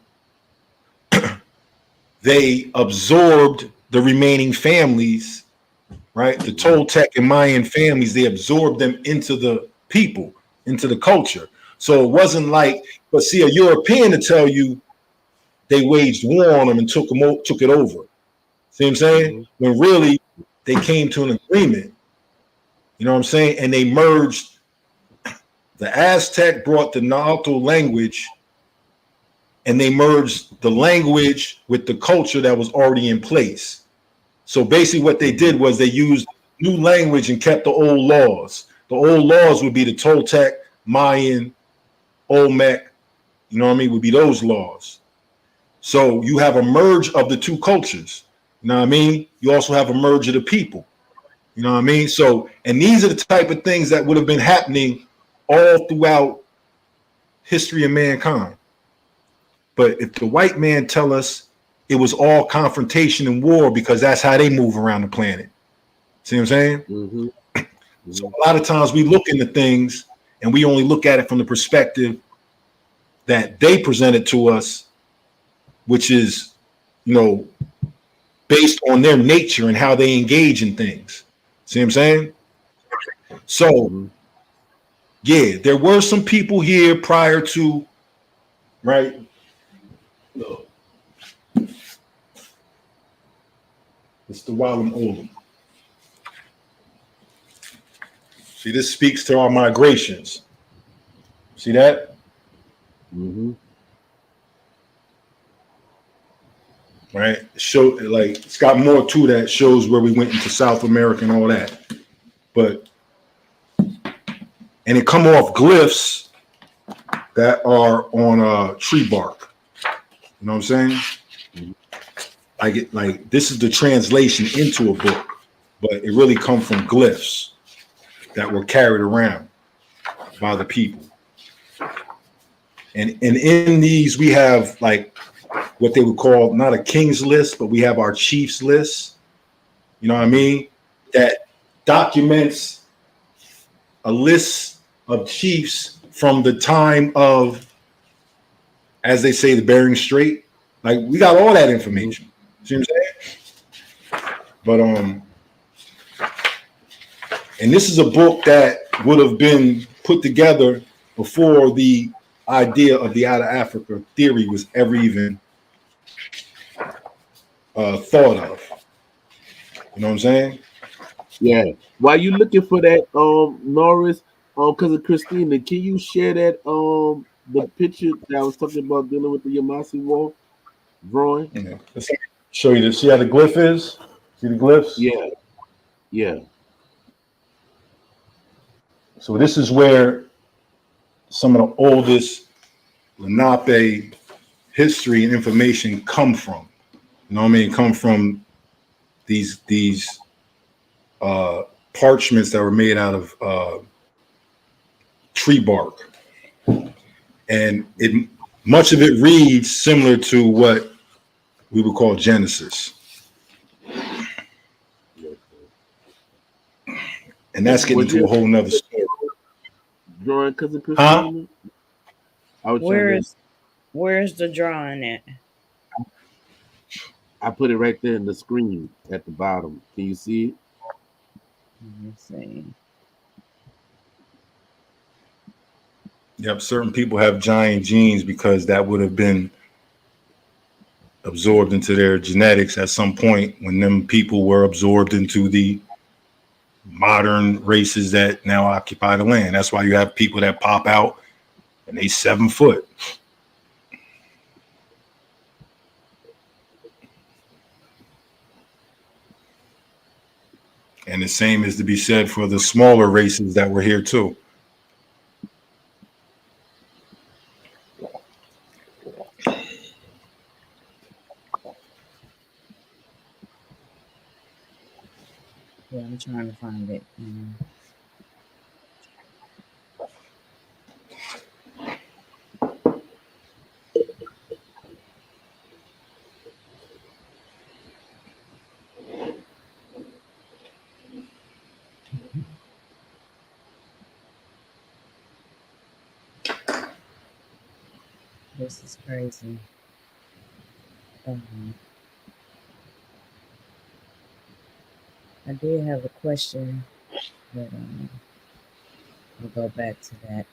they absorbed the remaining families, right? The Toltec and Mayan families, they absorbed them into the people. into the culture. So it wasn't like, but see, a European to tell you they waged war on them and took it over. See what I'm saying? When really they came to an agreement. You know what I'm saying? And they merged. The Aztec brought the Nahuatl language, and they merged the language with the culture that was already in place. So basically what they did was they used new language and kept the old laws. The old laws would be the Toltec, Mayan, Olmec, you know what I mean, would be those laws. So you have a merge of the two cultures. You know what I mean? You also have a merge of the people. You know what I mean? So, and these are the type of things that would have been happening all throughout history of mankind. But if the white man tell us it was all confrontation and war because that's how they move around the planet. See what I'm saying? Mm-hmm. So a lot of times we look into things and we only look at it from the perspective that they presented to us, which is, you know, based on their nature and how they engage in things. See what I'm saying? So, yeah, there were some people here prior to, right? Look, it's the Walam Olam. See, this speaks to our migrations. See that? Mm-hmm. Right? Show, like, it's got more to that, shows where we went into South America and all that. But, and it come off glyphs that are on tree bark. You know what I'm saying? Like this is the translation into a book, but it really come from glyphs that were carried around by the people. And in these we have like what they would call not a king's list, but we have our chief's list. You know what I mean? That documents a list of chiefs from the time of, as they say, the Bering Strait. Like we got all that information. See what I'm saying? But and this is a book that would have been put together before the idea of the out of Africa theory was ever even thought of. You know what I'm saying? Yeah. While you looking for that, Norris, because of Christina, can you share that the picture that I was talking about dealing with the Yvmvse wall drawing? Yeah. Let's show you this. See how the glyph is? See the glyphs? Yeah. Yeah. So this is where some of the oldest Lenape history and information come from. You know what I mean? Come from these parchments that were made out of tree bark, and it much of it reads similar to what we would call Genesis, and that's getting into a whole nother story. Drawing, cousin Christina. Huh? Where's the drawing at? I put it right there in the screen at the bottom. Can you see it? Let me see. Yep, certain people have giant genes because that would have been absorbed into their genetics at some point when them people were absorbed into the modern races that now occupy the land. That's why you have people that pop out and they 7 foot. And the same is to be said for the smaller races that were here too. Yeah, I'm trying to find it. This is crazy. I did have a question, but I'll go back to that.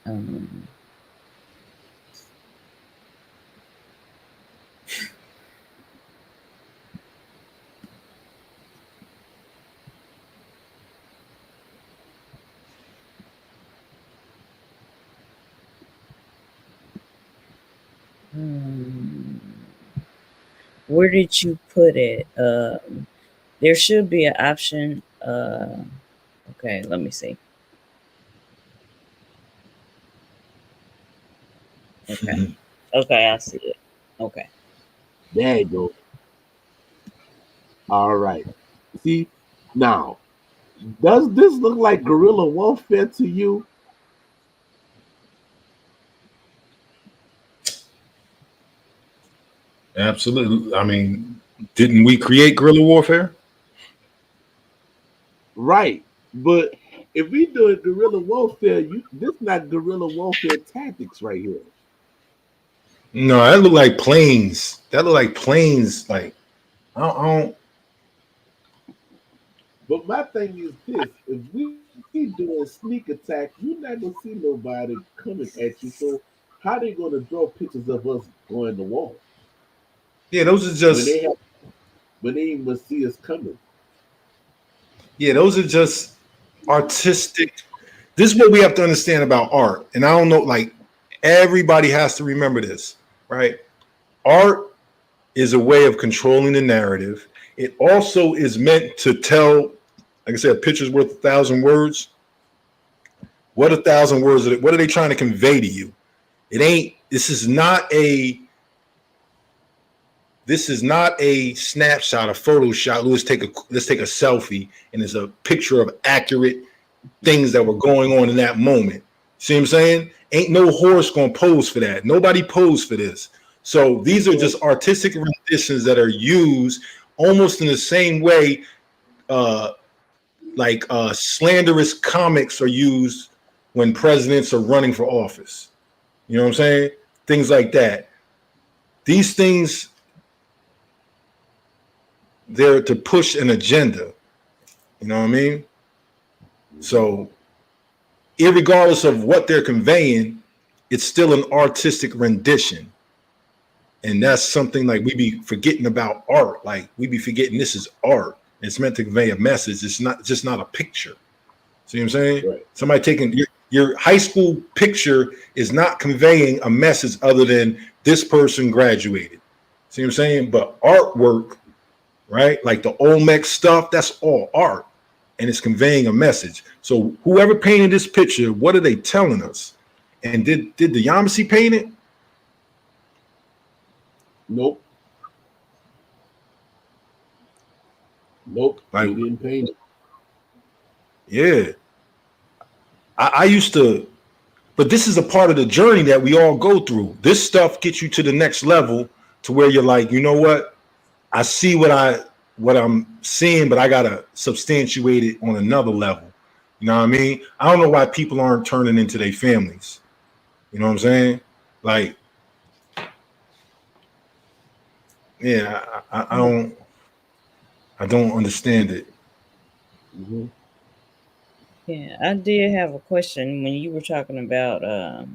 Where did you put it? There should be an option. Okay, let me see. Okay. Okay, I see it. Okay. There you go. All right. See, now, does this look like guerrilla warfare to you? Absolutely. I mean, didn't we create guerrilla warfare? Right. But if we doing guerrilla warfare, this not guerrilla warfare tactics right here. No, that looked like planes. That looked like planes. Like I don't. But my thing is this: if we doing sneak attack, you're not gonna see nobody coming at you. So how they gonna draw pictures of us going to war Yeah, those are when just. when they even see us coming? Yeah, those are just artistic. This is what we have to understand about art. And I don't know, like everybody has to remember this, right? Art is a way of controlling the narrative. It also is meant to tell, like I said, a picture's worth 1,000 words. What 1,000 words? What are they trying to convey to you? It ain't. This is not a snapshot, a Photoshop. Let's take a selfie, and it's a picture of accurate things that were going on in that moment. See what I'm saying? Ain't no horse gonna pose for that. Nobody posed for this. So these are just artistic renditions that are used almost in the same way like slanderous comics are used when presidents are running for office. You know what I'm saying? Things like that. These things, they're to push an agenda. You know what I mean? So, irregardless of what they're conveying, it's still an artistic rendition. And that's something like we be forgetting about art. Like we be forgetting this is art. It's meant to convey a message. It's not just not a picture. See what I'm saying? Right. Somebody taking your high school picture is not conveying a message other than this person graduated. See what I'm saying? But artwork, right? Like the Olmec stuff, that's all art. And it's conveying a message. So whoever painted this picture, what are they telling us? And did the Yvmvse paint it? Nope. Nope. Like, He didn't paint it. Yeah. I used to, but this is a part of the journey that we all go through. This stuff gets you to the next level to where you're like, you know what? I see what I'm seeing, but I gotta substantiate it on another level. You know what I mean? I don't know why people aren't turning into their families. You know what I'm saying? Like, yeah, I don't understand it. Mm-hmm. Yeah, I did have a question when you were talking about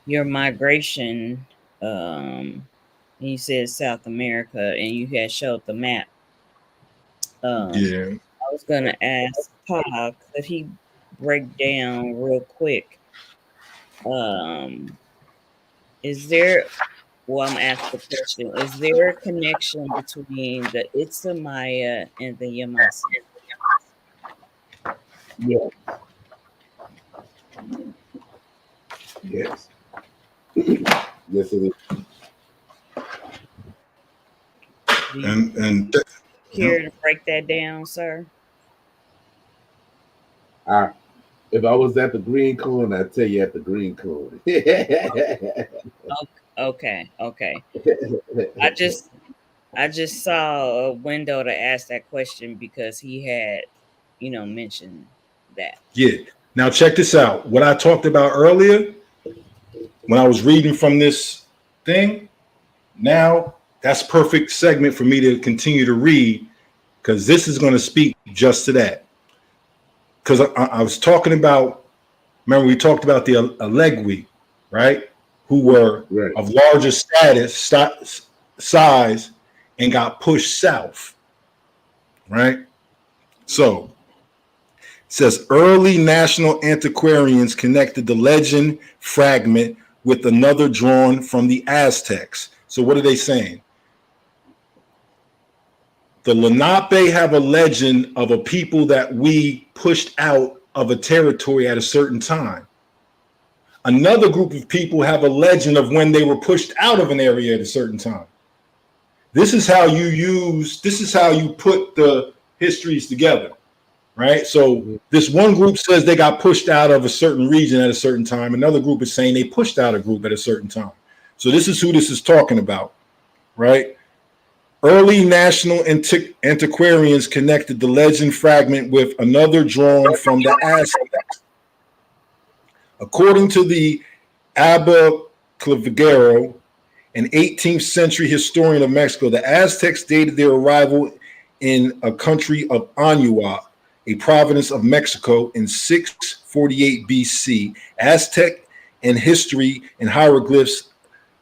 your migration. You said South America, and you had showed the map. Yeah. I was gonna ask Pa, could he break down real quick? Um, is there? Well, I'm asking the question: is there a connection between the Itzamaya and the Yvmvse? Yeah. Yes. Yes, it is. Do you And care to break that down, sir? If I was at the green cone, I'd tell you at the green cone. Okay, okay. I just saw a window to ask that question because he had, mentioned that. yeah. Now check this out. What I talked about earlier when I was reading from this thing, now that's perfect segment for me to continue to read because this is going to speak just to that. Because I was talking about remember we talked about the Alegui, right? Who were of larger size and got pushed south, right? So it says early national antiquarians connected the legend fragment with another drawn from the Aztecs. So what are they saying? The Lenape have a legend of a people that we pushed out of a territory at a certain time. Another group of people have a legend of when they were pushed out of an area at a certain time. This is how you put the histories together, right? So this one group says they got pushed out of a certain region at a certain time. Another group is saying they pushed out a group at a certain time. So this is who this is talking about, right? Early national antiquarians connected the legend fragment with another drawn from the Aztecs. According to the Abba Clavigero, an 18th century historian of Mexico, the Aztecs dated their arrival in a country of Anuak, a province of Mexico, in 648 BC. Aztec and history and hieroglyphs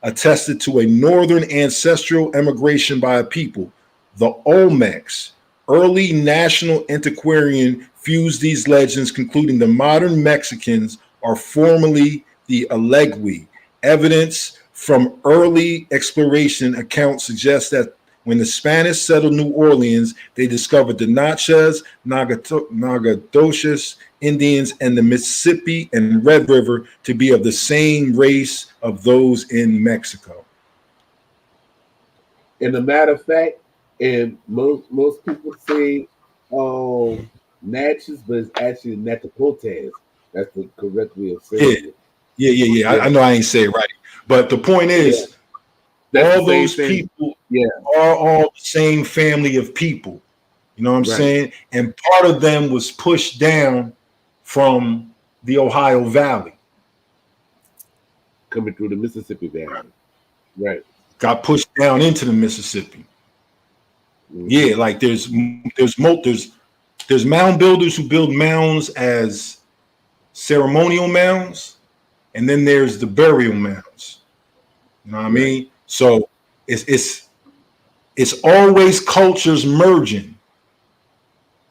attested to a northern ancestral emigration by a people. The Olmecs, early national antiquarian, fused these legends, concluding the modern Mexicans are formerly the Alegui. Evidence from early exploration accounts suggests that when the Spanish settled New Orleans, they discovered the Natchez, Nacogdoches Indians and the Mississippi and Red River to be of the same race of those in Mexico. And a matter of fact, and most people say Natchez, but it's actually Nacogdoches. That's the correct way of saying it. Yeah. I know I ain't say it right, but the point is, all those people are all the same family of people. You know what I'm saying? And part of them was pushed down from the Ohio Valley, coming through the Mississippi Valley, right? Got pushed down into the Mississippi. Yeah, like there's mound builders who build mounds as ceremonial mounds, and then there's the burial mounds. You know what I mean? So it's always cultures merging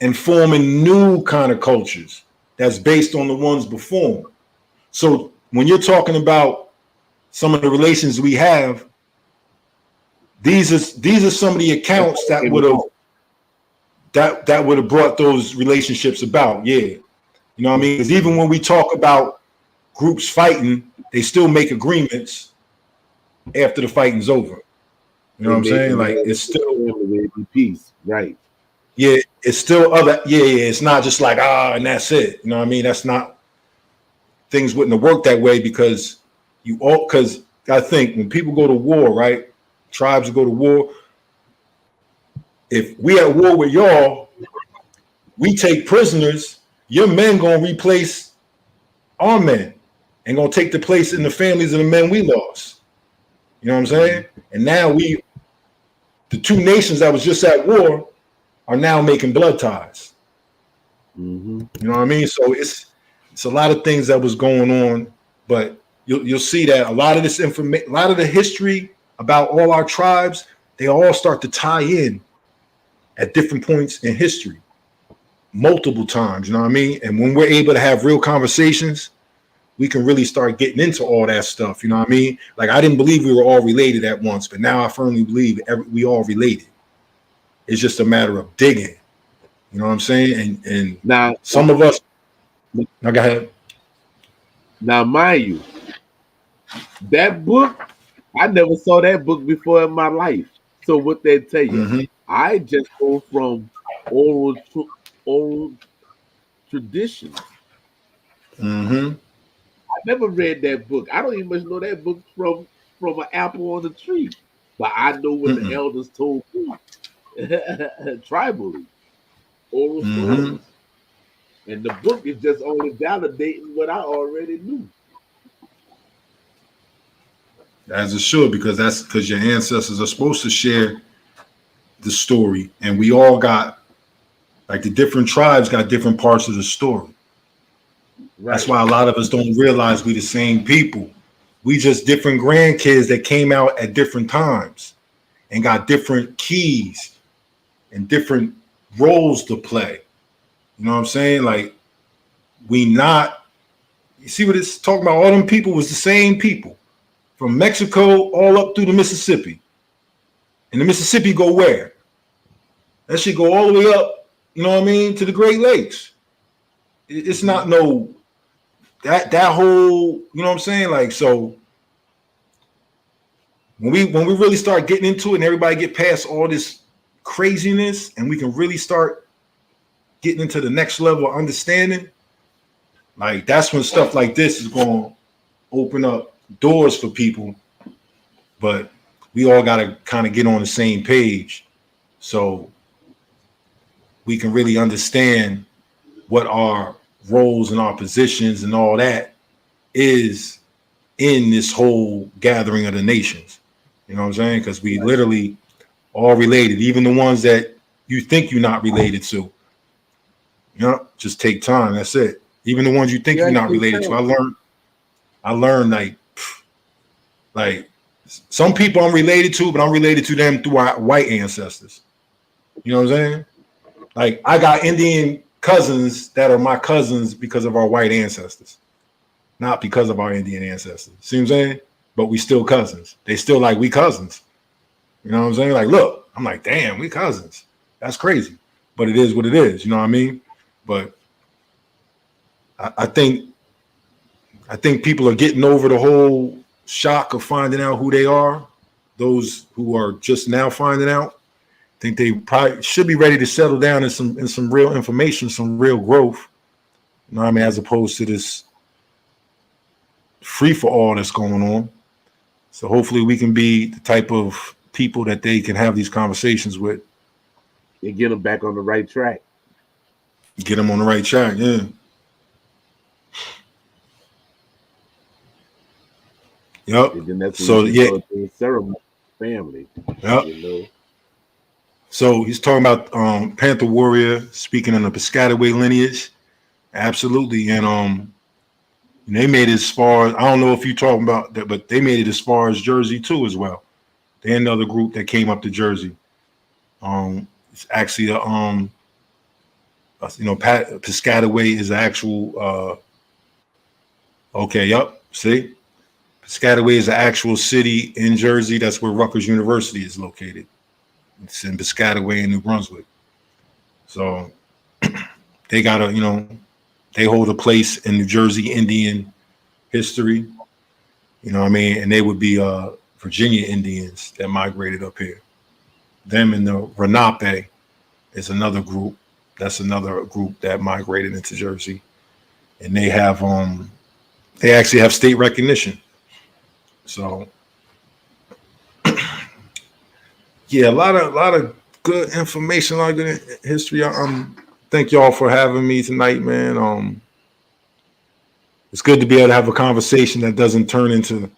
and forming new kind of cultures that's based on the ones before. So when you're talking about some of the relations we have, these are some of the accounts that would have brought those relationships about. Yeah, you know what I mean? Because even when we talk about groups fighting, they still make agreements after the fighting's over. You know what I'm saying? Like it's still peace, right? Yeah, it's still other. Yeah, it's not just like and that's it. You know what I mean? That's not. Things wouldn't have worked that way because I think when people go to war, right? Tribes go to war. If we at war with y'all, we take prisoners. Your men gonna replace our men and gonna take the place in the families of the men we lost. You know what I'm saying? And now the two nations that was just at war are now making blood ties. You know what I mean? So it's a lot of things that was going on, but you'll see that a lot of this information, a lot of the history about all our tribes, they all start to tie in at different points in history, multiple times. You know what I mean? And when we're able to have real conversations, we can really start getting into all that stuff. You know what I mean? Like I didn't believe we were all related at once, but now I firmly believe we all related. It's just a matter of digging. You know what I'm saying? And now some of us. Now go ahead. Now, mind you, that book, I never saw that book before in my life. So what they tell you, I just go from oral traditions. I never read that book. I don't even much know that book from an apple on the tree, but I know what the elders told me tribally, oral stories. And the book is just only validating what I already knew. As it should, because that's because your ancestors are supposed to share the story, and we all got, like the different tribes got different parts of the story. That's why a lot of us don't realize we the same people. We just different grandkids that came out at different times and got different keys and different roles to play. You know what I'm saying? Like, we not, you see what it's talking about? All them people was the same people from Mexico all up through the Mississippi. And the Mississippi go where? That should go all the way up, you know what I mean, to the Great Lakes. It's not no, that whole, you know what I'm saying? Like, so when we really start getting into it and everybody get past all this craziness and we can really start getting into the next level of understanding, like, that's when stuff like this is going to open up doors for people. But we all got to kind of get on the same page so we can really understand what our roles and our positions and all that is in this whole gathering of the nations. You know what I'm saying? Because we literally all related, even the ones that you think you're not related to. You know, just take time. That's it. Even the ones you think you're not related to. I learned like some people I'm related to, but I'm related to them through our white ancestors. You know what I'm saying? Like, I got Indian cousins that are my cousins because of our white ancestors, not because of our Indian ancestors. See what I'm saying? But we still cousins. They still like, we cousins. You know what I'm saying? Like, look, I'm like, damn, we cousins. That's crazy. But it is what it is. You know what I mean? But I think people are getting over the whole shock of finding out who they are. Those who are just now finding out, I think they probably should be ready to settle down in some real information, some real growth. You know what I mean? As opposed to this free for all that's going on. So hopefully we can be the type of people that they can have these conversations with. And get them back on the right track. Get them on the right track, yeah. Yep. So yeah, ceremony family. Yep. You know. So he's talking about Panther Warrior speaking in the Piscataway lineage. Absolutely. And they made it as far as, I don't know if you're talking about that, but they made it as far as Jersey too as well. They're another group that came up to Jersey. It's actually Piscataway is the actual okay, yep. See? Piscataway is the actual city in Jersey. That's where Rutgers University is located. It's in Piscataway in New Brunswick. So they got they hold a place in New Jersey Indian history. You know what I mean? And they would be Virginia Indians that migrated up here. Them and the Lenape is another group. That's another group that migrated into Jersey. And they have they actually have state recognition. So yeah, a lot of good information, a lot of good history. Thank y'all for having me tonight, man. It's good to be able to have a conversation that doesn't turn into,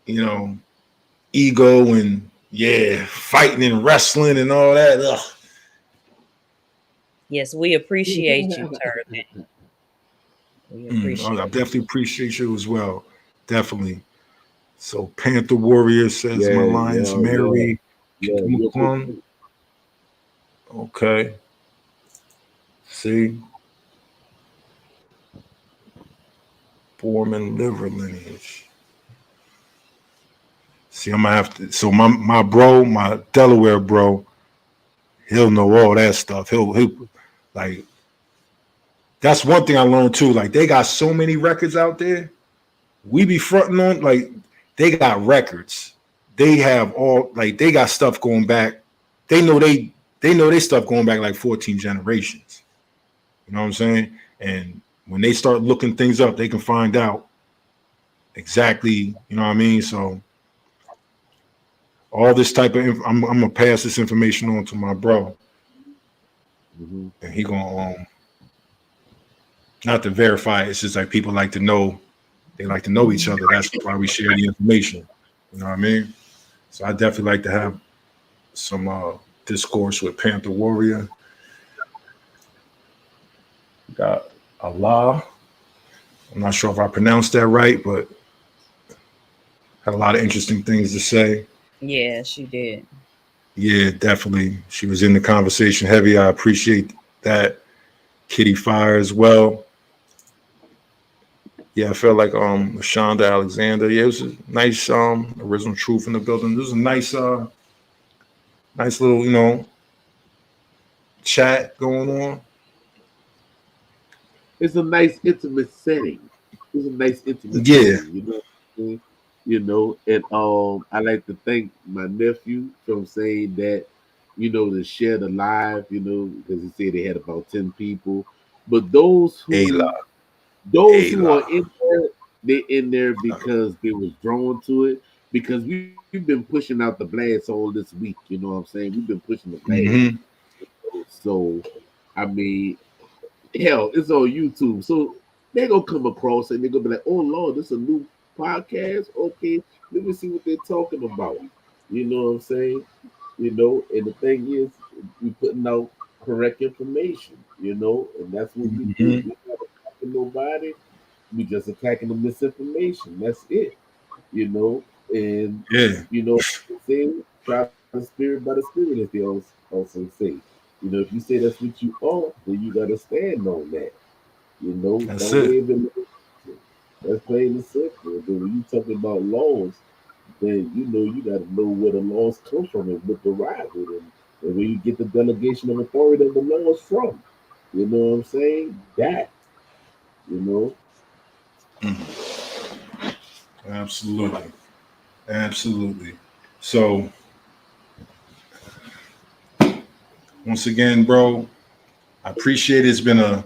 ego and fighting and wrestling and all that. Ugh. Yes, we appreciate you, Turtle. I definitely appreciate you as well. Definitely. So Panther Warrior says my lion's Mary. Okay. See? Foreman liver lineage. See, I'm gonna have to. So my bro, my Delaware bro, he'll know all that stuff. He'll like. That's one thing I learned too. Like, they got so many records out there. We be fronting on, like, they got records. They have they got stuff going back. They know they stuff going back like 14 generations. You know what I'm saying? And when they start looking things up, they can find out exactly, you know what I mean? So all this type of I'm gonna pass this information on to my bro. Mm-hmm. And he gonna not to verify it, it's just like people like to know, they like to know each other. That's why we share the information. You know what I mean? So I definitely like to have some discourse with Panther Warrior. Got Allah. I'm not sure if I pronounced that right, but had a lot of interesting things to say. Yeah, she did. Yeah, definitely. She was in the conversation heavy. I appreciate that. Kitty Fire as well. Yeah, I felt like Shonda Alexander. Yeah, it was a nice original truth in the building. It was a nice little, chat going on. It's a nice intimate setting. It's a nice intimate Yeah. setting, you know what I mean? You know, and I like to thank my nephew from saying that, to share the live, because he said they had about 10 people. But Ayla. those who are Ayla. in there, they're in there because they was drawn to it. Because we've been pushing out the blast all this week, you know what I'm saying? We've been pushing the blast. Mm-hmm. So I mean, hell, it's on YouTube. So they're gonna come across and they're gonna be like, oh Lord, this is a new podcast. Okay, let me see what they're talking about. You know what I'm saying? And the thing is, we putting out correct information, and that's what we do. Mm-hmm. We're not attacking nobody, we just attacking the misinformation. That's it, you know, and Yeah. say try the spirit by the spirit, as they also say. If you say that's what you are, then you gotta stand on that. That's Don't it. live in the that's plain and simple. Then when you talking about laws, then you gotta know where the laws come from and what derive it, and where you get the delegation of authority of the laws from. You know what I'm saying? That, you know. Absolutely. Absolutely. So once again, bro, I appreciate it. It's been I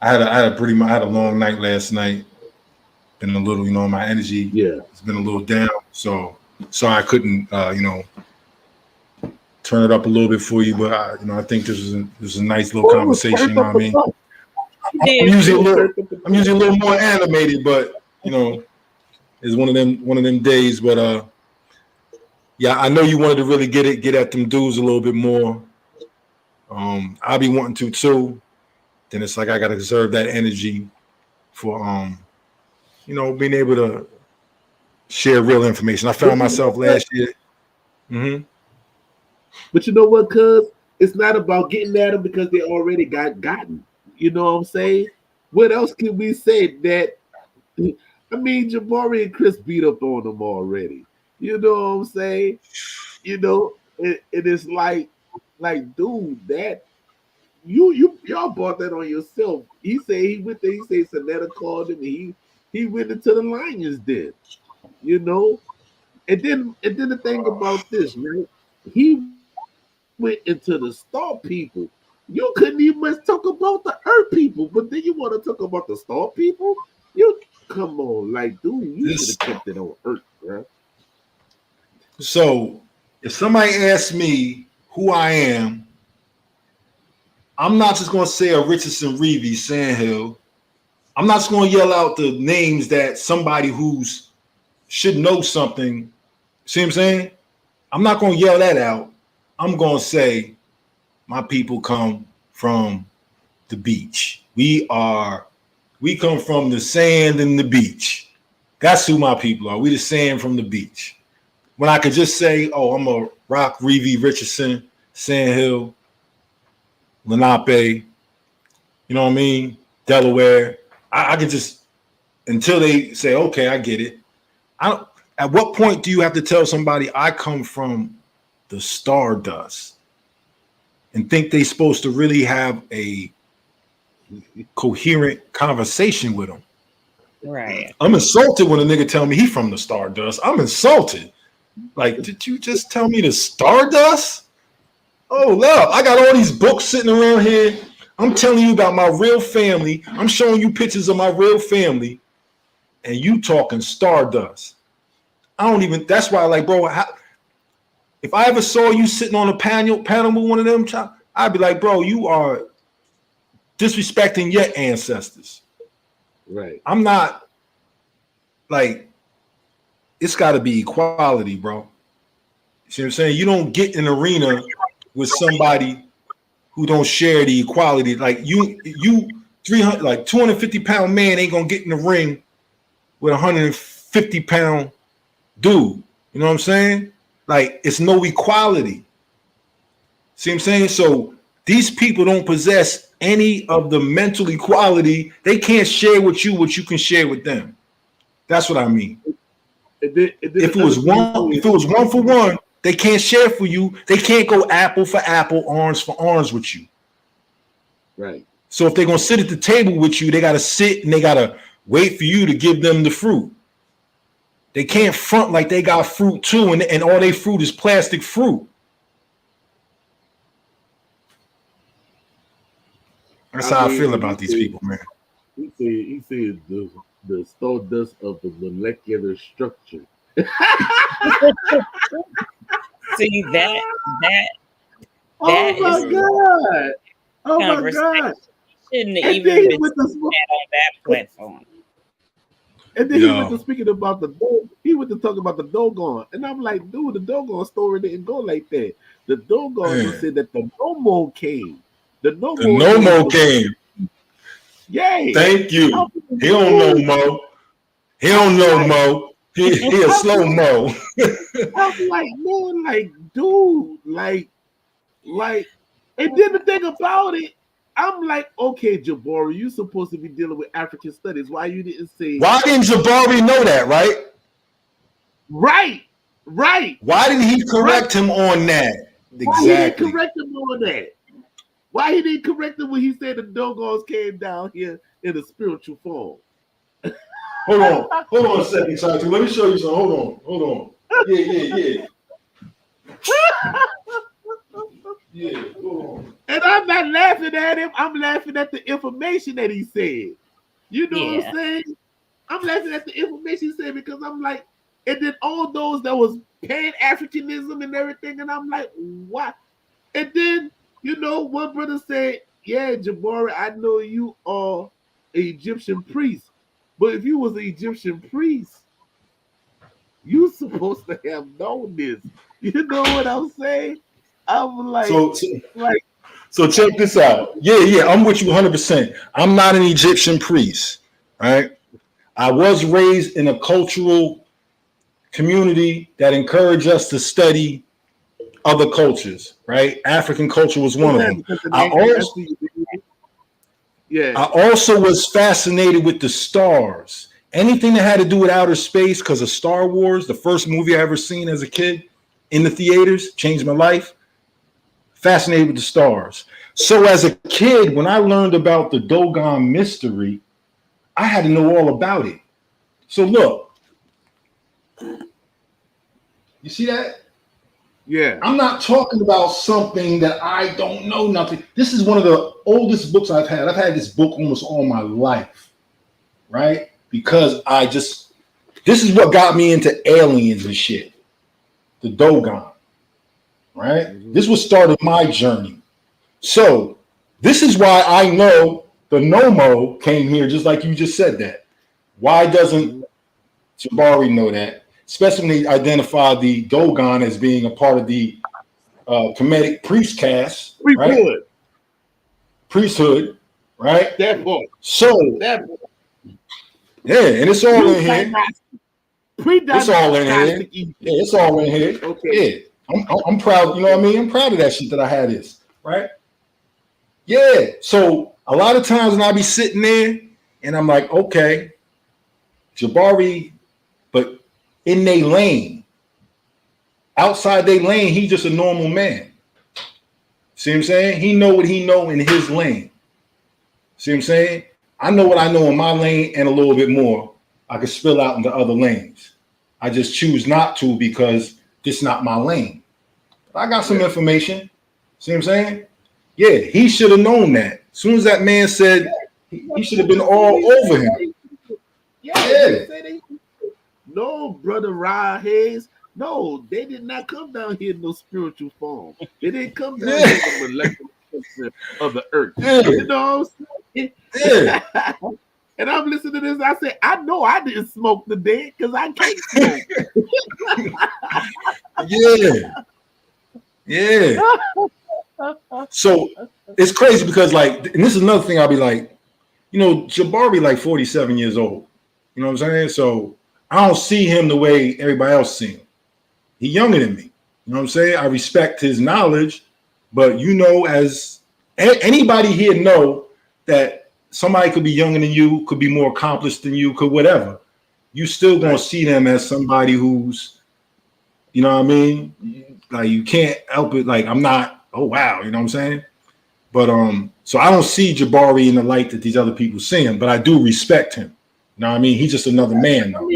had a long night last night. Been a little, my energy Yeah. has been a little down. So sorry I couldn't turn it up a little bit for you, but I think this was a nice little Oh, it was conversation, you turned know up what I mean? enough. She I'm did. It usually a was little turned up I'm enough. usually a little more animated, but it's one of them days. But yeah, I know you wanted to really get at them dudes a little bit more. I'll be wanting to too. Then it's like I gotta reserve that energy for being able to share real information. I found But you know myself what? last year. Mm-hmm. But you know what, cuz it's not about getting at them because they already got gotten. You know what I'm saying? What else can we say that I mean Jabari and Chris beat up on them already. You know what I'm saying? It is like, dude, that y'all bought that on yourself. He said he went there, he said Sonetta called him and he went into the Lions den, you know. And then the thing about this, right? He went into the star people. You couldn't even much talk about the earth people, but then you want to talk about the star people? You come on, like, dude, you should have This kept it on earth, bro. so if somebody asks me who I am, I'm not just gonna say a Richardson Reeve Sandhill. I'm not just gonna yell out the names that somebody who's should know something. See what I'm saying? I'm not gonna yell that out. I'm gonna say my people come from the beach. We come from the sand and the beach. That's who my people are. We the sand from the beach. When I could just say, oh, I'm a Rock, Reeve, Richardson, Sandhill, Lenape, you know what I mean? Delaware. I can just until they say, okay, I get it. I don't, at what point do you have to tell somebody I come from the stardust and think they supposed to really have a coherent conversation with them? Right. I'm insulted when a nigga tell me he from the stardust. I'm insulted. Like, did you just tell me the stardust? Oh, love, I got all these books sitting around here. I'm telling you about my real family. I'm showing you pictures of my real family, and you talking stardust. I don't even. That's why, like, bro, if I ever saw you sitting on a panel with one of them, I'd be like, bro, you are disrespecting your ancestors. Right. I'm not like. It's got to be equality, bro. See what I'm saying? You don't get in an arena with somebody who don't share the equality. Like you 300, like 250-pound man ain't gonna get in the ring with a 150-pound dude. You know what I'm saying? Like, it's no equality. See what I'm saying? So these people don't possess any of the mental equality. They can't share with you what you can share with them. That's what I mean. If it was one for one, they can't share for you. They can't go apple for apple, orange for orange with you. Right. So if they're gonna sit at the table with you, they gotta sit and they gotta wait for you to give them the fruit. They can't front like they got fruit too, and all their fruit is plastic fruit. That's how I feel about these people, man. He said the stardust of the molecular structure. See that Oh my God! Oh my God! Shouldn't even been on that platform. And then he went to speaking about the dog. He went to talk about the doggone, and I'm like, dude, the doggone story didn't go like that. The doggone said that the Nomo came. The Nomo came. Yay! Thank you. He don't know Mo. He don't know Mo. He a slow Mo. I'm like, man, like, dude, like, and then the thing about it, I'm like, okay, JaGuar, you supposed to be dealing with African studies. Why you didn't say? Why didn't JaGuar know that, right? Right. Why didn't he correct him on that? Exactly. Why he didn't correct him on that? Why he didn't correct him when he said the doggos came down here in a spiritual form? Hold on a second, Chito. Let me show you something. Hold on. Yeah. Yeah, hold on. And I'm not laughing at him. I'm laughing at the information that he said. You know what I'm saying? I'm laughing at the information he said because I'm like, and then all those that was Pan-Africanism and everything, and I'm like, what? And then, you know, one brother said, yeah, JaGuar, I know you are an Egyptian priest, but if you was an Egyptian priest, you supposed to have known this. You know what I'm saying? I'm like, so check this out. Yeah, I'm with you 100%. I'm not an Egyptian priest, right? I was raised in a cultural community that encouraged us to study other cultures, right? African culture was one of them. I also was fascinated with the stars. Anything that had to do with outer space, because of Star Wars, the first movie I ever seen as a kid in the theaters, changed my life. Fascinated with the stars. So as a kid, when I learned about the Dogon mystery, I had to know all about it. So look, you see that? Yeah. I'm not talking about something that I don't know nothing. This is one of the oldest books I've had. I've had this book almost all my life, right? Because this is what got me into aliens and shit. The Dogon, right? Mm-hmm. This was started my journey. So this is why I know the Nomo came here, just like you just said that. Why doesn't Jabari know that? Especially when he identified the Dogon as being a part of the Kemetic priest caste, right? Priesthood, right? That boy. So that boy. Yeah, and it's all in here. It's all in here. Yeah, it's all in here. Okay. Yeah, I'm proud. You know what I mean? I'm proud of that shit that I had this, right? Yeah. So a lot of times when I be sitting there and I'm like, okay, Jabari, but in their lane, outside their lane, he's just a normal man. See what I'm saying? He know what he know in his lane. See what I'm saying? I know what I know in my lane and a little bit more. I could spill out into other lanes. I just choose not to because this is not my lane. I got some information. See what I'm saying? Yeah, he should have known that. As soon as that man said, he should have been all over him. Yeah. No, brother Rod Hayes. No, they did not come down here in no spiritual form. They didn't come down here in the molecular of the earth. Yeah. You know what I'm saying? Yeah. And I'm listening to this. I say, I know I didn't smoke today because I can't smoke. Yeah. So it's crazy because, like, and this is another thing I'll be like, you know, Jabari like 47 years old. You know what I'm saying? So I don't see him the way everybody else see him. He's younger than me. You know what I'm saying? I respect his knowledge, but you know, as anybody here know that somebody could be younger than you, could be more accomplished than you, could whatever. You still gonna see them as somebody who's, you know what I mean? Like you can't help it. Like I'm not, oh wow, you know what I'm saying? But so I don't see Jabari in the light that these other people see him, but I do respect him. You know what I mean? He's just another man though.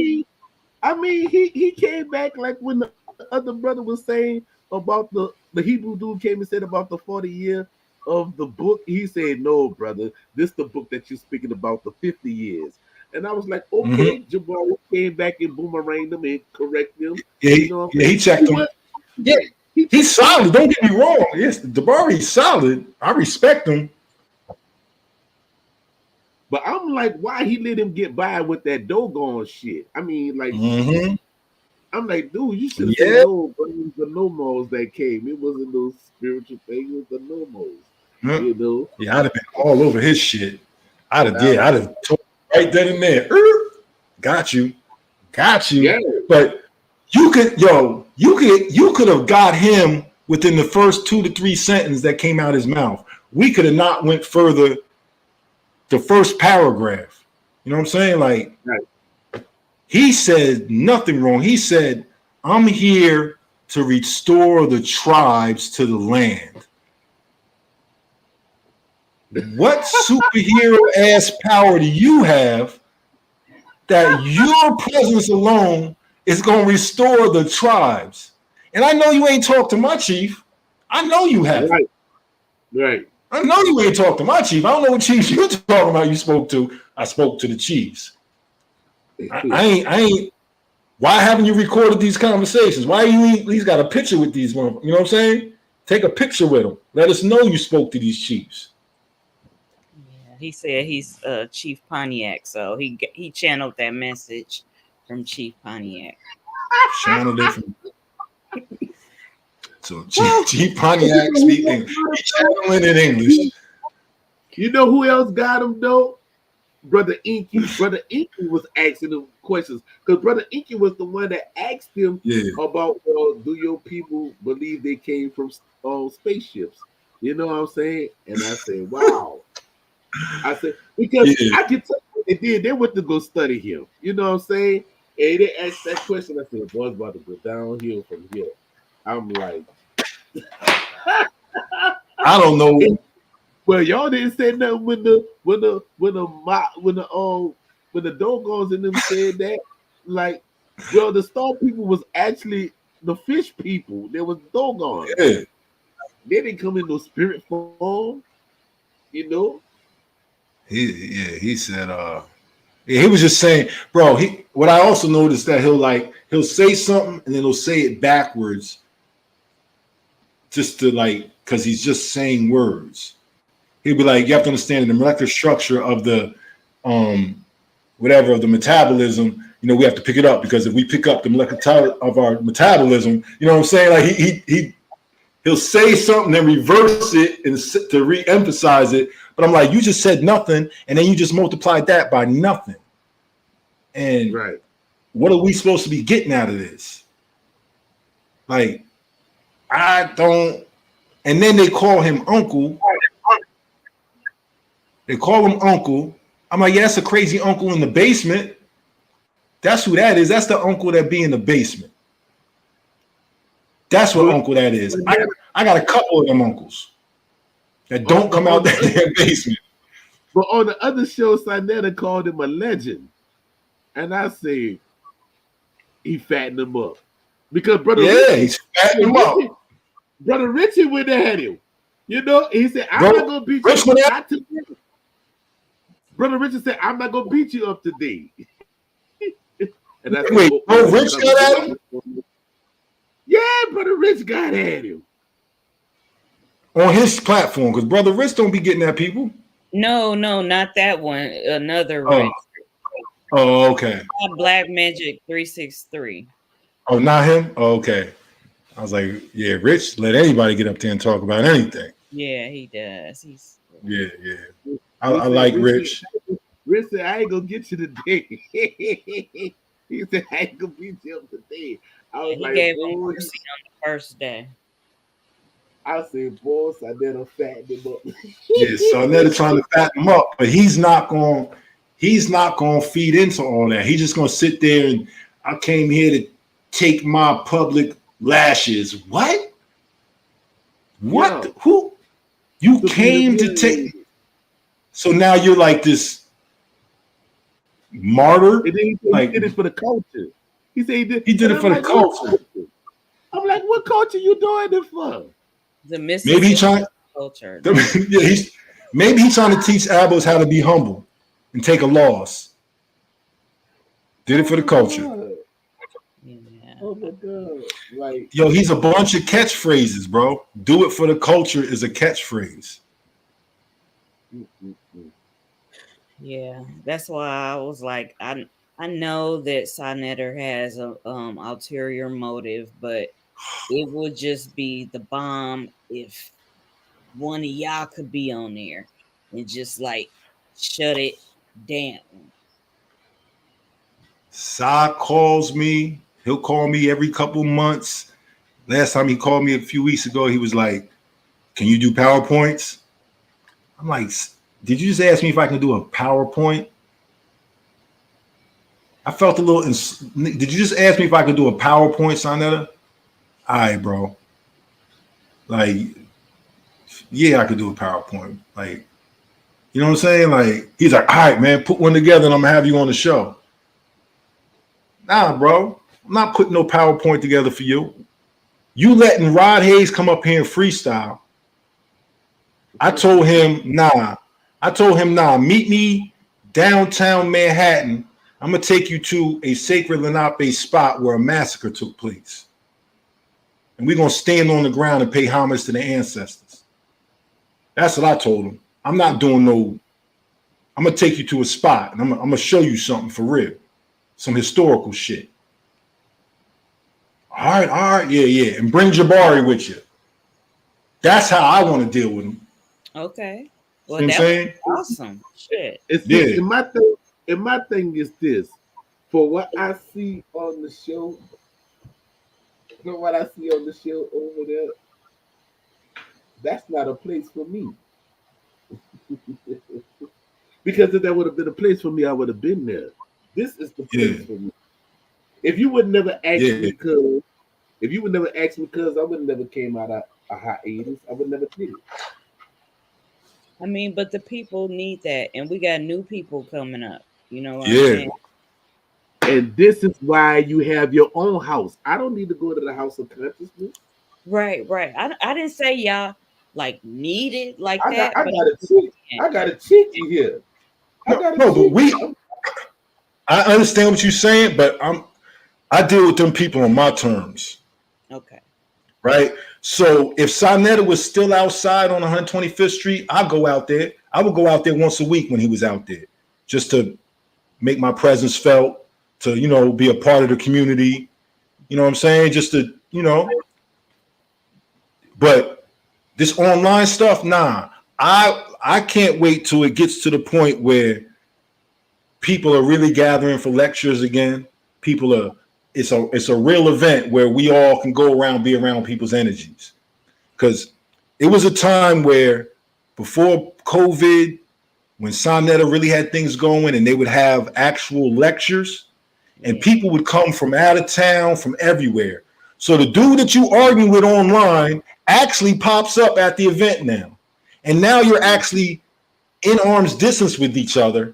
I mean, he came back like when the other brother was saying about the Hebrew dude came and said about the 40 year of the book. He said, "No, brother, this the book that you're speaking about, the 50 years." And I was like, "Okay." Jabari came back and boomeranged them and correct them. Yeah, you know, he checked him. Yeah, he's solid. Don't get me wrong. Yes, Jabari's solid. I respect him. But I'm like, why he let him get by with that doggone shit? I mean, like, I'm like, dude, you should have said no, but it was the nomos that came. It wasn't those spiritual things, it was the nomos. You know? Yeah, I'd have been all over his shit. I'd have told right then and there. Got you. Yeah. But you could have got him within the first 2 to 3 sentences that came out his mouth. We could have not went further. The first paragraph, you know what I'm saying? Like, he said nothing wrong. He said, "I'm here to restore the tribes to the land." What superhero ass power do you have that your presence alone is going to restore the tribes? And I know you ain't talked to my chief. I know you haven't. Right. I know you ain't talked to my chief. I don't know what chiefs you're talking about. You spoke to. I spoke to the chiefs. I ain't. Why haven't you recorded these conversations? Why you at least got a picture with these ones? You know what I'm saying? Take a picture with them. Let us know you spoke to these chiefs. Yeah, he said he's Chief Pontiac, so he channeled that message from Chief Pontiac. Channeled it from. So Chief Pontiac speaking. He channeling in English. You know who else got him though? Brother Inky. Brother Inky was asking him questions because Brother Inky was the one that asked him about, do your people believe they came from spaceships? You know what I'm saying? And I said, wow. I said, because I can tell what they did. They went to go study him. You know what I'm saying? And they asked that question. I said, boy's about to go downhill from here. I'm like, I don't know. Well, y'all didn't say nothing when the Dogons in them said that. Like, well, the star people was actually the fish people. There was Dogons. Yeah. They didn't come in no spirit form, you know. He said he was just saying, bro, what I also noticed that he'll say something and then he'll say it backwards just to because he's just saying words. He'll be like, you have to understand the molecular structure of the of the metabolism, we have to pick it up, because if we pick up the molecular of our metabolism, you know what I'm saying? Like he'll say something and reverse it and to re-emphasize it. But I'm like, you just said nothing, and then you just multiplied that by nothing. And what are we supposed to be getting out of this? Like, I don't. And then they call him uncle. They call him uncle. I'm like, yeah, that's a crazy uncle in the basement. That's who that is. That's the uncle that be in the basement. That's what uncle that is. I got a couple of them uncles that don't come out that basement. But on the other show, Sinetta called him a legend. And I say, he fattened him up. Because he's fattening him up. Brother Richie went at him. You know, he said, I'm not going to beat you up today. Brother Richie said, I'm not going to beat you up today. And I said, Rich got at him? Yeah, Brother Rich got at him. On his platform, because Brother Rich don't be getting at people. No, not that one. Another Rich. Oh, okay. Black Magic 363. Oh, not him? Oh, okay. I was like, yeah, Rich, let anybody get up there and talk about anything. Yeah, he does. Yeah. I like Rich. Rick said, I ain't gonna get you today. He said, I ain't gonna beat you up today. I was He like, gave him boy, mercy on the first day. I said, boss, I better fatten him up. Yeah, so they're trying to fatten him up, but he's not going to feed into all that. He's just going to sit there and I came here to take my public lashes. What? What? Yo, Who? You to came to take. So now you're like this martyr. And then he like did it for the culture. He said he did. He did it for the like, culture. I'm like, what culture you doing it for? The Maybe he's trying culture. Yeah, maybe he's trying to teach Abos how to be humble and take a loss. Did it for the culture. Yeah. Oh my God. Like, yo, he's a bunch of catchphrases, bro. Do it for the culture is a catchphrase. Yeah, that's why I was like, I know that Sonetter has a ulterior motive, but it would just be the bomb if one of y'all could be on there and just like shut it down. Sa calls me. He'll call me every couple months. Last time he called me a few weeks ago, he was like, "Can you do PowerPoints?" I'm like, "Did you just ask me if I can do a PowerPoint?" I felt a little. Did you just ask me if I could do a PowerPoint, Sonetta? All right, bro. Like, yeah, I could do a PowerPoint. Like, you know what I'm saying? Like, he's like, all right, man, put one together and I'm gonna have you on the show. Nah, bro. I'm not putting no PowerPoint together for you. You letting Rod Hayes come up here and freestyle. I told him, nah. Meet me downtown Manhattan. I'm gonna take you to a sacred Lenape spot where a massacre took place. And we're gonna stand on the ground and pay homage to the ancestors. That's what I told him. I'm not doing no, I'm gonna take you to a spot and I'm gonna show you something for real. Some historical shit. All right, yeah. And bring Jabari with you. That's how I want to deal with him. Okay. Well, you know that was awesome. Shit. And my thing is this. For what I see on the show, over there, that's not a place for me. Because if that would have been a place for me, I would have been there. This is the place for me. If you would never ask me because I would never came out of a hiatus. I would never did it. I mean, but the people need that, and we got new people coming up. You know what I'm saying? And this is why you have your own house. I don't need to go to the house of consciousness. Right. I didn't say y'all like need it like that. I got a chick in here. I understand what you're saying, but I deal with them people on my terms. Okay. Right. So if Sonetta was still outside on 125th Street, I'd go out there. I would go out there once a week when he was out there, just to make my presence felt, to, you know, be a part of the community. You know what I'm saying? Just to, you know. But this online stuff, nah. I can't wait till it gets to the point where people are really gathering for lectures again. It's a real event where we all can go around, be around people's energies. Because it was a time where before COVID, when Sonetta really had things going and they would have actual lectures and people would come from out of town, from everywhere. So the dude that you argue with online actually pops up at the event now. And now you're actually in arm's distance with each other.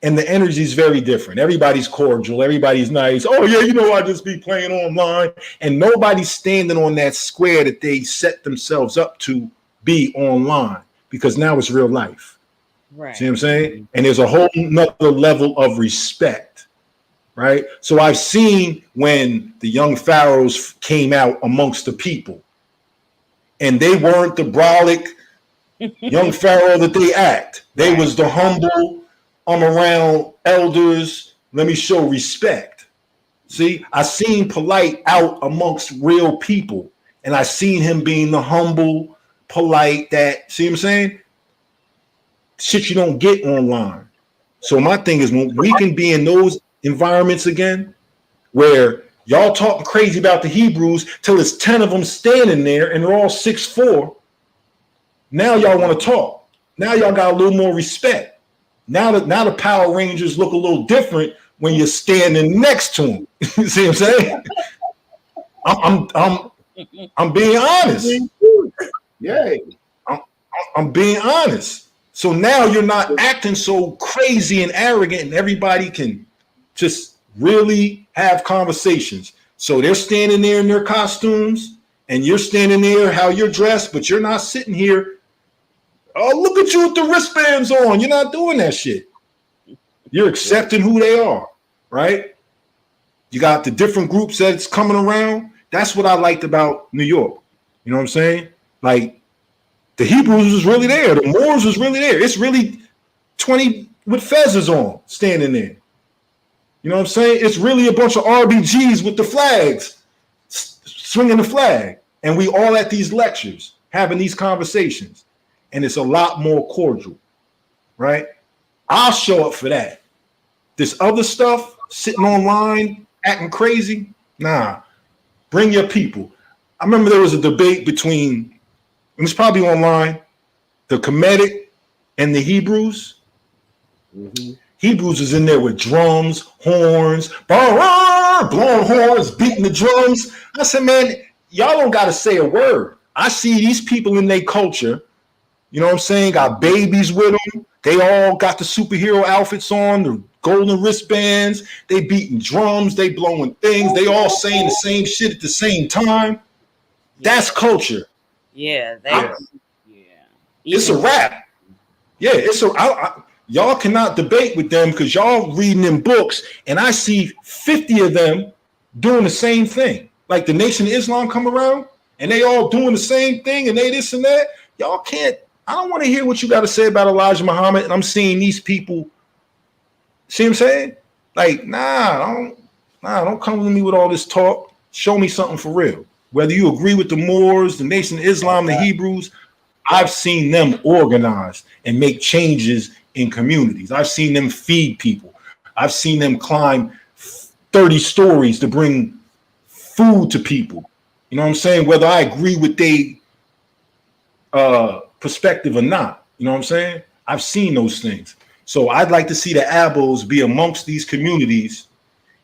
And the energy is very different. Everybody's cordial. Everybody's nice. Oh, yeah, you know, I just be playing online. And nobody's standing on that square that they set themselves up to be online, because now it's real life. Right. See what I'm saying? And there's a whole nother level of respect, right? So I've seen when the young pharaohs came out amongst the people, and they weren't the brolic young pharaoh that they act. They was the humble, I'm around elders, let me show respect. See, I seen Polite out amongst real people, and I seen him being the humble, polite, that, see what I'm saying? Shit you don't get online. So my thing is, when we can be in those environments again, where y'all talking crazy about the Hebrews till it's 10 of them standing there and they're all 6'4". Now y'all want to talk. Now y'all got a little more respect. Now the Power Rangers look a little different when you're standing next to them. You see what I'm saying? I'm being honest. Yeah. I'm being honest. So now you're not acting so crazy and arrogant, and everybody can just really have conversations. So they're standing there in their costumes, and you're standing there how you're dressed, but you're not sitting here. Oh, look at you with the wristbands on. You're not doing that shit. You're accepting who they are, right? You got the different groups that's coming around. That's what I liked about New York. You know what I'm saying? Like, the Hebrews was really there. The Moors was really there. It's really 20 with fezzes on standing there. You know what I'm saying? It's really a bunch of RBGs with the flags, swinging the flag. And we all at these lectures, having these conversations. And it's a lot more cordial, right? I'll show up for that. This other stuff, sitting online, acting crazy, nah. Bring your people. I remember there was a debate between, and it's probably online, the Kemetic and the Hebrews. Mm-hmm. Hebrews is in there with drums, horns, blowing horns, beating the drums. I said, man, y'all don't got to say a word. I see these people in their culture, you know what I'm saying, got babies with them. They all got the superhero outfits on, the golden wristbands. They beating drums, they blowing things. They all saying the same shit at the same time. That's culture. Yeah, It's a wrap. Yeah, y'all cannot debate with them because y'all reading them books, and I see 50 of them doing the same thing. Like the Nation of Islam come around, and they all doing the same thing, and they this and that. Y'all can't. I don't want to hear what you got to say about Elijah Muhammad, and I'm seeing these people. See what I'm saying? Like, don't come to me with all this talk. Show me something for real. Whether you agree with the Moors, the Nation of Islam, the Hebrews, I've seen them organize and make changes in communities. I've seen them feed people. I've seen them climb 30 stories to bring food to people. You know what I'm saying? Whether I agree with their perspective or not. You know what I'm saying? I've seen those things. So I'd like to see the Abos be amongst these communities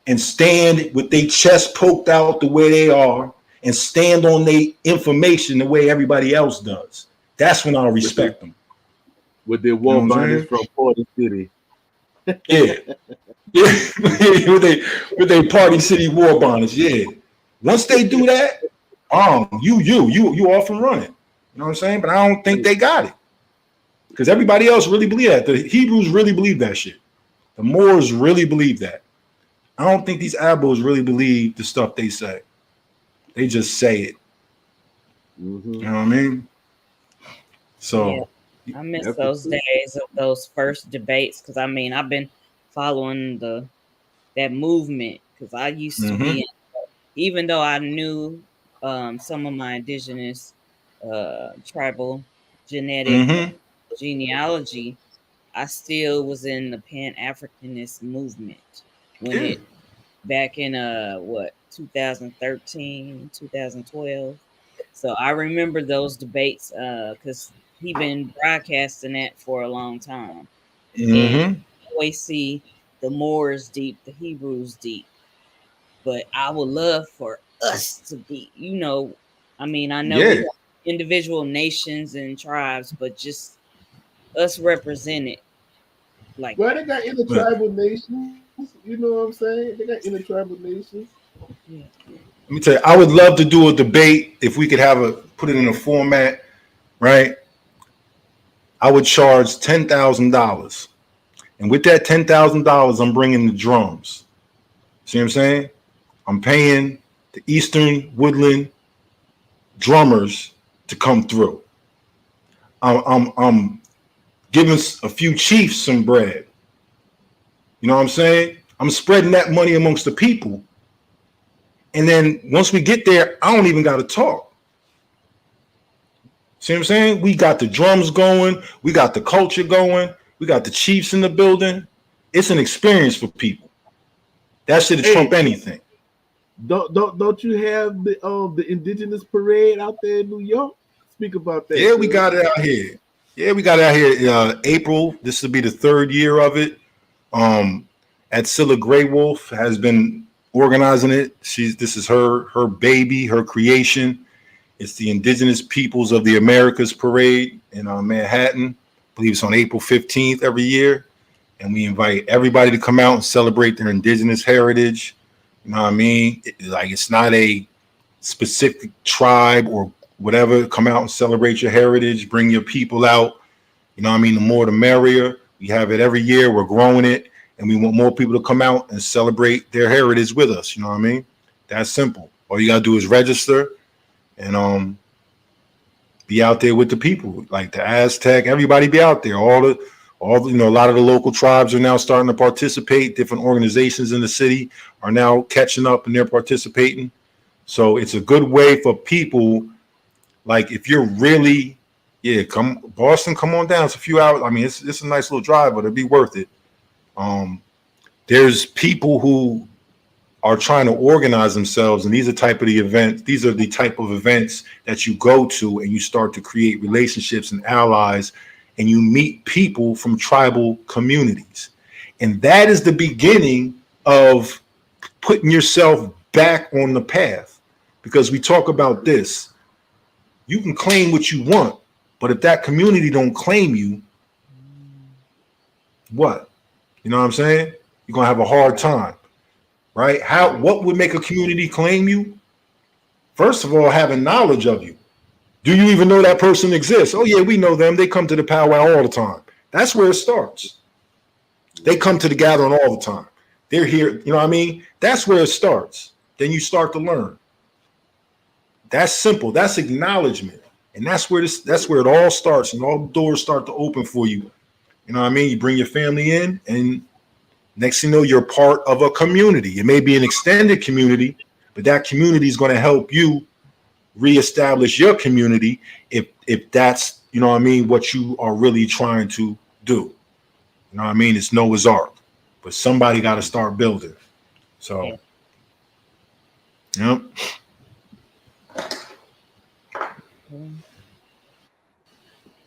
and stand with their chest poked out the way they are and stand on their information the way everybody else does. That's when I'll respect them. With their war bonnets from Party City. Yeah. with their Party City war bonnets. Yeah. Once they do that, you off and running. You know what I'm saying? But I don't think they got it. Because everybody else really believe that. The Hebrews really believe that shit. The Moors really believe that. I don't think these Abos really believe the stuff they say. They just say it. Mm-hmm. You know what I mean? So yeah, I miss those days of those first debates because I've been following that movement because I used to be, even though I knew some of my indigenous tribal genetic genealogy, I still was in the Pan-Africanist movement when it back in 2013, 2012. So I remember those debates because he been broadcasting that for a long time. And you always see the Moors deep, the Hebrews deep. But I would love for us to be, I know we have individual nations and tribes, but just us represented. Like, well, they got intertribal nations. You know what I'm saying? They got intertribal nations. Yeah. Let me tell you, I would love to do a debate if we could put it in a format, right? I would charge $10,000, and with that $10,000, I'm bringing the drums. See what I'm saying? I'm paying the Eastern Woodland drummers to come through. I'm giving a few chiefs some bread. You know what I'm saying? I'm spreading that money amongst the people. And then once we get there, I don't even got to talk. See what I'm saying? We got the drums going. We got the culture going. We got the chiefs in the building. it's an experience for people. That should trump anything. Don't you have the Indigenous parade out there in New York? Speak about that. Yeah, we got it out here. April. This will be the third year of it. At Cilla Grey Wolf has been organizing it. This is her baby, her creation. It's the Indigenous Peoples of the Americas Parade in Manhattan. I believe it's on April 15th every year. And we invite everybody to come out and celebrate their indigenous heritage. You know what I mean? It's not a specific tribe or whatever. Come out and celebrate your heritage. Bring your people out. You know what I mean? The more the merrier. We have it every year. We're growing it. And we want more people to come out and celebrate their heritage with us. You know what I mean? That's simple. All you got to do is register and be out there with the people. Like the Aztec, everybody be out there. All the a lot of the local tribes are now starting to participate. Different organizations in the city are now catching up and they're participating. So it's a good way for people. Like if you're really, come Boston, come on down. It's a few hours. I mean, it's a nice little drive, but it'd be worth it. There's people who are trying to organize themselves, and these are the type of events that you go to and you start to create relationships and allies, and you meet people from tribal communities. And that is the beginning of putting yourself back on the path, because we talk about this. You can claim what you want, but if that community don't claim you, what? You know what I'm saying? You're going to have a hard time, right? What would make a community claim you? First of all, having knowledge of you. Do you even know that person exists? Oh, yeah, we know them. They come to the powwow all the time. That's where it starts. They come to the gathering all the time. They're here. You know what I mean? That's where it starts. Then you start to learn. That's simple. That's acknowledgement. And that's where it all starts, and all the doors start to open for you. You know what I mean? You bring your family in, and next thing you know, you're part of a community. It may be an extended community, but that community is going to help you reestablish your community if that's, you know what I mean, what you are really trying to do. You know what I mean? It's Noah's Ark, but somebody got to start building. So, yep.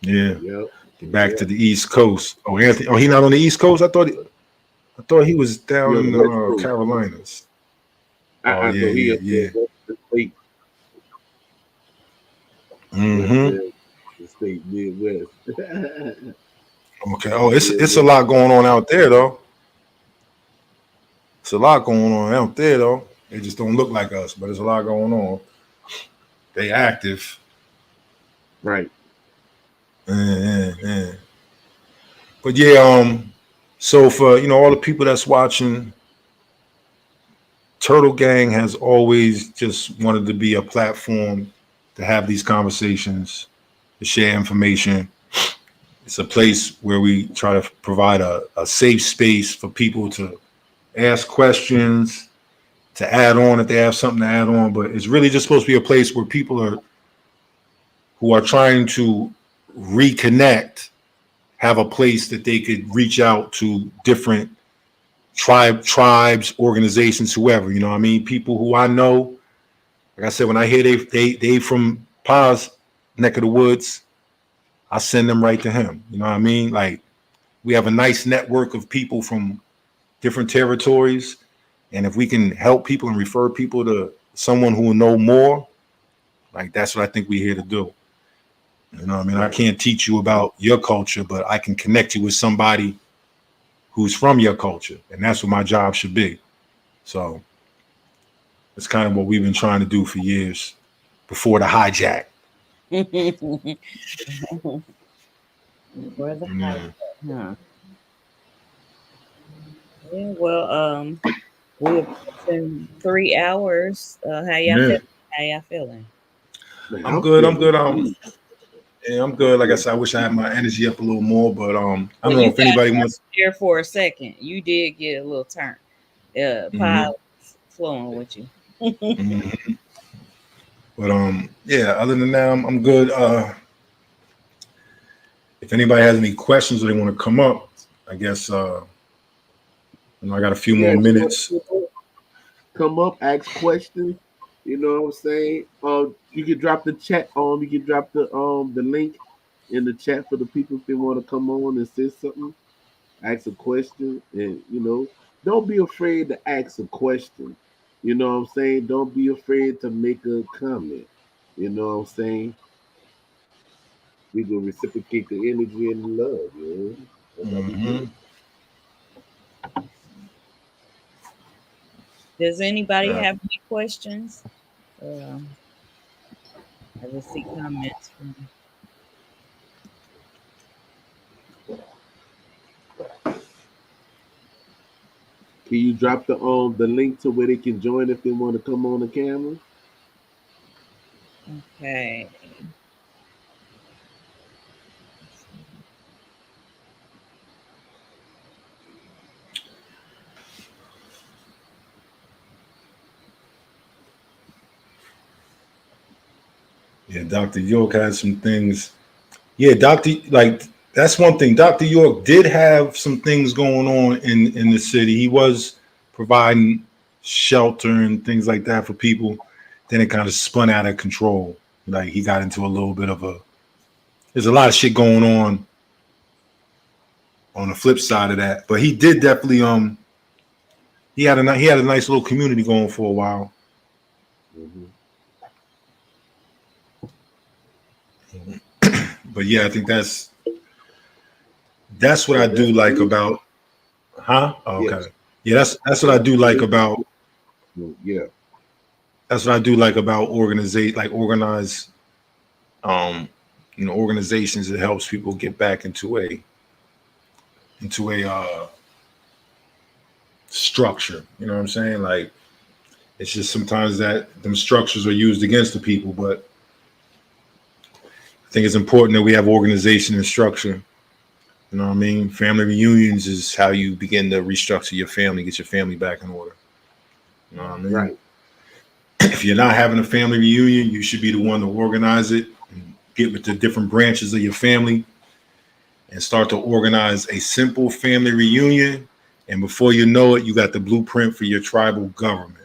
Yeah. Yep. Back to the East Coast. Oh, Anthony. Oh, he not on the East Coast? I thought he was down in the Carolinas. Oh, yeah. Mm-hmm. The state Midwest. Okay. Oh, it's a lot going on out there, though. It's a lot going on out there, though. They just don't look like us, but there's a lot going on. They active. Right. Yeah. But so for all the people that's watching, Turtle Gang has always just wanted to be a platform to have these conversations, to share information. It's a place where we try to provide a safe space for people to ask questions, to add on if they have something to add on. But it's really just supposed to be a place where people who are trying to reconnect have a place that they could reach out to different tribes, organizations, whoever. You know what I mean? People who I know. Like I said, when I hear they from Pa's neck of the woods, I send them right to him. You know what I mean? Like, we have a nice network of people from different territories, and if we can help people and refer people to someone who will know more, like, that's what I think we're here to do. You know what I mean? I can't teach you about your culture, but I can connect you with somebody who's from your culture, and that's what my job should be. So it's kind of what we've been trying to do for years before the hijack. Where the hijack? Huh? Yeah. Well, we're in 3 hours. How y'all feeling? I'm good. I'm good. Like I said, I wish I had my energy up a little more, but I don't know if anybody wants. Here for a second, you did get a little turn. Pie flowing with you. Mm-hmm. But other than that, I'm good. If anybody has any questions or they want to come up, I guess I got a few Yeah, more if you want minutes. to come up, ask questions. You know what I'm saying? You can drop the chat on. You can drop the link in the chat for the people if they want to come on and say something, ask a question, and don't be afraid to ask a question. You know what I'm saying? Don't be afraid to make a comment. You know what I'm saying? We gonna reciprocate the energy and the love, man. That's how we do Mm-hmm. it. Does anybody Yeah. have any questions? I just see comments from. Can you drop the link to where they can join if they want to come on the camera? Okay. Yeah, Dr. York had some things. Yeah, that's one thing. Dr. York did have some things going on in the city. He was providing shelter and things like that for people. Then it kind of spun out of control. Like he got into a little bit of a. There's a lot of shit going on the flip side of that. But he did definitely he had a nice little community going for a while. Mm-hmm. But yeah, I think that's what Oh, I do that's like good. about. Huh? Oh, Yeah, okay. Yeah, that's what I that's do like good. about. Yeah. That's what I do like about organize um organizations that helps people get back into a structure. You know what I'm saying? Like it's just sometimes that them structures are used against the people, but I think it's important that we have organization and structure. You know what I mean? Family reunions is how you begin to restructure your family, get your family back in order. You know what I mean? Right. If you're not having a family reunion, you should be the one to organize it and get with the different branches of your family and start to organize a simple family reunion. And before you know it, you got the blueprint for your tribal government.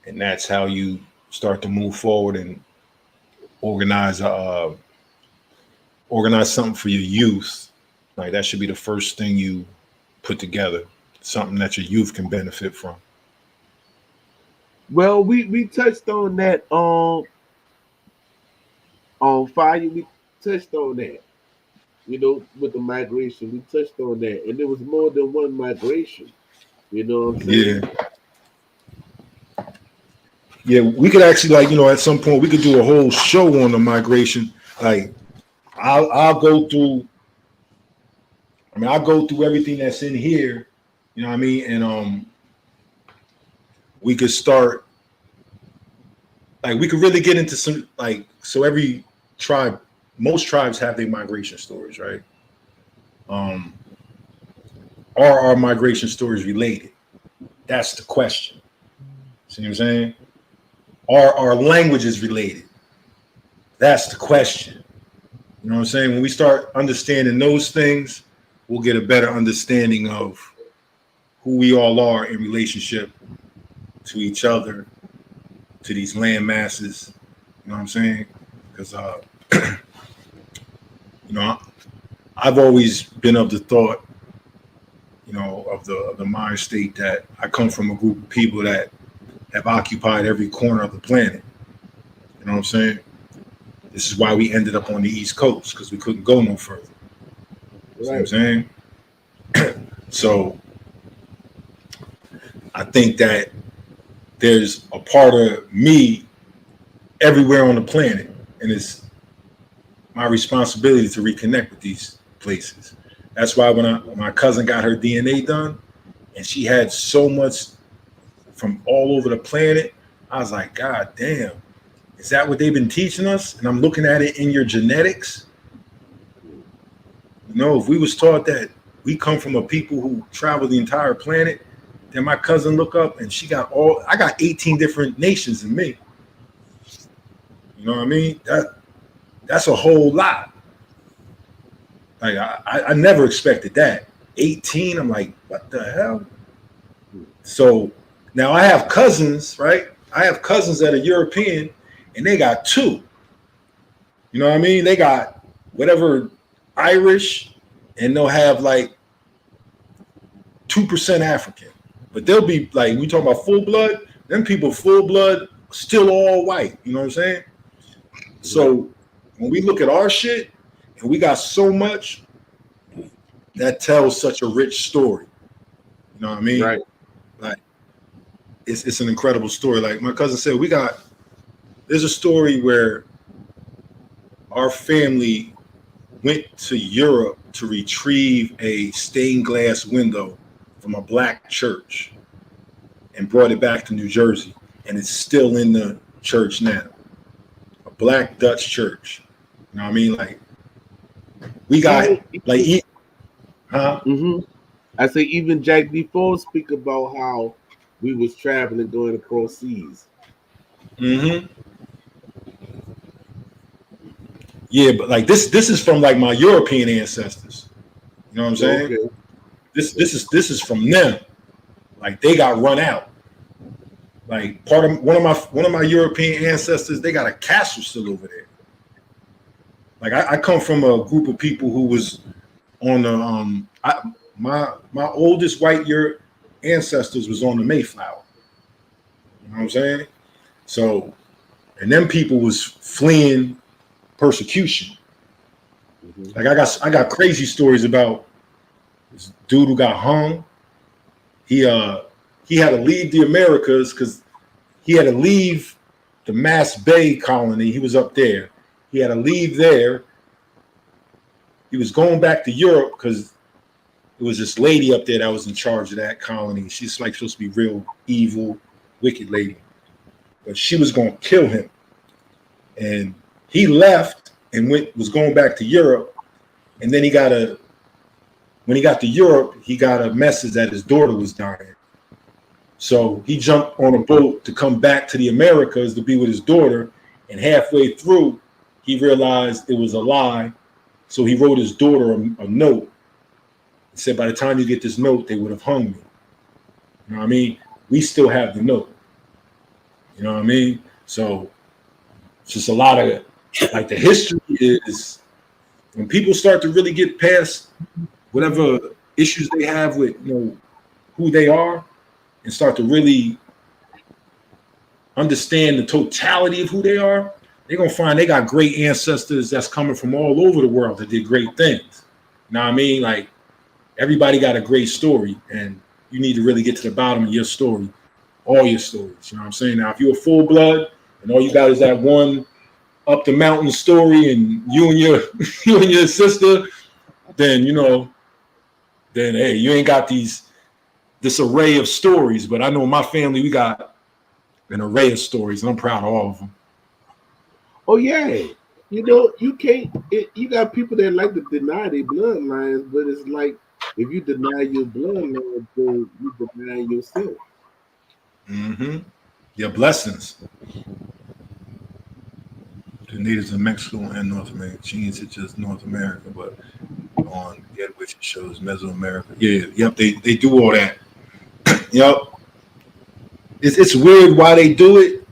And that's how you start to move forward and organize organize something for your youth. Like that should be the first thing you put together, something that your youth can benefit from. Well, we touched on that on fire. We touched on that. With the migration, we touched on that, and there was more than one migration. You know what I'm Yeah, saying? yeah. We could actually at some point we could do a whole show on the migration. Like I'll go through. I mean, I'll go through everything that's in here. You know what I mean? And we could start we could really get into some so every tribe, most tribes have their migration stories, right? Um, are our migration stories related? That's the question. See what I'm saying? Are our languages related? That's the question. You know what I'm saying? When we start understanding those things, we'll get a better understanding of who we all are in relationship to each other, to these land masses. You know what I'm saying? Because you know, I've always been of the thought, of the mind state that I come from a group of people that have occupied every corner of the planet. You know what I'm saying? This is why we ended up on the East Coast because we couldn't go no further. See what I'm Right. saying? So I think that there's a part of me everywhere on the planet, and it's my responsibility to reconnect with these places. That's why when my cousin got her DNA done, and she had so much from all over the planet, I was like, God damn, is that what they've been teaching us? And I'm looking at it in your genetics. If we was taught that we come from a people who travel the entire planet, then my cousin look up and I got 18 different nations in me. You know what I mean? That's a whole lot. Like I never expected that. 18. I'm like, what the hell? So now I have cousins, right? I have cousins that are European, and they got 2. You know what I mean? They got whatever Irish, and they'll have like 2% African. But they'll be like, we talk about full blood, them people full blood, still all white. You know what I'm saying? So when we look at our shit, and we got so much, that tells such a rich story. You know what I mean? Right. Like, it's an incredible story. Like my cousin said, there's a story where our family went to Europe to retrieve a stained glass window from a black church and brought it back to New Jersey, and it's still in the church now. A black Dutch church. You know what I mean? Like, we got like, huh? I say even Jack Defoe speak about how we was traveling going across seas. Yeah, but like this is from like my European ancestors. You know what I'm saying? Okay. This is from them. Like, they got run out. Like, one of my European ancestors, they got a castle still over there. Like, I come from a group of people who was on the my oldest white ancestors was on the Mayflower. You know what I'm saying? So, and them people was fleeing persecution. Like, I got crazy stories about this dude who got hung. He had to leave the Americas because he had to leave the Mass Bay colony. He was up there. He had to leave there. He was going back to Europe because there was this lady up there that was in charge of that colony. She's like supposed to be real evil, wicked lady. But she was going to kill him. And he left and was going back to Europe. And then when he got to Europe, he got a message that his daughter was dying. So he jumped on a boat to come back to the Americas to be with his daughter. And halfway through, he realized it was a lie. So he wrote his daughter a note. He said, by the time you get this note, they would have hung me. You know what I mean? We still have the note. You know what I mean? So it's just a lot of, like, the history is, when people start to really get past whatever issues they have with, you know, who they are, and start to really understand the totality of who they are, they're going to find they got great ancestors that's coming from all over the world that did great things. You know what I mean? Like, everybody got a great story, and you need to really get to the bottom of your story, all your stories. You know what I'm saying? Now, if you're a full blood and all you got is that one up the mountain story, and you and your sister, then, you know, then, hey, you ain't got this array of stories. But I know in my family, we got an array of stories, and I'm proud of all of them. Oh yeah, you know, you can't. You got people that like to deny their bloodlines, but it's like, if you deny your bloodline, then you deny yourself. Your blessings. The natives of Mexico and North America. Genes are just North America, but on Get Which it shows Mesoamerica. Yeah, yep, they do all that. Yep. It's weird why they do it.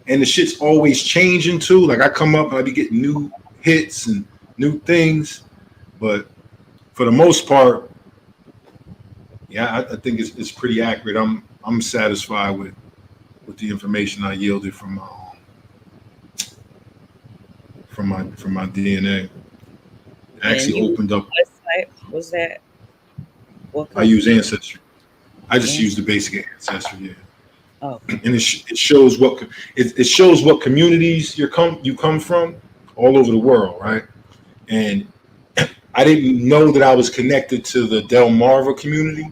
And the shit's always changing too. Like, I come up and I be getting new hits and new things. But for the most part, yeah, I think it's pretty accurate. I'm satisfied with the information I yielded from my DNA. I actually opened up. What site was that? I use Ancestry. I just use the basic Ancestry. Yeah. Oh. And it shows what communities you come from all over the world, right? And I didn't know that I was connected to the Delmarva community,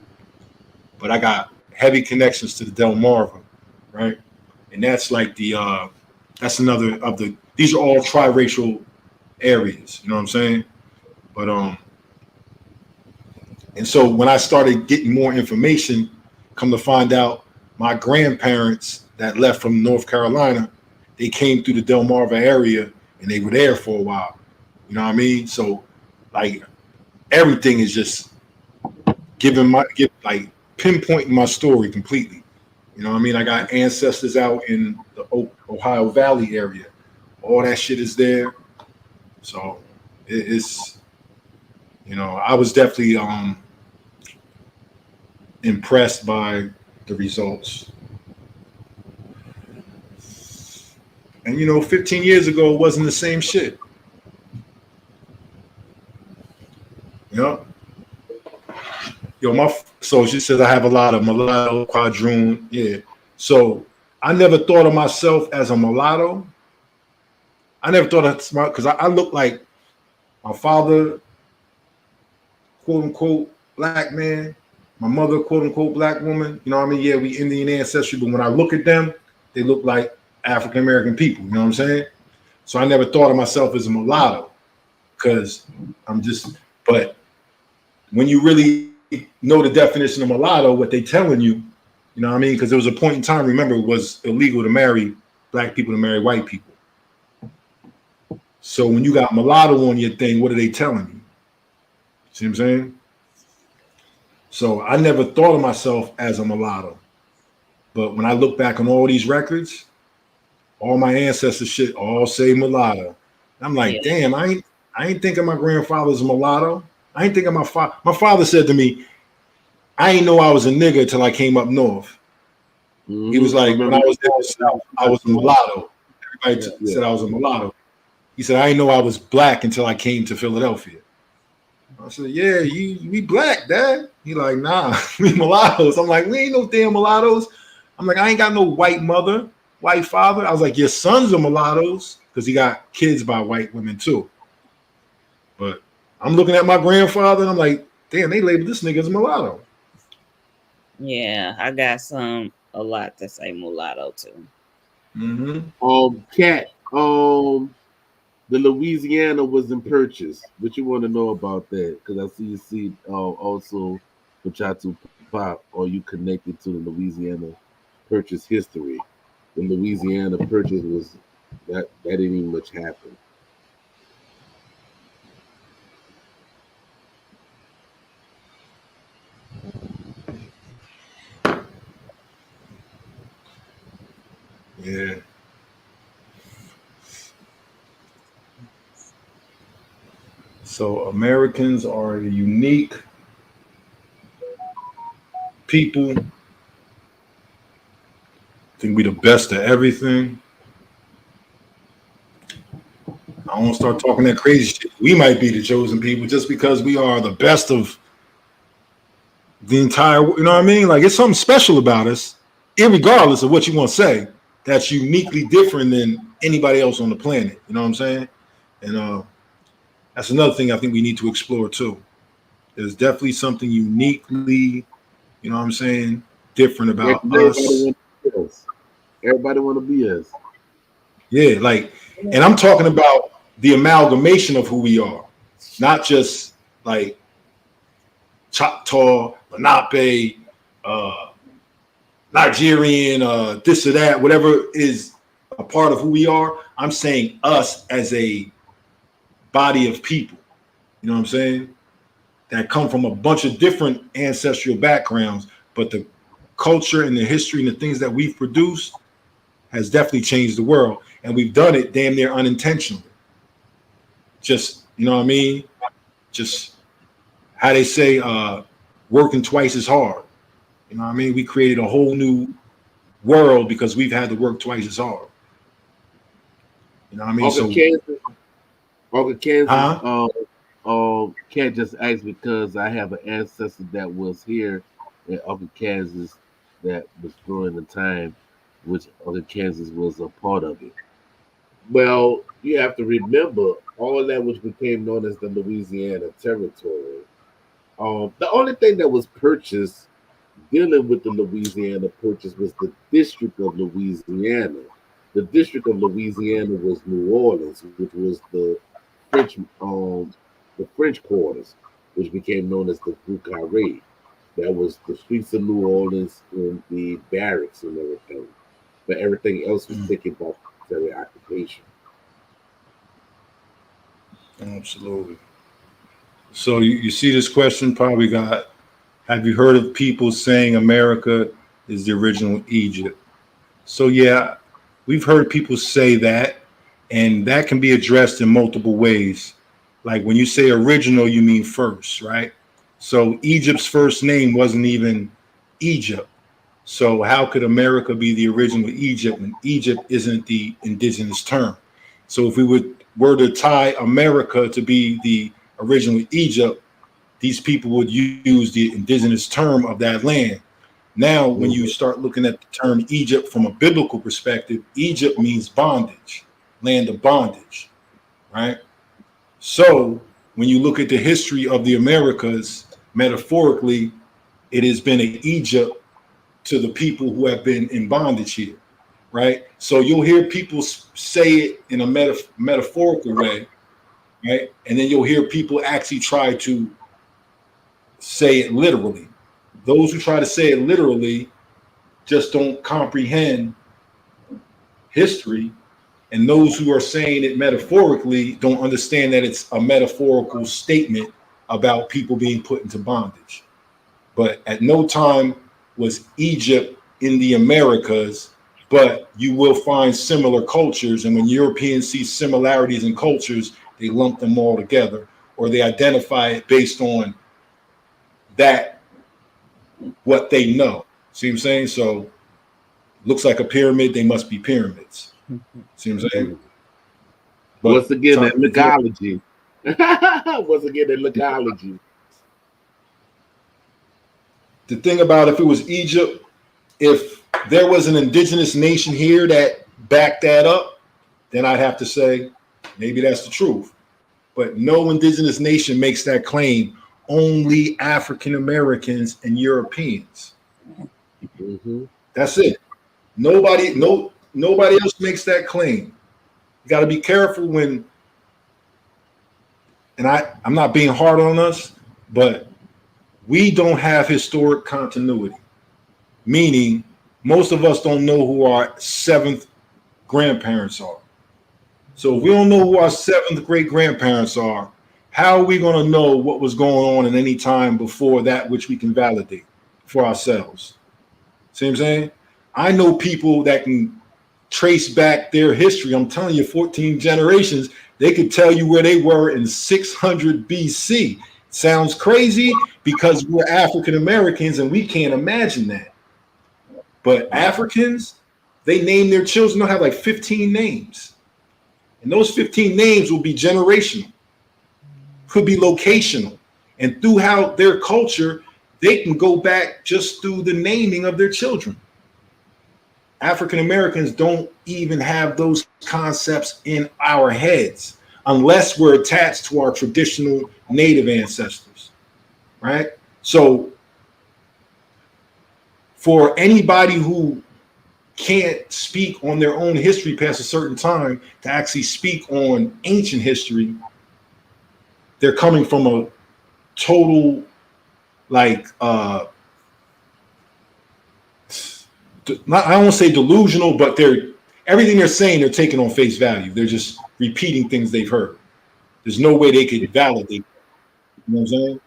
but I got heavy connections to the Delmarva, right? And that's like that's another of the. These are all triracial areas, you know what I'm saying? But and so when I started getting more information, come to find out, my grandparents that left from North Carolina, they came through the Delmarva area and they were there for a while. You know what I mean? So, like, everything is just pinpointing my story completely. You know what I mean? I got ancestors out in the Ohio Valley area. All that shit is there. So it's, I was definitely impressed by the results. And 15 years ago it wasn't the same shit. So she says I have a lot of mulatto, quadroon. Yeah. So I never thought of myself as a mulatto. I never thought of smart because I look like my father, quote unquote, black man, my mother, quote unquote, black woman. You know what I mean? Yeah, we Indian ancestry, but when I look at them, they look like African American people. You know what I'm saying? So I never thought of myself as a mulatto because but when you really know the definition of mulatto, what they telling you, you know what I mean? Because there was a point in time, remember, it was illegal to marry black people to marry white people. So when you got mulatto on your thing, what are they telling you? See what I'm saying? So I never thought of myself as a mulatto. But when I look back on all these records, all my ancestors shit all say mulatto. I'm like, damn, I ain't thinking my grandfather's a mulatto. I ain't thinking my father said to me, I ain't know I was a nigga until I came up north. Mm-hmm. He was like, when I was down south, I was a mulatto. Everybody said I was a mulatto. He said, I didn't know I was black until I came to Philadelphia. I said, yeah, we black, Dad. He like, nah, we mulattoes. I'm like, we ain't no damn mulattoes. I'm like, I ain't got no white mother, white father. I was like, your sons are mulattoes because he got kids by white women too. But I'm looking at my grandfather and I'm like, damn, they labeled this nigga as a mulatto. Yeah, I got a lot to say mulatto too. Mm-hmm. Cat, the Louisiana was in purchase. What you want to know about that? Because I see also the ChitoPa, or you connected to the Louisiana purchase history. The Louisiana purchase was that didn't even much happen. Yeah. So Americans are a unique people. Think we the best of everything. I don't start talking that crazy shit. We might be the chosen people just because we are the best of the entire, you know what I mean? Like it's something special about us, irregardless of what you want to say, that's uniquely different than anybody else on the planet. You know what I'm saying? And that's another thing I think we need to explore too. There's definitely something uniquely, you know what I'm saying, different about us. Everybody want to be us. Yeah, like, and I'm talking about the amalgamation of who we are, not just like Choctaw, Lenape, Nigerian, this or that, whatever is a part of who we are. I'm saying us as a body of people, you know what I'm saying? That come from a bunch of different ancestral backgrounds, but the culture and the history and the things that we've produced has definitely changed the world. And we've done it damn near unintentionally. Just, you know what I mean? Just how they say, working twice as hard. You know what I mean? We created a whole new world because we've had to work twice as hard. You know what I mean? Uncle Kansas, can't just ask because I have an ancestor that was here in Uncle Kansas that was during the time which Uncle Kansas was a part of it. Well, you have to remember all that which became known as the Louisiana Territory. The only thing that was purchased dealing with the Louisiana Purchase was the District of Louisiana. The District of Louisiana was New Orleans, which was the French quarters, which became known as the Rue Carré. That was the streets of New Orleans and the barracks and everything. But everything else was taken by military occupation. Absolutely. So you see this question probably got Have you heard of people saying America is the original Egypt? So yeah, we've heard people say that, and that can be addressed in multiple ways. Like when you say original, you mean first, right? So Egypt's first name wasn't even Egypt. So how could America be the original Egypt when Egypt isn't the indigenous term? So if we were to tie America to be the original Egypt, these people would use the indigenous term of that land. Now, when you start looking at the term Egypt from a biblical perspective, Egypt means bondage, land of bondage, right? So when you look at the history of the Americas, metaphorically, it has been an Egypt to the people who have been in bondage here, right? So you'll hear people say it in a metaphorical way, right? And then you'll hear people actually try to say it literally. Those who try to say it literally just don't comprehend history, and those who are saying it metaphorically don't understand that it's a metaphorical statement about people being put into bondage. But at no time was Egypt in the Americas, but you will find similar cultures, and when Europeans see similarities in cultures, they lump them all together, or they identify it based on that, what they know. See what I'm saying? So looks like a pyramid, they must be pyramids. See what I'm saying? But once again, that ecology. Once again, that ecology. The thing about if it was Egypt, if there was an indigenous nation here that backed that up, then I'd have to say maybe that's the truth. But no indigenous nation makes that claim. Only African Americans and Europeans. Mm-hmm. That's it. Nobody else makes that claim. You got to be careful when, and I'm not being hard on us, but we don't have historic continuity, meaning most of us don't know who our seventh grandparents are. So if we don't know who our seventh great grandparents are, how are we going to know what was going on in any time before that which we can validate for ourselves? See what I'm saying? I know people that can trace back their history. I'm telling you, 14 generations, they could tell you where they were in 600 BC. Sounds crazy because we're African Americans and we can't imagine that. But Africans, they name their children, they'll have like 15 names. And those 15 names will be generational, could be locational. And throughout their culture, they can go back just through the naming of their children. African Americans don't even have those concepts in our heads unless we're attached to our traditional native ancestors, right? So for anybody who can't speak on their own history past a certain time to actually speak on ancient history, they're coming from a total, like, I don't want to say delusional, but everything they're saying, they're taking on face value. They're just repeating things they've heard. There's no way they could validate that. You know what I'm saying?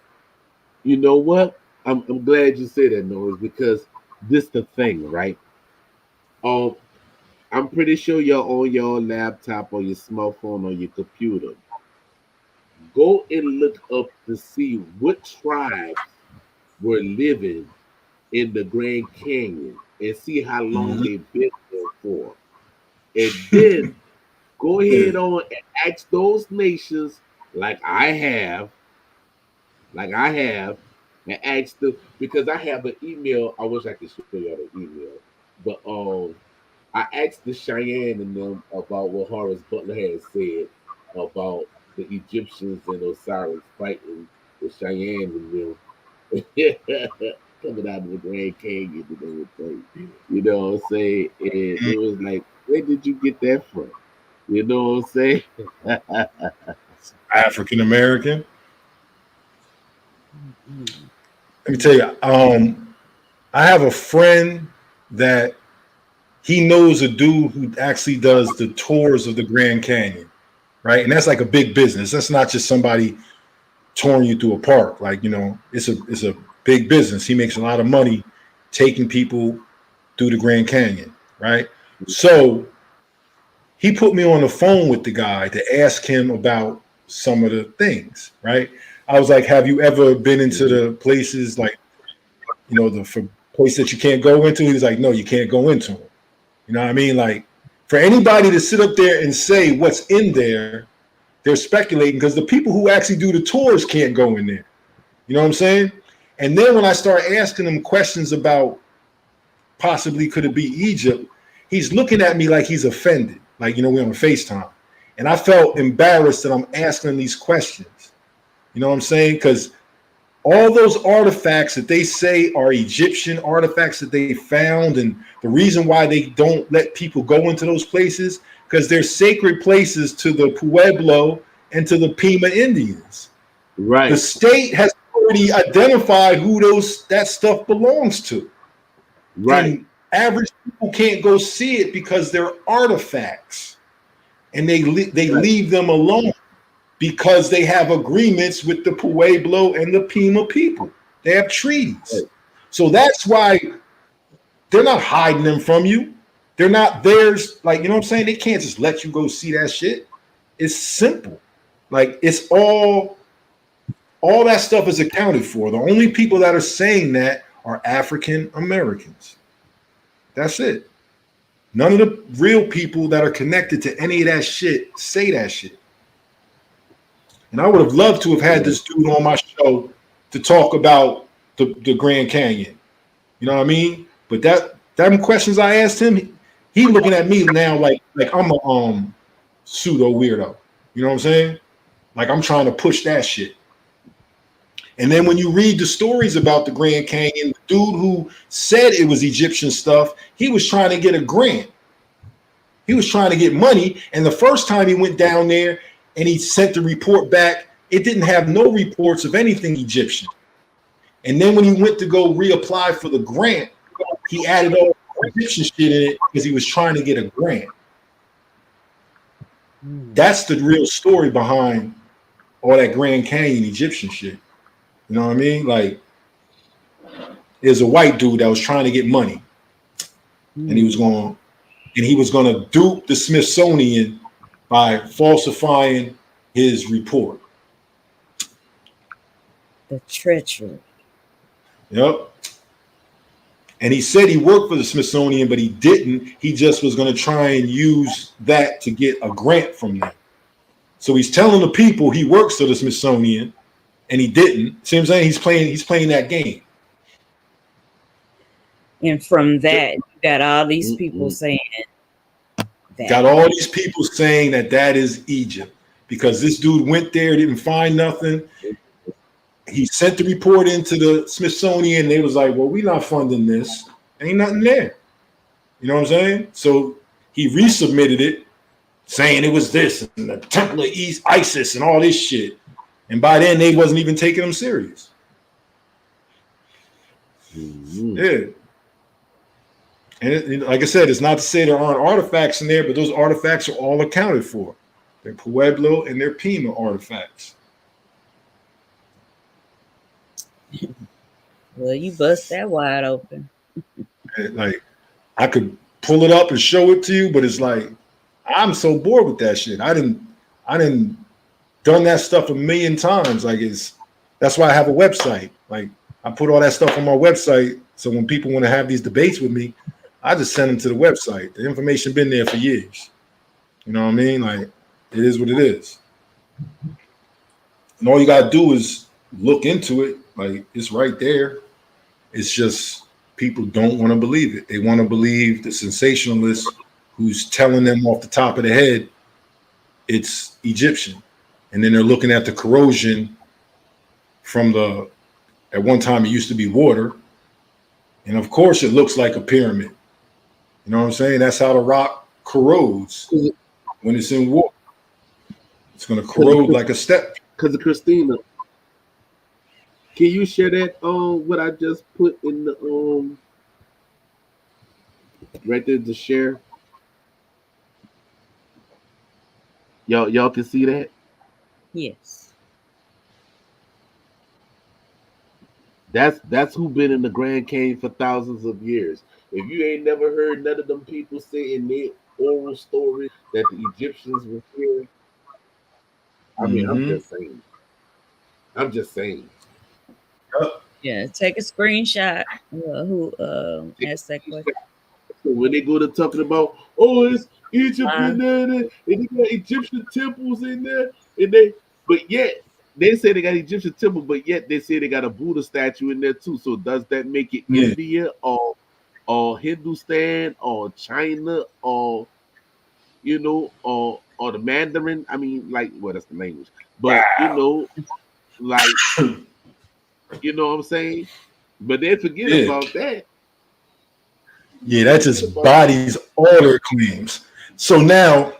You know what? I'm glad you said that, Norris, because this the thing, right? I'm pretty sure you're on your laptop or your smartphone or your computer. Go and look up to see what tribes were living in the Grand Canyon and see how long they've been there for. And then go ahead on and ask those nations, like I have, and ask them, because I have an email. I wish I could show you the email, but I asked the Cheyenne and them about what Horace Butler had said about the Egyptians and Osiris fighting the Cheyenne and them coming out of the Grand Canyon and everything. You know what I'm saying? And it was like, where did you get that from? You know what I'm saying? African American. Let me tell you, I have a friend that he knows a dude who actually does the tours of the Grand Canyon, right? And that's like a big business. That's not just somebody touring you through a park. Like, you know, it's a big business. He makes a lot of money taking people through the Grand Canyon, right? So he put me on the phone with the guy to ask him about some of the things, right? I was like, have you ever been into the places like, the place that you can't go into? He was like, no, you can't go into them. You know what I mean? Like, for anybody to sit up there and say what's in there, they're speculating, because the people who actually do the tours can't go in there. You know what I'm saying? And then when I start asking him questions about possibly could it be Egypt, he's looking at me like he's offended. Like, we're on FaceTime. And I felt embarrassed that I'm asking him these questions. You know what I'm saying? Because all those artifacts that they say are Egyptian artifacts that they found, and the reason why they don't let people go into those places, because they're sacred places to the Pueblo and to the Pima Indians. Right. The state has already identified who that stuff belongs to. Right. And average people can't go see it because they're artifacts, and they leave them alone because they have agreements with the Pueblo and the Pima people. They have treaties. Right. So that's why they're not hiding them from you. They're not theirs. Like, you know what I'm saying? They can't just let you go see that shit. It's simple. Like, it's all that stuff is accounted for. The only people that are saying that are African Americans. That's it. None of the real people that are connected to any of that shit say that shit. And I would have loved to have had this dude on my show to talk about the Grand Canyon. You know what I mean? But them questions I asked him, he looking at me now like I'm a pseudo weirdo. You know what I'm saying? Like I'm trying to push that shit. And then when you read the stories about the Grand Canyon, the dude who said it was Egyptian stuff, he was trying to get a grant. He was trying to get money. And the first time he went down there and he sent the report back, it didn't have no reports of anything Egyptian. And then when he went to go reapply for the grant, he added all Egyptian shit in it because he was trying to get a grant. That's the real story behind all that Grand Canyon Egyptian shit. You know what I mean? Like, there's a white dude that was trying to get money, and he was going to dupe the Smithsonian by falsifying his report. The treachery. Yep. And he said he worked for the Smithsonian, but he didn't. He just was going to try and use that to get a grant from them. So he's telling the people he works for the Smithsonian, and he didn't. See what I'm saying? He's playing that game. And from that, you got all these people saying that. Got all these people saying that is Egypt because this dude went there, didn't find nothing. He sent the report into the Smithsonian. They was like, well, we're not funding this. Ain't nothing there. You know what I'm saying? So he resubmitted it saying it was this and the Temple of East Isis and all this shit. And by then, they wasn't even taking him serious. Yeah. And like I said, it's not to say there aren't artifacts in there, but those artifacts are all accounted for. They're Pueblo and they're Pima artifacts. Well, you bust that wide open. Like, I could pull it up and show it to you, but it's like, I'm so bored with that shit. I didn't done that stuff a million times. Like, that's why I have a website. Like, I put all that stuff on my website. So when people want to have these debates with me, I just send them to the website. The information been there for years. You know what I mean? Like, it is what it is. And all you got to do is look into it. Like, it's right there. It's just people don't want to believe it. They want to believe the sensationalist who's telling them off the top of the head it's Egyptian. And then they're looking at the corrosion from at one time it used to be water. And of course it looks like a pyramid. You know what I'm saying? That's how the rock corrodes when it's in water. It's going to corrode like a step. Because of Christina. Can you share that what I just put in the right there to share? Y'all can see that? Yes. That's who been in the Grand Canyon for thousands of years. If you ain't never heard none of them people say in their oral stories that the Egyptians were here, I mean, I'm Mm-hmm. just saying. I'm just saying. Yeah, take a screenshot. Who asked that question? So when they go to talking about, oh, it's Egypt in Line. there, and they got Egyptian temples in there, and they, but yet they say they got Egyptian temple, but yet they say they got a Buddha statue in there too. So does that make it Yeah. India or Hindustan or China or or the Mandarin? I mean, like, well, that's the language, but like, you know what I'm saying? But they forget Yeah. about that. Yeah, They that forget just about that. bodies all their claims. So now,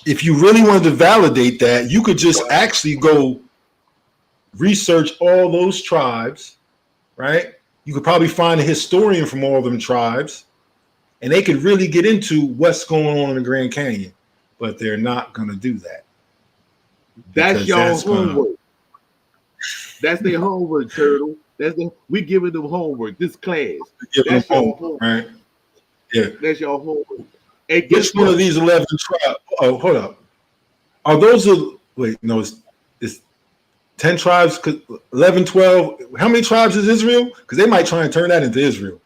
if you really wanted to validate that, you could just actually go research all those tribes, right? You could probably find a historian from all of them tribes, and they could really get into what's going on in the Grand Canyon. But they're not going to do that That's because y'all that's going to homework. That's their homework, Turtle. We giving them homework. This class. give them That's y'all homework, homework. right? Yeah. That's y'all homework. And Which guess one of what? these 11 tribes? Oh, hold up. Are those, wait, no, it's 10 tribes, 11, 12. How many tribes is Israel? Because they might try and turn that into Israel.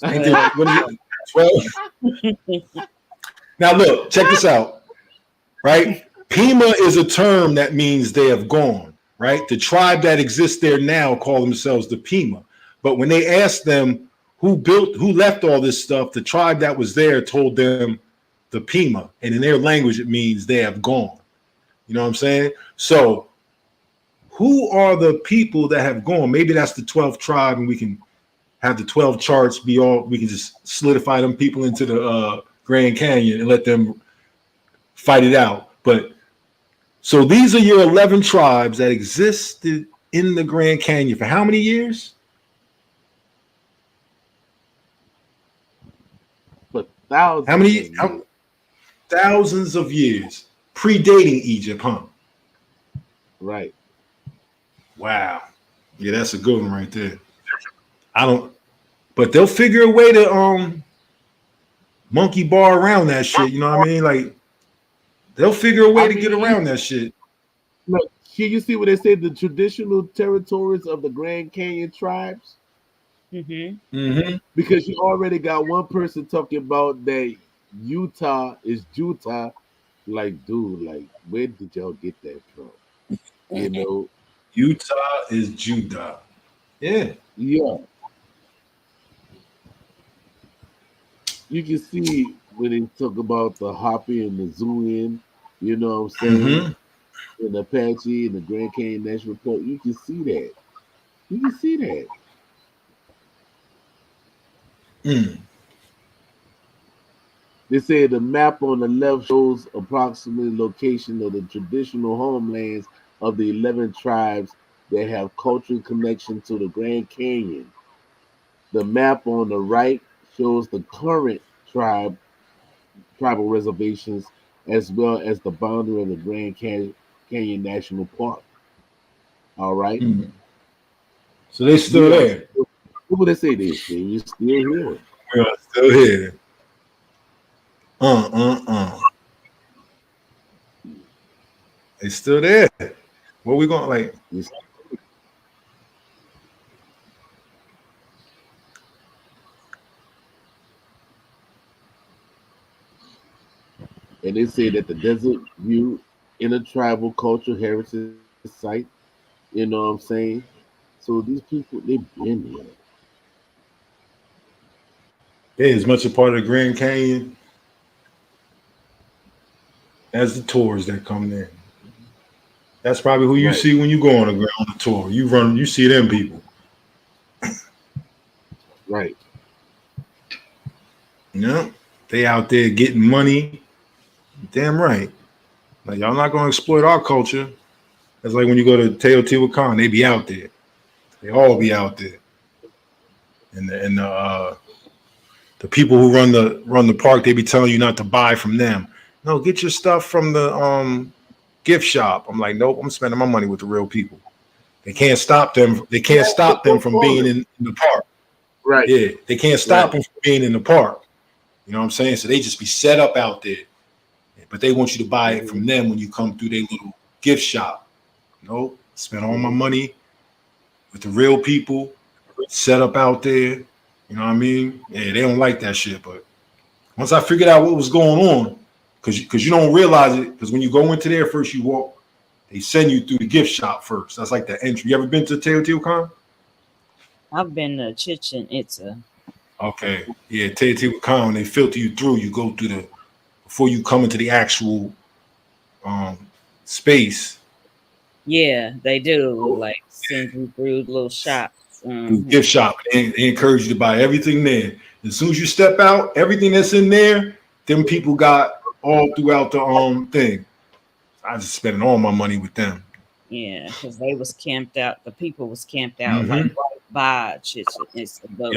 Ain't there, what is it? 12? Now, look, check this out, right? Pima is a term that means they have gone, right? The tribe that exists there now call themselves the Pima. But when they asked them who left all this stuff, the tribe that was there told them the Pima. And in their language, it means they have gone. You know what I'm saying? So, who are the people that have gone? Maybe that's the 12th tribe, and we can have the 12 charts be all, we can just solidify them people into the Grand Canyon and let them fight it out. But so these are your 11 tribes that existed in the Grand Canyon for how many years? For How thousands many? of years. Thousands of years, predating Egypt, huh? Right. Wow. Yeah, that's a good one right there. I don't, but they'll figure a way to monkey bar around that shit. You know what I mean? Like they'll figure a way I to get mean, around that shit. look, here you see what they say, the traditional territories of the Grand Canyon tribes? Mm-hmm. Mm-hmm. Because you already got one person talking about that Utah is Jutah. Like, dude, like, where did y'all get that from? You know? Utah is Judah. Yeah. Yeah. You can see when they talk about the Hopi and the Zooin, you know what I'm saying? Mm-hmm. And the Apache and the Grand Canyon National Park. You can see that. You can see that. Mm. They say the map on the left shows approximately location of the traditional homelands of the 11 tribes that have cultural connection to the Grand Canyon. The map on the right shows the current tribal reservations as well as the boundary of the Canyon National Park. All right. Mm. So they We still are there. still, what would they say this? We're still here. We are still here. Uh. They still there. What we going like? It's- And they say that the Desert View Intertribal Cultural Heritage Site, you know what I'm saying? So these people, they've been here. They as much a part of the Grand Canyon as the tours that come there. That's probably who you Right, see when you go on the tour. You see them people. right. You know, they out there getting money. Damn right. Like y'all not gonna exploit our culture. That's like when you go to Teotihuacan, they be out there. They all be out there. And the people who run the park, they be telling you not to buy from them. No, get your stuff from the gift shop. I'm like, nope, I'm spending my money with the real people. They can't stop them. They can't stop them from being in the park. Right. Yeah, they can't stop them from being in the park. You know what I'm saying? So they just be set up out there. But they want you to buy it from them when you come through their little gift shop. No, spend all my money with the real people set up out there. You know what I mean? Yeah, they don't like that shit. But once I figured out what was going on, because you don't realize it, because when you go into there first, you walk, they send you through the gift shop first. That's like the entry. You ever been to Teotihuacan? I've been to Chichen Itza. Okay. Yeah, Teotihuacan, they filter you through. You go through the, before you come into the actual space. Yeah, they do. Like send you through little shops. Gift shop. They encourage you to buy everything there. As soon as you step out, everything that's in there, them people got all throughout the thing. I just spending all my money with them. Yeah, because they was camped out. The people was camped out like right by Chichen Itza. But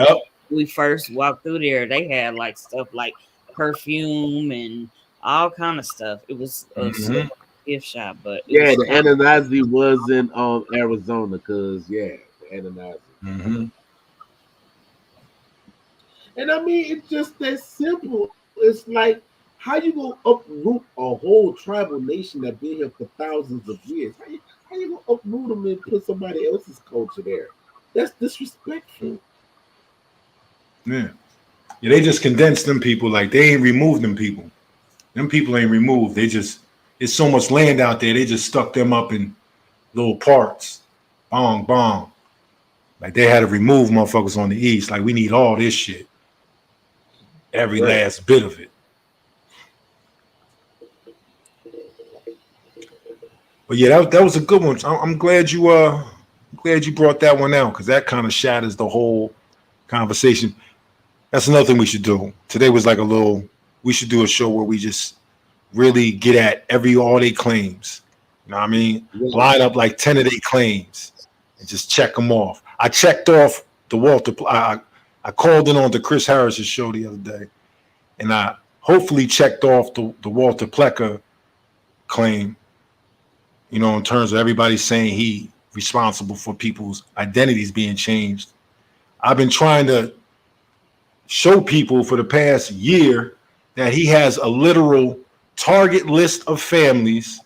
we first walked through there, they had like stuff like perfume and all kind of stuff. It was a gift shop, but the Anunnaki was in Arizona, because the Anunnaki. And I mean, it's just that simple. It's like, how you gonna uproot a whole tribal nation that been here for thousands of years? How you gonna uproot them and put somebody else's culture there? That's disrespectful. Yeah, they just condensed them people. Like, they ain't removed them people. Them people ain't removed. They just, it's so much land out there. They just stuck them up in little parts. Bong, bong. Like, they had to remove motherfuckers on the east. Like, we need all this shit. Every last bit of it. But yeah, that was a good one. I'm glad you brought that one out, because that kind of shatters the whole conversation. That's another thing we should do. Today was like we should do a show where we just really get at all their claims. You know what I mean? Line up like 10 of their claims and just check them off. I checked off the Walter. I called in on the Chris Harris's show the other day, and I hopefully checked off the Walter Plecker claim, you know, in terms of everybody saying he responsible for people's identities being changed. I've been trying to show people for the past year that he has a literal target list of families,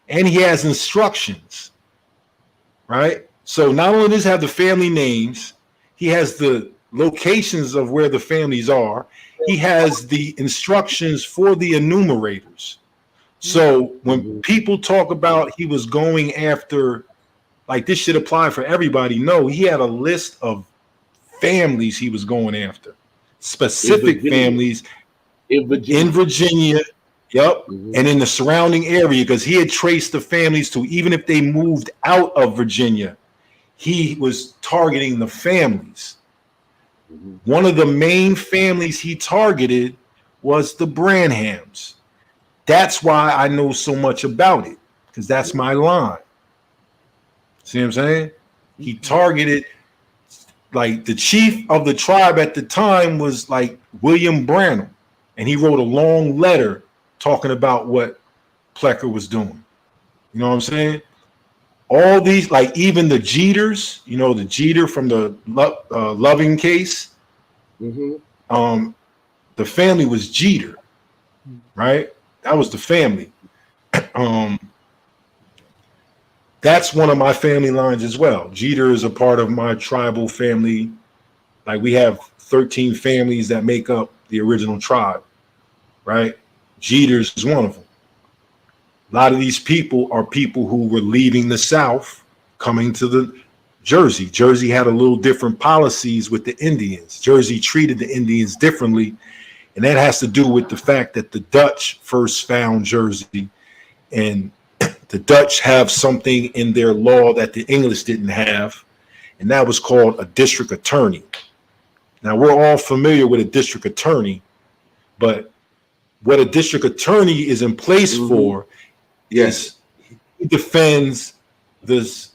and he has instructions, right? So not only does he have the family names, he has the locations of where the families are. He has the instructions for the enumerators. So when people talk about he was going after, like, this should apply for everybody, no, he had a list of families he was going after, specific families in Virginia. Yep. And in the surrounding area, because he had traced the families to, even if they moved out of Virginia, he was targeting the families. One of the main families he targeted was the Branhams. That's why I know so much about it, because that's my line. See what I'm saying? He targeted, like, the chief of the tribe at the time was like William Branham, and he wrote a long letter talking about what Plecker was doing. You know what I'm saying? All these, like, even the Jeters, you know, the Jeter from the Loving case, the family was Jeter, right? That was the family. That's one of my family lines as well. Jeter is a part of my tribal family. Like, we have 13 families that make up the original tribe, right? Jeters is one of them. A lot of these people are people who were leaving the South, coming to the Jersey. Jersey had a little different policies with the Indians. Jersey treated the Indians differently, and that has to do with the fact that the Dutch first found Jersey, and the Dutch have something in their law that the English didn't have, and that was called a district attorney. Now, we're all familiar with a district attorney, but what a district attorney is in place for is he defends this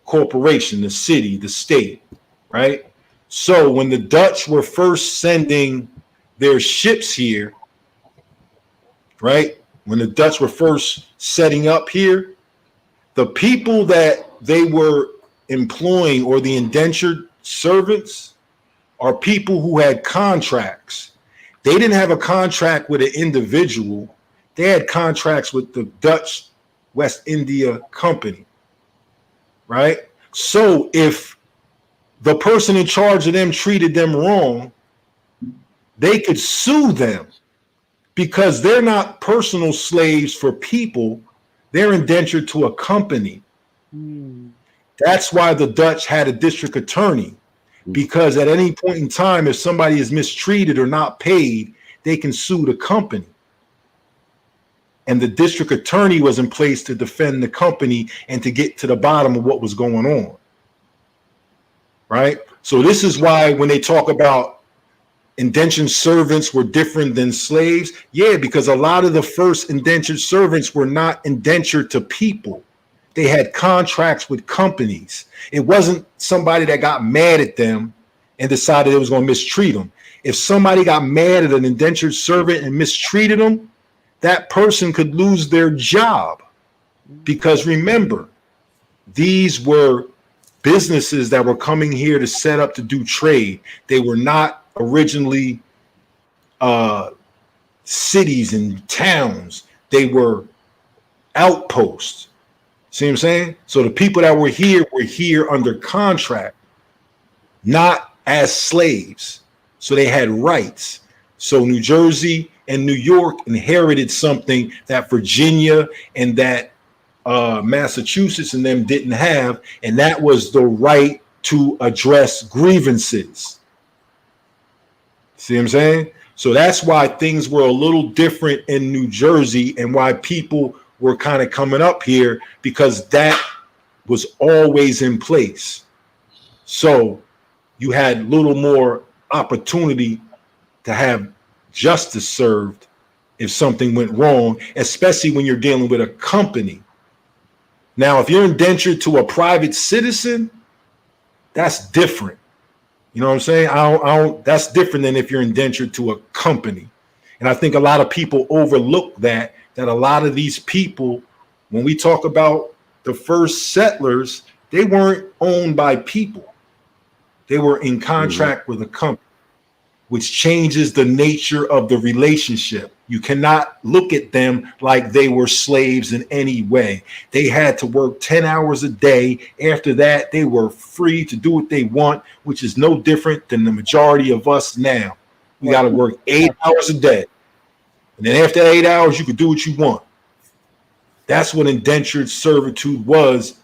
corporation, the city, the state, right? So when the Dutch were first sending their ships here, right? When the Dutch were first setting up here, the people that they were employing or the indentured servants are people who had contracts. They didn't have a contract with an individual. They had contracts with the Dutch West India Company, right? So if the person in charge of them treated them wrong, they could sue them because they're not personal slaves for people. They're indentured to a company. That's why the Dutch had a district attorney, because at any point in time, if somebody is mistreated or not paid, they can sue the company. And the district attorney was in place to defend the company and to get to the bottom of what was going on. Right? So this is why when they talk about indentured servants were different than slaves, yeah, because a lot of the first indentured servants were not indentured to people. They had contracts with companies. It wasn't somebody that got mad at them and decided it was going to mistreat them. If somebody got mad at an indentured servant and mistreated them, that person could lose their job. Because remember, these were businesses that were coming here to set up to do trade. They were not originally cities and towns. They were outposts. See what I'm saying? So the people that were here under contract, not as slaves. So they had rights. So New Jersey and New York inherited something that Virginia and that Massachusetts and them didn't have, and that was the right to address grievances. See what I'm saying? So that's why things were a little different in New Jersey and why people were kind of coming up here, because that was always in place. So you had a little more opportunity to have justice served if something went wrong, especially when you're dealing with a company. Now, if you're indentured to a private citizen, that's different. You know what I'm saying? That's different than if you're indentured to a company. And I think a lot of people overlook that a lot of these people, when we talk about the first settlers, they weren't owned by people. They were in contract with a company, which changes the nature of the relationship. You cannot look at them like they were slaves in any way. They had to work 10 hours a day. After that, they were free to do what they want, which is no different than the majority of us now. We got to work 8 hours a day. And then after 8 hours, you could do what you want. That's what indentured servitude was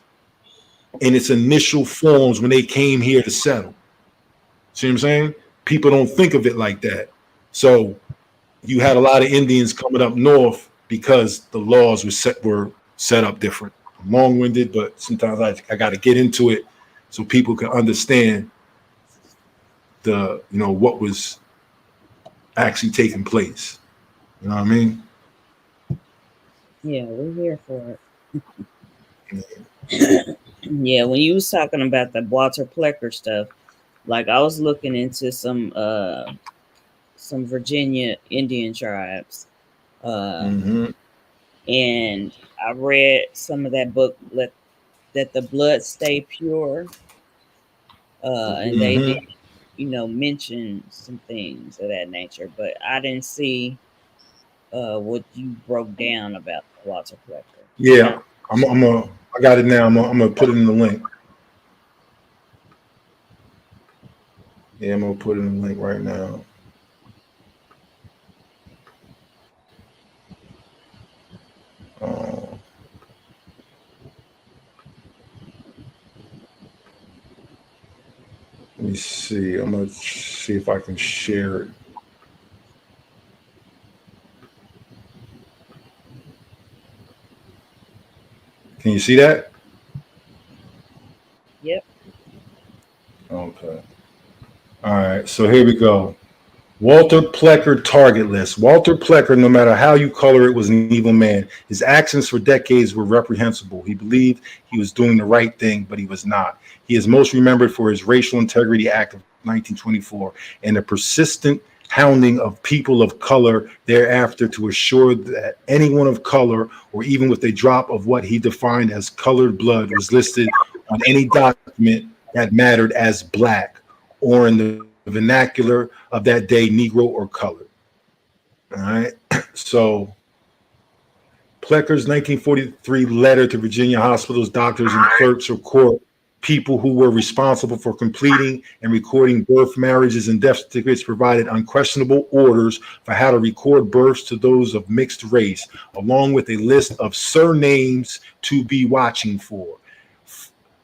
in its initial forms when they came here to settle. See what I'm saying? People don't think of it like that. So you had a lot of Indians coming up north because the laws were set up different. I'm long-winded, but sometimes I got to get into it so people can understand what was actually taking place. You know what I mean? Yeah, we're here for it. Yeah, when you was talking about the Walter Plecker stuff, like I was looking into some Virginia Indian tribes, and I read some of that book, that the blood stay pure, and they did, mention some things of that nature, but I didn't see what you broke down about Walter Plecker. Yeah, I got it now. I'm gonna put it in the link. Yeah, I'm gonna put it in the link right now. Let me see. I'm gonna see if I can share it. Can you see that? Yep. Okay. All right. So here we go. Walter Plecker target list. Walter Plecker, no matter how you color it, was an evil man. His actions for decades were reprehensible. He believed he was doing the right thing, but he was not. He is most remembered for his Racial Integrity Act of 1924 and the persistent hounding of people of color thereafter to assure that anyone of color, or even with a drop of what he defined as colored blood, was listed on any document document that mattered as black, or in the vernacular of that day, Negro or colored. All right. So Plecker's 1943 letter to Virginia hospitals, doctors, and clerks of court, people who were responsible for completing and recording birth, marriages, and death certificates, provided unquestionable orders for how to record births to those of mixed race, along with a list of surnames to be watching for.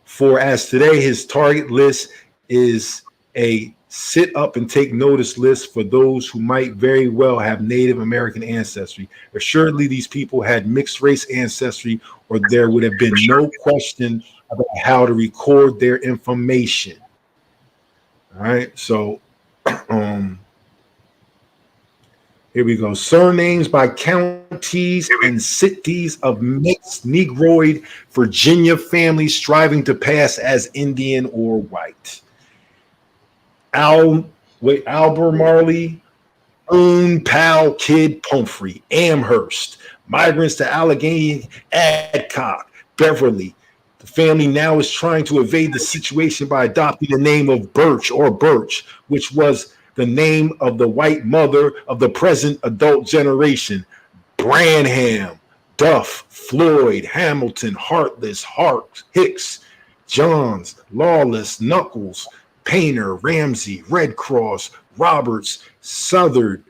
For as today, his target list is a sit up and take notice list for those who might very well have Native American ancestry. Assuredly, these people had mixed race ancestry, or there would have been no question about how to record their information. All right, so um, here we go. Surnames by counties and cities of mixed Negroid Virginia families striving to pass as Indian or white. Albemarle, Boone, Powell, Kidd, Pumphrey, Amherst, migrants to Allegheny, Adcock, Beverly. The family now is trying to evade the situation by adopting the name of Birch or Birch, which was the name of the white mother of the present adult generation. Branham, Duff, Floyd, Hamilton, Heartless, Hart, Hicks, Johns, Lawless, Knuckles, Painter, Ramsey, Red Cross, Roberts, Southern,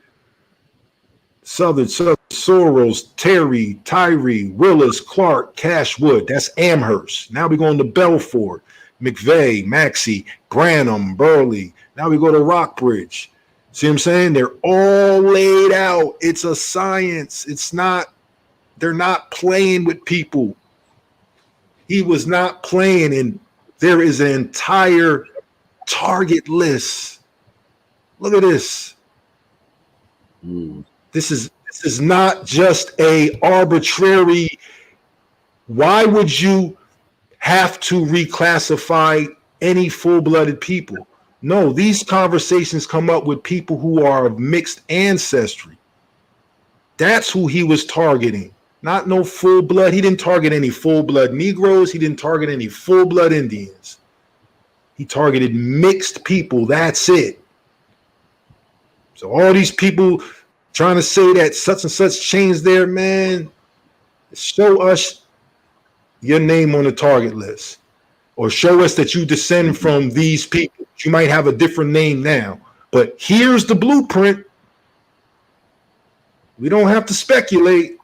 Soros, Terry, Tyree, Willis, Clark, Cashwood. That's Amherst. Now we're going to Belfort, McVeigh, Maxey, Branham, Burley. Now we go to Rockbridge. See what I'm saying? They're all laid out. It's a science. It's not, they're not playing with people. He was not playing, and there is an entire target list. Look at this. This is not just a arbitrary. Why would you have to reclassify any full-blooded people? No, these conversations come up with people who are of mixed ancestry. That's who he was targeting. Not no full-blood. He didn't target any full-blood Negroes. He didn't target any full-blood Indians. He targeted mixed people. That's it. So all these people trying to say that such and such changed there, man, show us your name on the target list, or show us that you descend from these people. You might have a different name now, but here's the blueprint. We don't have to speculate.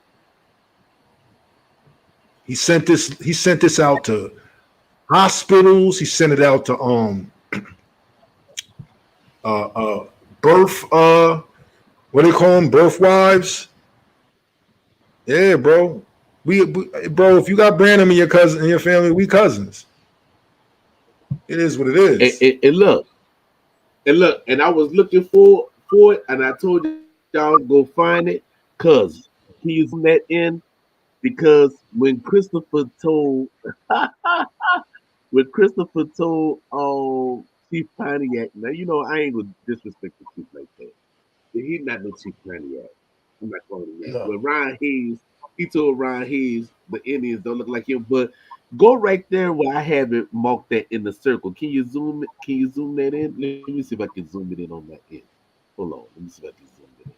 He sent this out to hospitals. He sent it out to birth what do they call them? Birth wives. Yeah, bro. Bro, if you got Branham in your cousin in your family, we cousins. It is what it is. And I was looking for it, and I told y'all go find it, cause he's that in, because when Christopher told Chief Pontiac, now you know I ain't gonna disrespect the Chief like that. He's not no Chief Pontiac. I'm not calling him that. No. But Ron Hayes, he told Ron Hayes the Indians don't look like him. But go right there where I have it marked that in the circle. Can you zoom that in? Let me see if I can zoom it in on that end. Hold on. Let me see if I can zoom it in.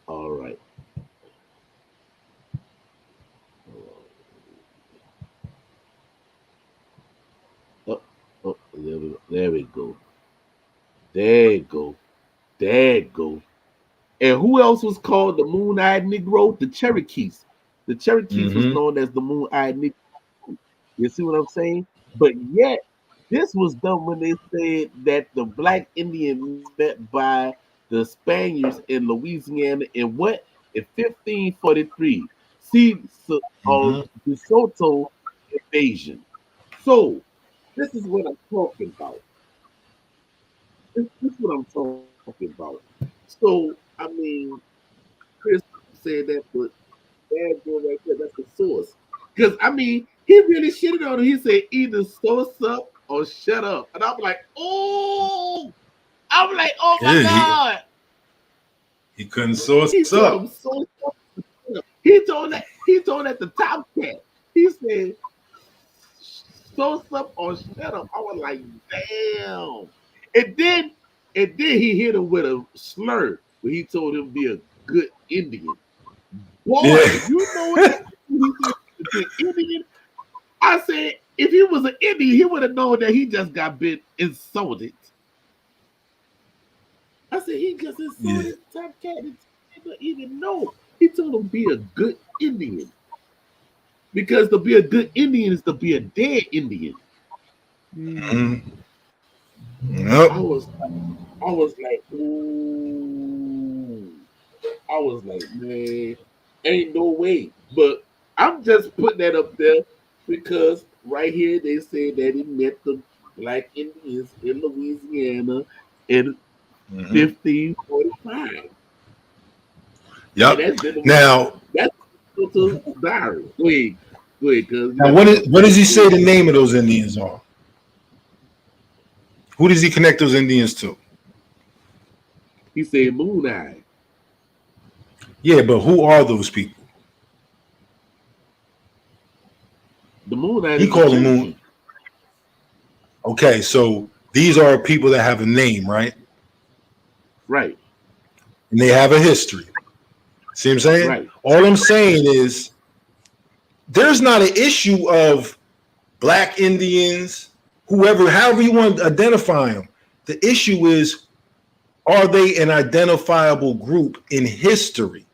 All right. Oh, there we go. There you go. And who else was called the Moon-Eyed Negro? The Cherokees. The Cherokees was known as the Moon-Eyed Negro. You see what I'm saying? But yet, this was done when they said that the black Indian met by the Spaniards in Louisiana in what? In 1543. See, the Soto invasion. So, this is what I'm talking about. This is what I'm talking about. So, I mean, Chris said that, but bad boy right there, that's the source. Because, I mean, he really shitted on it. He said, either source up or shut up. And I'm like, oh my Yeah, God. he couldn't source He told him up. source up. He told that the top cat. He said, source up or shut up. I was like, damn. And then he hit him with a slur when he told him to be a good Indian. Yeah, Boy, you know that he said a good Indian. I said if he was an Indian, he would have known that he just got been insulted. I said he just yeah. insulted Top Cat and he didn't even know. He told him be a good Indian. Because to be a good Indian is to be a dead Indian. Mhm. Yep. I was like, ooh. I was like, man, ain't no way. But I'm just putting that up there because right here they say that he met the Black Indians in Louisiana in Mhm. 1545. And Yep. that's been Now, that's to diary. Go ahead, cuz you now, got something what does he to say say. the name of those Indians are? Who does he connect those Indians to? He said Moon Eye. Yeah, but who are those people? The Moon Eye He is the called them Moon. Cherokee. Okay, so these are people that have a name, right? Right, And they have a history. See what I'm saying? right, All I'm saying is there's not an issue of Black Indians, whoever, however you want to identify them. The issue is, are they an identifiable group in history?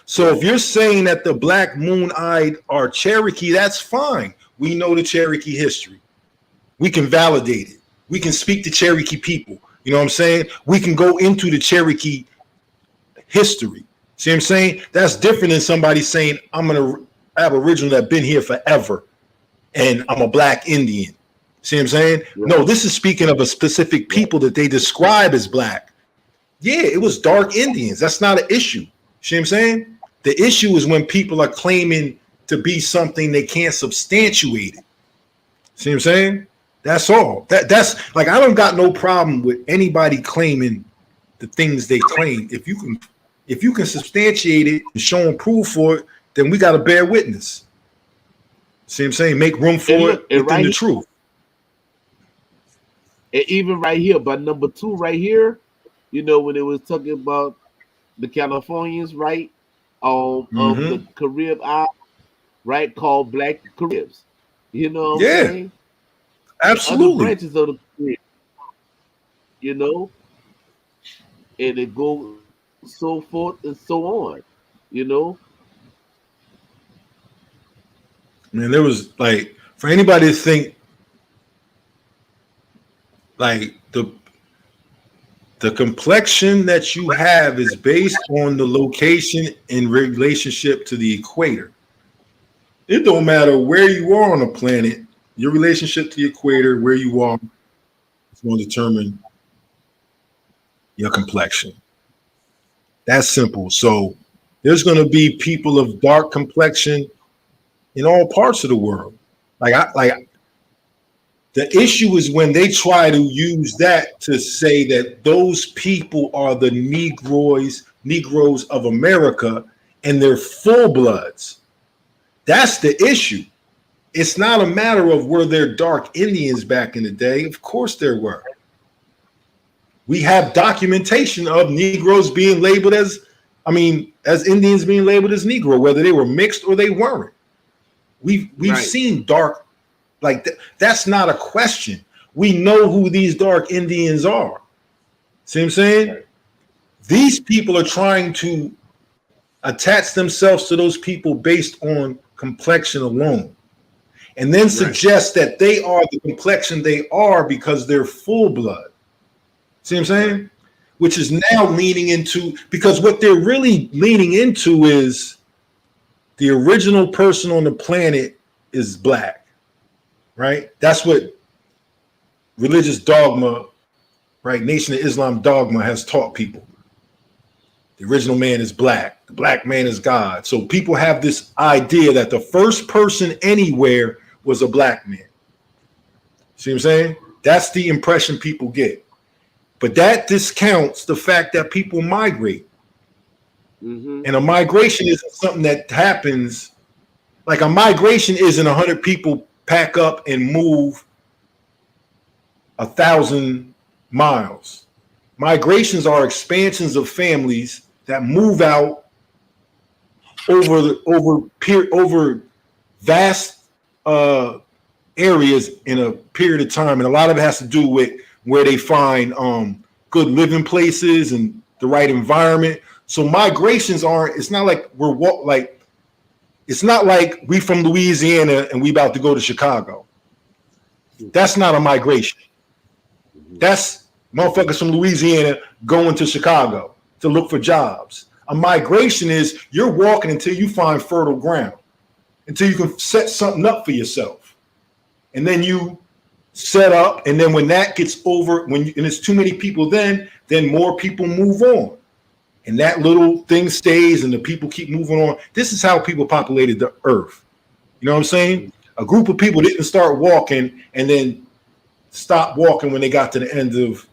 So if right, you're saying that the Black Moon-Eyed are Cherokee, that's fine. We know the Cherokee history. We can validate it. We can speak to Cherokee people. You know what I'm saying? We can go into the Cherokee history. See what I'm saying? That's different than somebody saying, I'm an Aboriginal that been here forever and I'm a Black Indian. See what I'm saying? right. No, this is speaking of a specific Right. people that they describe as Black. Yeah, it was dark Indians. That's not an issue. See what I'm saying? The issue is when people are claiming to be something they can't substantiate it. See what I'm saying? That's all. That's like I don't got no problem with anybody claiming the things they claim. If you can substantiate it and show and prove for it, then we got to bear witness. See what I'm saying? Make room And for it look, and within right the here, truth. and even right here, but number two right here, you know, when it was talking about the Californians, right? Of the Mm-hmm. Carib Islands, right? Called Black Caribs. You know what I'm Yeah, saying? The other absolutely. branches of the Carib, you know, and it goes so forth and so on, you know. Man, there was like for anybody to think like the complexion that you have is based on the location in relationship to the equator. It don't matter where you are on the planet, your relationship to the equator, where you are, is going to determine your complexion. That's simple. So there's going to be people of dark complexion in all parts of the world. Like the issue is when they try to use that to say that those people are the Negroes of America and they're full bloods. That's the issue. It's not a matter of were there dark Indians back in the day. Of course there were. We have documentation of Negroes being labeled as Indians being labeled as Negro, whether they were mixed or they weren't. We've Right, seen dark that's not a question. We know who these dark Indians are. See what I'm saying? right, These people are trying to attach themselves to those people based on complexion alone, and then right, suggest that they are the complexion they are because they're full blood. See what I'm right, saying? Which is now leaning into because what they're really leaning into is the original person on the planet is Black, right? That's what religious dogma right? Nation of Islam dogma has taught people the original man is black, the black man is God. So people have this idea that the first person anywhere was a black man. See what I'm saying? That's the impression people get. But that discounts the fact that people migrate. Mm-hmm. And a migration isn't something that happens. Like a migration isn't 100 people pack up and move 1,000 miles. Migrations are expansions of families that move out over vast areas in a period of time, and a lot of it has to do with where they find good living places and the right environment. So migrations aren't. It's not like it's not like we from Louisiana and we about to go to Chicago. That's not a migration. That's motherfuckers from Louisiana going to Chicago to look for jobs. A migration is you're walking until you find fertile ground, until you can set something up for yourself. And then you set up, and then when that gets over, and it's too many people, then more people move on. And that little thing stays, and the people keep moving on. This is how people populated the earth. You know what I'm saying? A group of people didn't start walking and then stop walking when they got to the end of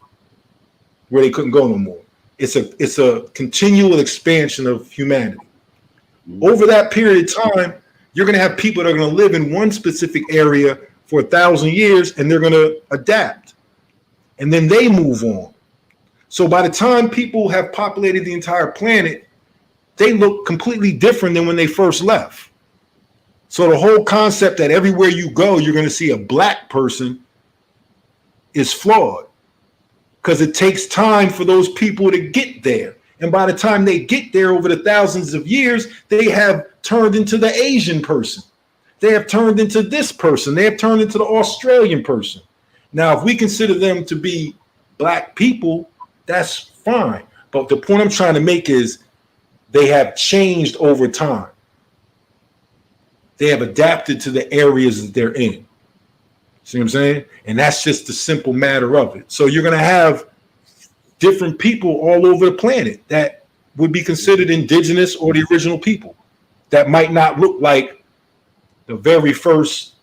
where they couldn't go no more. It's a continual expansion of humanity. Over that period of time, you're going to have people that are going to live in one specific area for 1,000 years, and they're going to adapt. And then they move on. So by the time people have populated the entire planet, they look completely different than when they first left. So the whole concept that everywhere you go, you're going to see a black person is flawed, because it takes time for those people to get there. And by the time they get there over the thousands of years, they have turned into the Asian person. They have turned into this person. They have turned into the Australian person. Now, if we consider them to be black people, that's fine. But the point I'm trying to make is they have changed over time. They have adapted to the areas that they're in. See what I'm saying? And that's just the simple matter of it. So you're going to have different people all over the planet that would be considered indigenous or the original people that might not look like the very first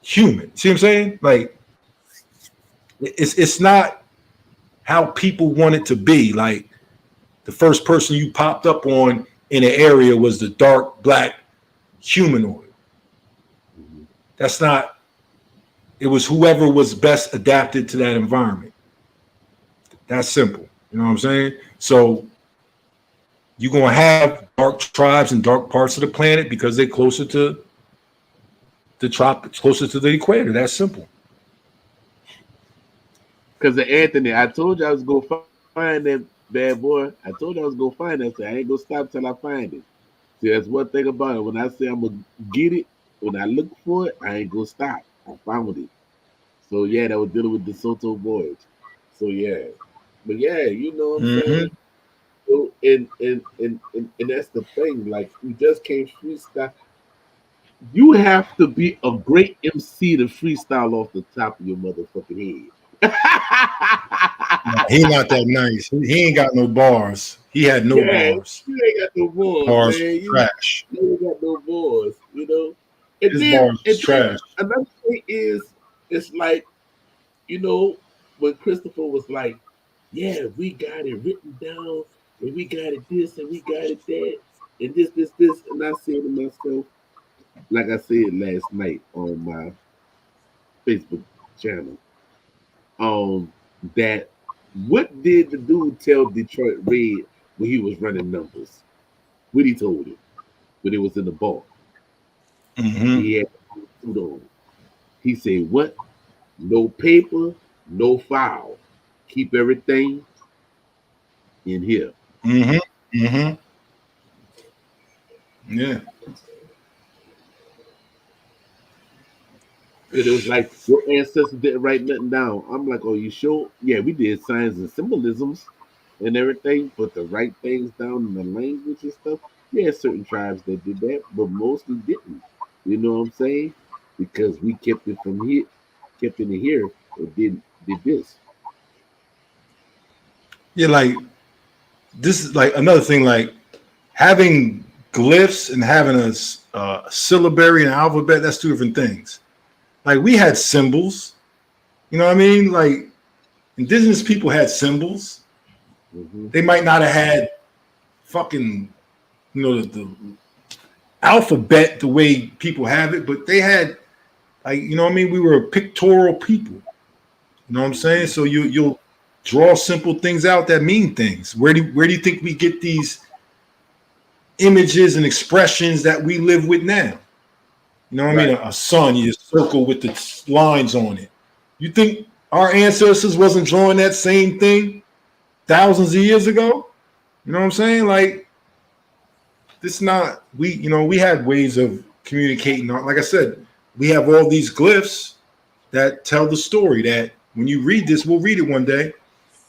human. See what I'm saying? Like, it's not how people want it to be. Like, the first person you popped up on in an area was the dark black humanoid. That's not. It was whoever was best adapted to that environment. That's simple. You know what I'm saying? So you're going to have dark tribes in dark parts of the planet because they're closer to the tropics, closer to the equator. That's simple. Because Anthony, I told you I was going to find that bad boy. I told you I was going to find that. So I ain't going to stop till I find it. See, that's one thing about it. When I say I'm going to get it, when I look for it, I ain't going to stop. I found it. So yeah, that was dealing with the Soto voyage. So yeah, but yeah, you know what I'm saying. So, and that's the thing. Like, you just can't freestyle. You have to be a great MC to freestyle off the top of your motherfucking head. He not that nice. He ain't got no bars. He had no bars. You ain't got no bars, bars man. Trash. You ain't got no bars, you know. And His then, bars is trash. Another thing is, it's like, you know, when Christopher was like, yeah, we got it written down, and we got it this, and we got it that, and this, and I said to myself, like I said last night on my Facebook channel, that what did the dude tell Detroit Red when he was running numbers? What he told him when it was in the bar? He had a suit on. He said, what? No paper, no file. Keep everything in here. Yeah. It was like, your ancestors didn't write nothing down. I'm like, oh, you sure? Yeah, we did signs and symbolisms and everything, but to write things down in the language and stuff, yeah, certain tribes that did that, but mostly didn't. You know what I'm saying? Because we kept it from here, kept it in here, and did this. Yeah, like this is like another thing, like having glyphs and having a syllabary and alphabet, that's two different things. Like we had symbols, you know what I mean? Like indigenous people had symbols. Mm-hmm. They might not have had fucking, the alphabet the way people have it, but they had, like, you know what I mean? We were a pictorial people. You know what I'm saying? So you'll draw simple things out that mean things. Where do you think we get these images and expressions that we live with now? You know what I mean? A sun, you circle with the lines on it. You think our ancestors wasn't drawing that same thing thousands of years ago? You know what I'm saying? Like, this not, we had ways of communicating. Like I said, we have all these glyphs that tell the story that when you read this, we'll read it one day. It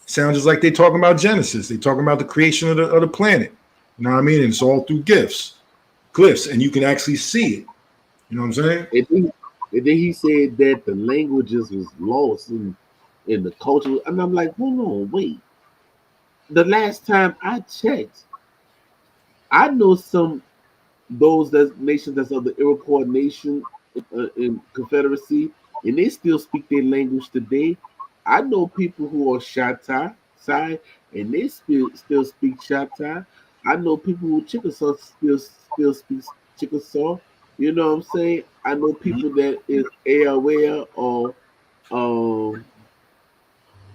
sounds just like they're talking about Genesis. They're talking about the creation of the planet. You know what I mean? And it's all through glyphs, and you can actually see it. You know what I'm saying? And then he said that the languages was lost in the culture. And I'm like, hold on, wait. The last time I checked, I know some those that nations that's of the Iroquois Nation in Confederacy, and they still speak their language today. I know people who are Shatta, Sai, and they still speak Shatta. I know people who Chickasaw still speak Chickasaw. You know what I'm saying? I know people that is Aware um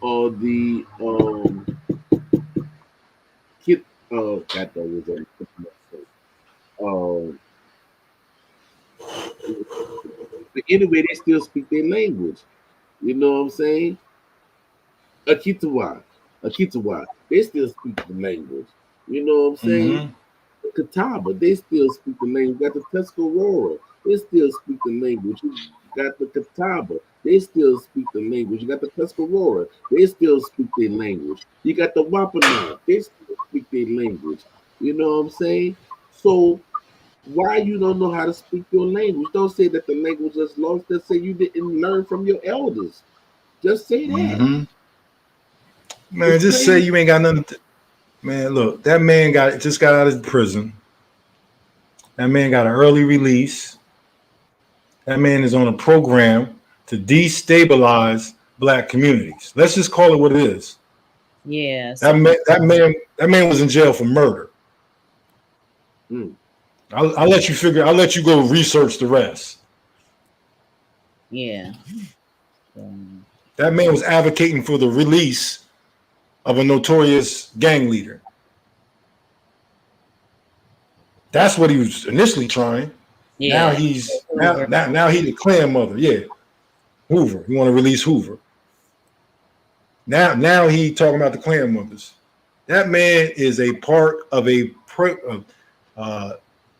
or the kid that was um but anyway, they still speak their language. You know what I'm saying? Akitawa, Akitawa, they still speak the language. You know what I'm saying? Mm-hmm. Catawba, they still speak the language. You got the Tuscarora, they still speak the language. You got the Catawba, they still speak the language. You got the Tuscarora, they still speak their language. You got the Wampanoag, they still speak their language. You know what I'm saying? So why you don't know how to speak your language? Don't say that the language is lost. Just say you didn't learn from your elders. Just say that. Mm-hmm. Man, It's just say crazy. you ain't got nothing. Man, look, that man just got out of prison. That man got an early release. That man is on a program to destabilize black communities. Let's just call it what it is. Yeah. That man was in jail for murder. Mm. I'll let you figure. I'll let you go research the rest. Yeah. That man was advocating for the release of a notorious gang leader. That's what he was initially trying. Yeah. Now he's now he the clan mother. Yeah, Hoover. You want to release Hoover? Now he talking about the clan mothers. That man is a part of a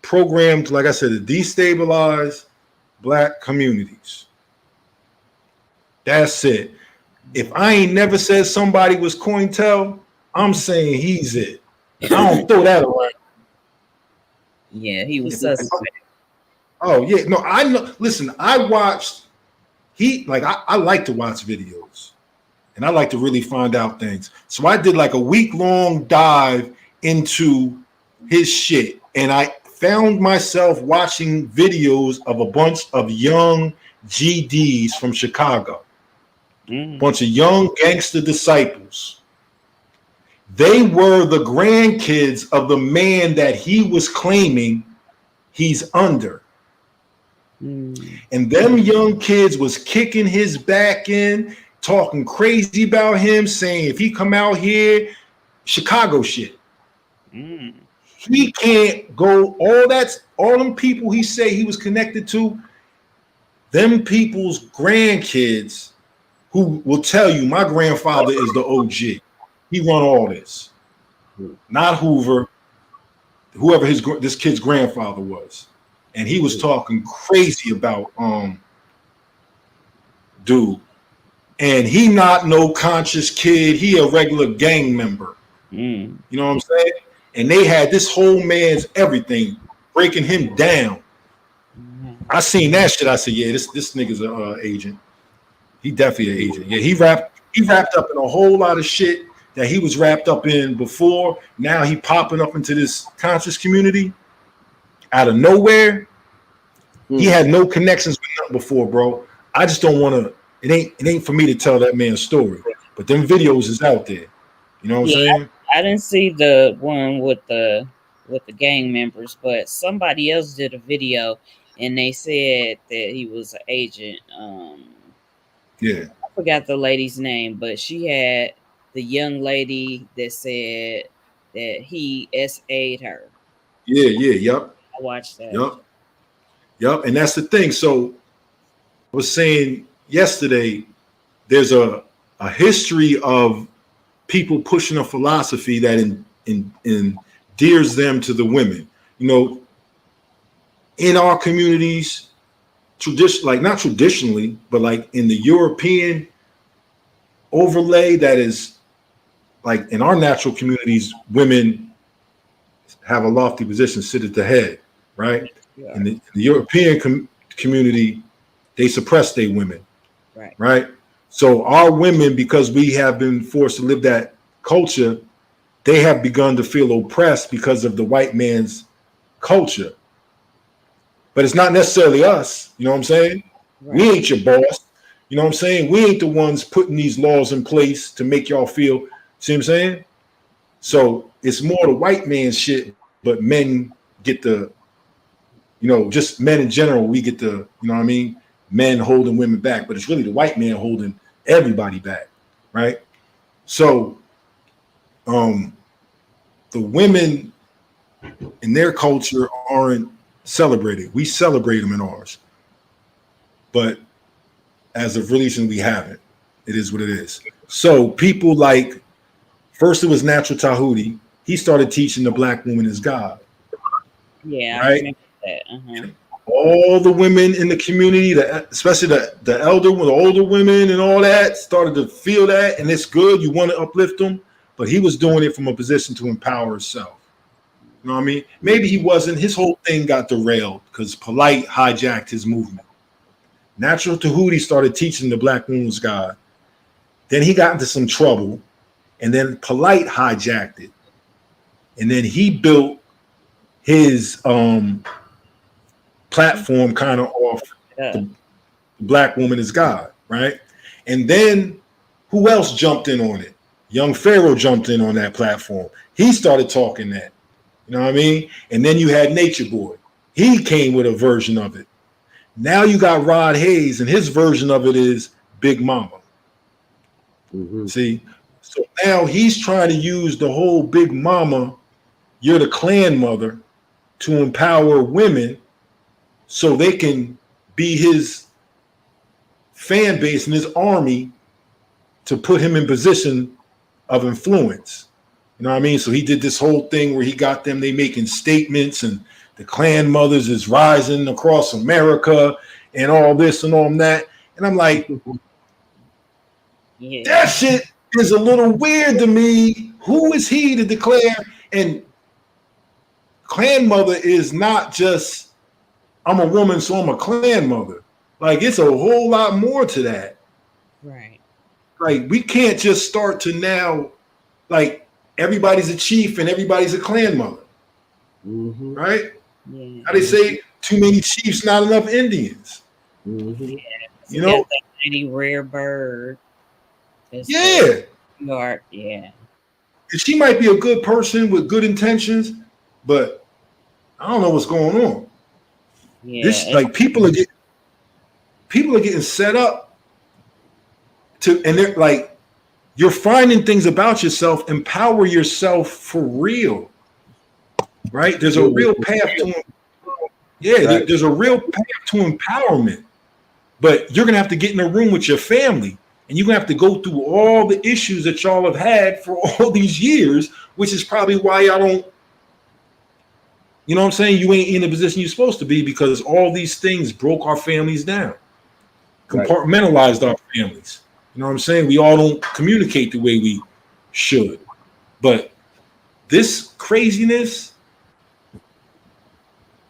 program, like I said, to destabilize black communities. That's it. If I ain't never said somebody was COINTEL, I'm saying he's it. I don't throw that around. Yeah, he was suspect. Oh yeah, no, I know. Listen, I watched. I like to watch videos, and I like to really find out things. So I did like a week-long dive into his shit, and I found myself watching videos of a bunch of young GDs from Chicago, bunch of young gangster disciples. They were the grandkids of the man that he was claiming he's under. And them young kids was kicking his back in, talking crazy about him, saying if he come out here, Chicago shit. He can't go. All them people he say he was connected to, them people's grandkids who will tell you my grandfather is the OG. He run all this. Not Hoover, whoever this kid's grandfather was. And he was talking crazy about dude. And he not no conscious kid. He a regular gang member. You know what I'm saying? And they had this whole man's everything, breaking him down. I seen that shit. I said, yeah, this nigga's a agent. He definitely an agent. Yeah, he wrapped up in a whole lot of shit that he was wrapped up in before, now he popping up into this conscious community out of nowhere. He had no connections with nothing before, bro. I just don't want to. It ain't for me to tell that man's story. But them videos is out there. You know what I'm saying? I didn't see the one with the gang members, but somebody else did a video and they said that he was an agent. Yeah. I forgot the lady's name, but she had the young lady that said that he SA'd her. Yup. I watched that. Yup. And that's the thing. So I was saying yesterday, there's a history of people pushing a philosophy that endears them to the women. You know, in our communities, not traditionally, but like in the European overlay, that is like in our natural communities, women have a lofty position, sit at the head, right? Yeah. In the European community, they suppress their women, right? So our women, because we have been forced to live that culture, they have begun to feel oppressed because of the white man's culture. But it's not necessarily us, you know what I'm saying? Right. We ain't your boss, you know what I'm saying? We ain't the ones putting these laws in place to make y'all feel, see what I'm saying? So it's more the white man's shit, but men get the, you know, just men in general, we get the, you know what I mean? Men holding women back, but it's really the white man holding everybody back, right? So the women in their culture aren't celebrated. We celebrate them in ours, but as of recent, we haven't. It is what it is. So people like, first it was Natural Tahuti. He started teaching the black woman is God. Yeah, right? I remember that. All the women in the community, especially the older women and all that, started to feel that, and it's good. You want to uplift them, but he was doing it from a position to empower himself. You know what I mean? Maybe he wasn't. His whole thing got derailed because Polite hijacked his movement. Natural Tahuti started teaching the black woman's God. Then he got into some trouble, and then Polite hijacked it, and then he built his platform kind of off the black woman is God, right? And then who else jumped in on it? Young Pharaoh jumped in on that platform. He started talking that, you know what I mean? And then you had Nature Boy. He came with a version of it. Now you got Rod Hayes, and his version of it is Big Mama. Mm-hmm. See? So now he's trying to use the whole Big Mama, you're the clan mother, to empower women so they can be his fan base and his army to put him in position of influence. You know what I mean? So he did this whole thing where he got them, they making statements, and the clan mothers is rising across America and all this and all that. And I'm like, that shit is a little weird to me. Who is he to declare? And clan mother is not just, I'm a woman, so I'm a clan mother. Like, it's a whole lot more to that. Right. Like, we can't just start to now, like, everybody's a chief and everybody's a clan mother. Mm-hmm. Right? Yeah. How they say, too many chiefs, not enough Indians. Mm-hmm. Yeah. You know? That lady Rare Bird. Yeah. Yeah. And she might be a good person with good intentions, but I don't know what's going on. Yeah, this like people are getting set up to, and they're like, you're finding things about yourself. Empower yourself for real, right? There's a real path to, there's a real path to empowerment, but you're gonna have to get in a room with your family, and you're gonna have to go through all the issues that y'all have had for all these years, which is probably why y'all don't. You know what I'm saying? You ain't in the position you're supposed to be because all these things broke our families down, compartmentalized our families. You know what I'm saying? We all don't communicate the way we should. But this craziness,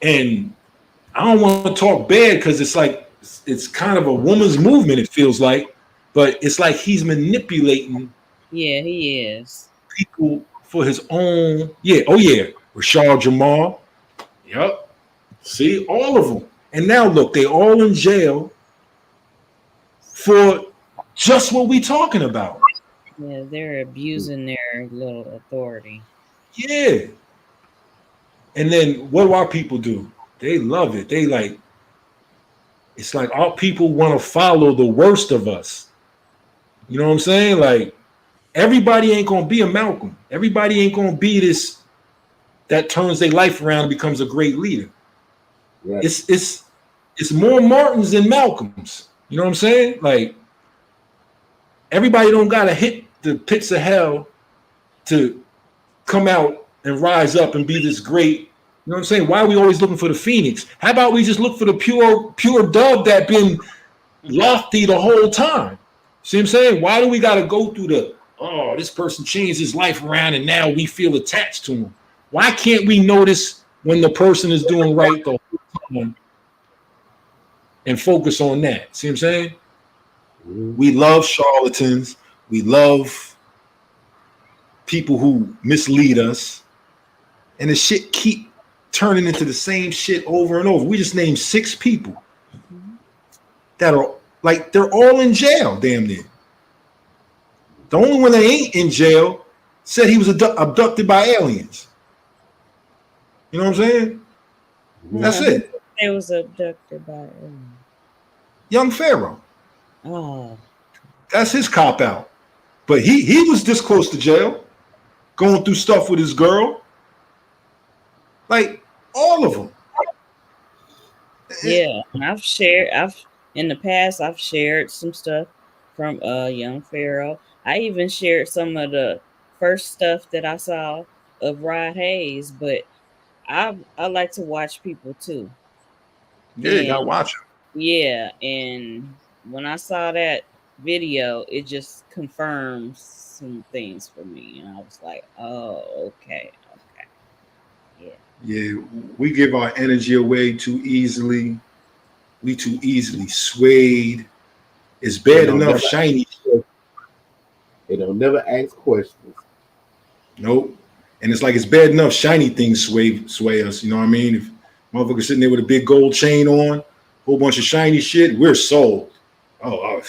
and I don't want to talk bad because it's like, it's kind of a woman's movement, it feels like, but it's like he's manipulating Yeah, he is. People for his own. Yeah. Oh yeah. Rashad Jamal. Yep. See, all of them. And now look, they all in jail for just what we talking about. Yeah, they're abusing their little authority. Yeah. And then what do our people do? They love it. They like, it's like our people want to follow the worst of us. You know what I'm saying? Like, everybody ain't gonna be a Malcolm. Everybody ain't gonna be this that turns their life around and becomes a great leader. Right. It's more Martins than Malcolms. You know what I'm saying? Like, everybody don't gotta hit the pits of hell to come out and rise up and be this great. You know what I'm saying? Why are we always looking for the phoenix? How about we just look for the pure dove that been lofty the whole time? See what I'm saying? Why do we got to go through the, oh, this person changed his life around and now we feel attached to him? Why can't we notice when the person is doing right the whole time and focus on that? See what I'm saying? We love charlatans. We love people who mislead us. And the shit keep turning into the same shit over and over. We just named 6 people that are like, they're all in jail, damn near. The only one that ain't in jail said he was abducted by aliens. You know what I'm saying? That's it. They was abducted by. Young Pharaoh. Oh. That's his cop out. But he was this close to jail, going through stuff with his girl. Like, all of them. Yeah, in the past I've shared some stuff from Young Pharaoh. I even shared some of the first stuff that I saw of Rod Hayes, but I like to watch people too. Yeah, you gotta And watch him. yeah, and when I saw that video, it just confirms some things for me. And I was like, oh, okay. Yeah. Yeah, we give our energy away too easily. We too easily swayed. It's They bad don't enough never shiny. they don't never ask questions. Nope. And it's like it's bad enough shiny things sway us. You know what I mean? If motherfuckers sitting there with a big gold chain on, whole bunch of shiny shit, we're sold. Oh,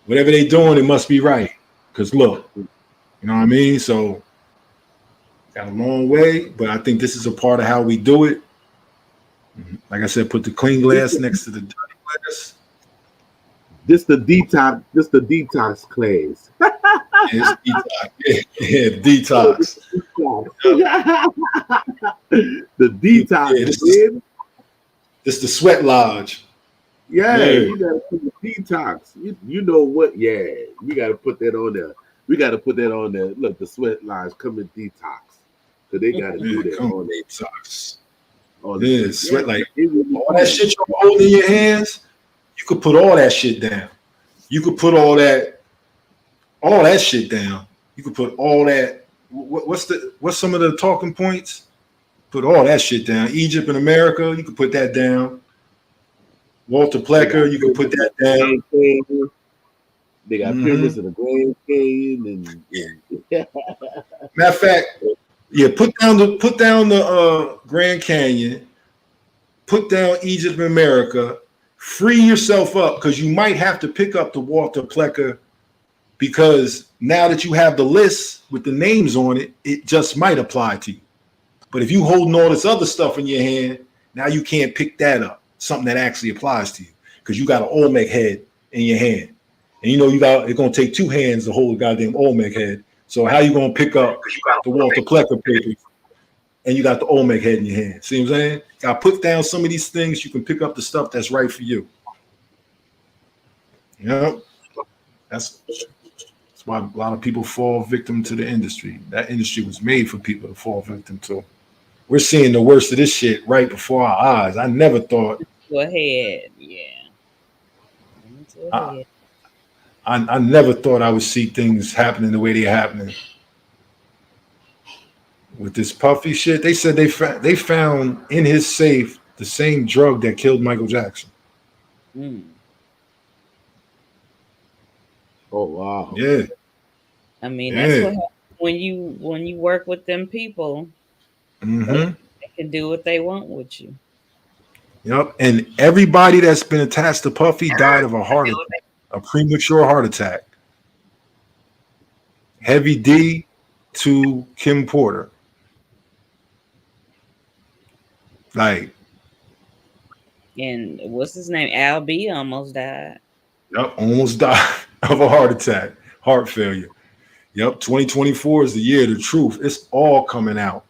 whatever they doing, it must be right. Cause look, you know what I mean? So got a long way, but I think this is a part of how we do it. Like I said, put the clean glass next to the dirty glass. This the detox class. It's detox. Yeah, detox. The detox. Yeah, this the sweat lodge. Yeah, you gotta put the detox. You know what? Yeah, we gotta put that on there. We gotta put that on there. Look, the sweat lines come in detox. So they gotta do that on detox. the sweat like all that shit you're holding in your hands. You could put all that shit down. You could put all that shit down. You could put all that. What's some of the talking points? Put all that shit down. Egypt and America, you could put that down. Walter Plecker, you could put that down. They got pyramids in the Grand Canyon and matter of fact, yeah, put down the Grand Canyon, put down Egypt and America, free yourself up because you might have to pick up the Walter Plecker because now that you have the list with the names on it, it just might apply to you. But if you holding all this other stuff in your hand, now you can't pick that up, something that actually applies to you because you got an Olmec head in your hand. And you know it's going to take 2 hands to hold a goddamn Olmec head. So how you going to pick up the Walter Plecker paper and you got the Olmec head in your hand? See what I'm saying? Got to put down some of these things. You can pick up the stuff that's right for you. You know? That's why a lot of people fall victim to the industry. That industry was made for people to fall victim to. We're seeing the worst of this shit right before our eyes. I never thought. Go ahead. Yeah. I never thought I would see things happening the way they're happening. With this Puffy shit, they said they found in his safe the same drug that killed Michael Jackson. Oh wow! Yeah, I mean, that's Yeah. what happens when you work with them people. Mm-hmm. They can do what they want with you. Yep. And everybody that's been attached to Puffy died of a heart attack, a premature heart attack. Heavy D to Kim Porter. Like, And what's his name? Al B almost died. yep, almost died of a heart attack, heart failure. Yep, 2024 is the year of the truth. It's all coming out.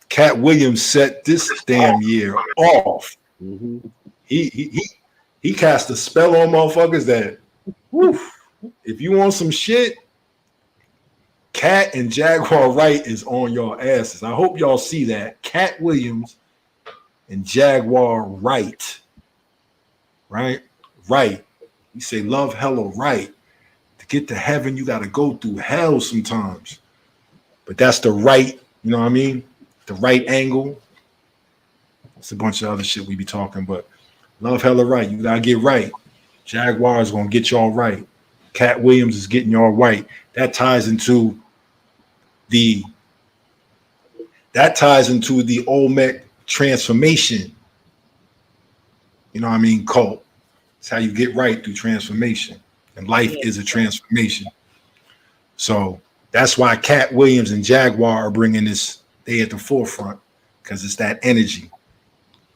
Cat Williams set this damn year off. Mm-hmm. He cast a spell on motherfuckers that, whew, if you want some shit, Cat and JaGuar Wright is on your asses. I hope y'all see that. Cat Williams and JaGuar Wright. Right? Right. You say love hella right. To get to heaven, you got to go through hell sometimes. But that's the right, you know what I mean? The right angle. It's a bunch of other shit we be talking, but love hella right. You got to get right. JaGuar is going to get y'all right. Cat Williams is getting y'all right. That ties into the Olmec transformation. You know what I mean? Cult. It's how you get right through transformation. And life is a transformation. So that's why Cat Williams and JaGuar are bringing this, they at the forefront, because it's that energy.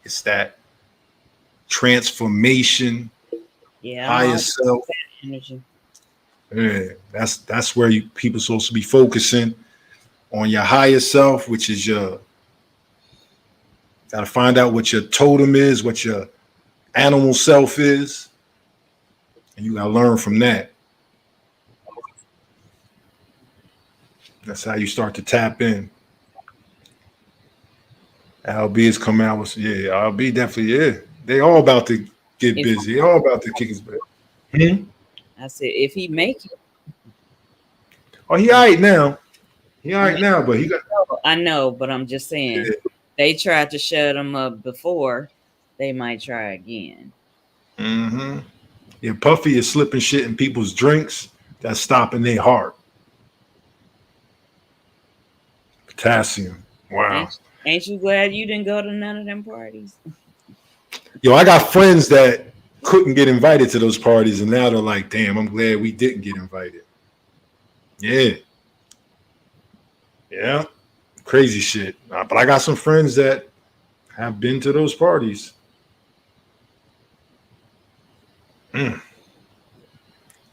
It's that transformation, higher self. Energy. Yeah, that's where people supposed to be focusing on your higher self, which is your, got to find out what your totem is, what your animal self is, and you got to learn from that. That's how you start to tap in. LB is coming out with, yeah, LB definitely, yeah. They all about to get busy. They all about to kick his butt. I said, if he make it. Oh, he all right now. He all right now, but he got. I know, but I'm just saying, they tried to shut him up before. They might try again. Mm-hmm. Yeah, Puffy is slipping shit in people's drinks that's stopping their heart. Potassium. Wow. Ain't you glad you didn't go to none of them parties? Yo, I got friends that couldn't get invited to those parties, and now they're like, damn, I'm glad we didn't get invited. Yeah. Yeah. Crazy shit. But I got some friends that have been to those parties. Yeah,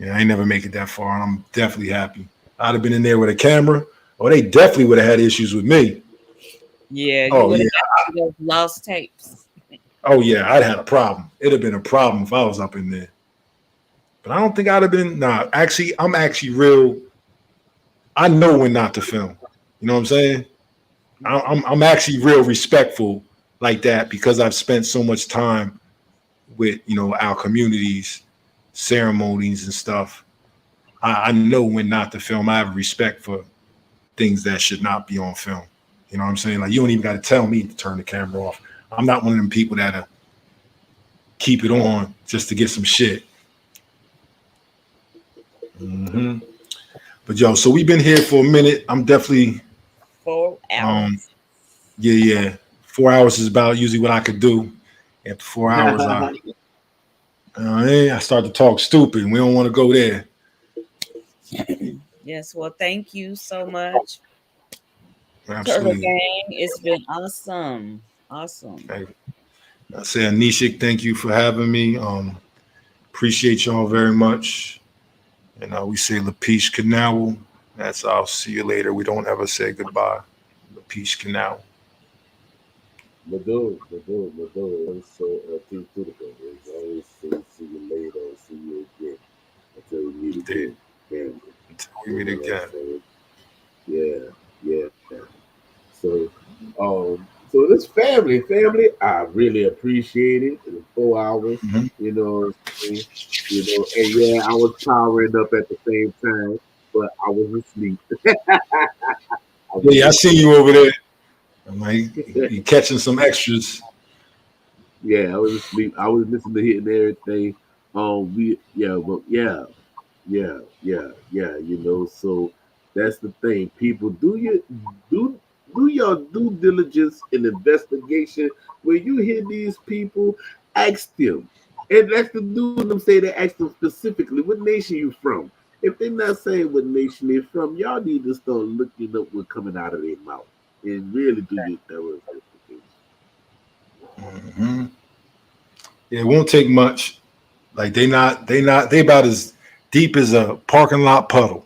I ain't never make it that far, and I'm definitely happy. I'd have been in there with a camera, or they definitely would have had issues with me. Yeah, you would have got those lost tapes. Oh yeah, I'd had a problem. It'd have been a problem if I was up in there. But I don't think I'd have been. Nah, actually, I'm actually real. I know when not to film. You know what I'm saying? I'm actually real respectful like that because I've spent so much time with our communities, ceremonies and stuff. I know when not to film. I have respect for things that should not be on film. You know what I'm saying? Like you don't even got to tell me to turn the camera off. I'm not one of them people that keep it on just to get some shit. Mm-hmm. But yo, so we've been here for a minute. I'm definitely 4 hours. Yeah. 4 hours is about usually what I could do. After 4 hours, I start to talk stupid. We don't want to go there. Yes, well, thank you so much. Absolutely. Turtle Gang, it's been awesome. Awesome. I say, Anishik, thank you for having me. Appreciate y'all very much. And we say Lapish Canal. That's I'll see you later. We don't ever say goodbye. Lapish Canal. Mado. So, Team Critical. Always say, see you later. See you again. Until we meet again. Until we meet again. Yeah. So this family, I really appreciate it. In 4 hours, and yeah, I was powering up at the same time, but I was asleep. I see you over there. I'm like, you catching some extras. Yeah, I was asleep. I was listening to it and everything. Yeah, yeah, yeah. So that's the thing. People, do do your due diligence and investigation. When you hear these people, ask them, and that's the do them say they ask them specifically what nation you from. If they're not saying what nation they're from, y'all need to start looking up what's coming out of their mouth and really do your thorough investigation. Hmm. Yeah, it won't take much. Like they about as deep as a parking lot puddle.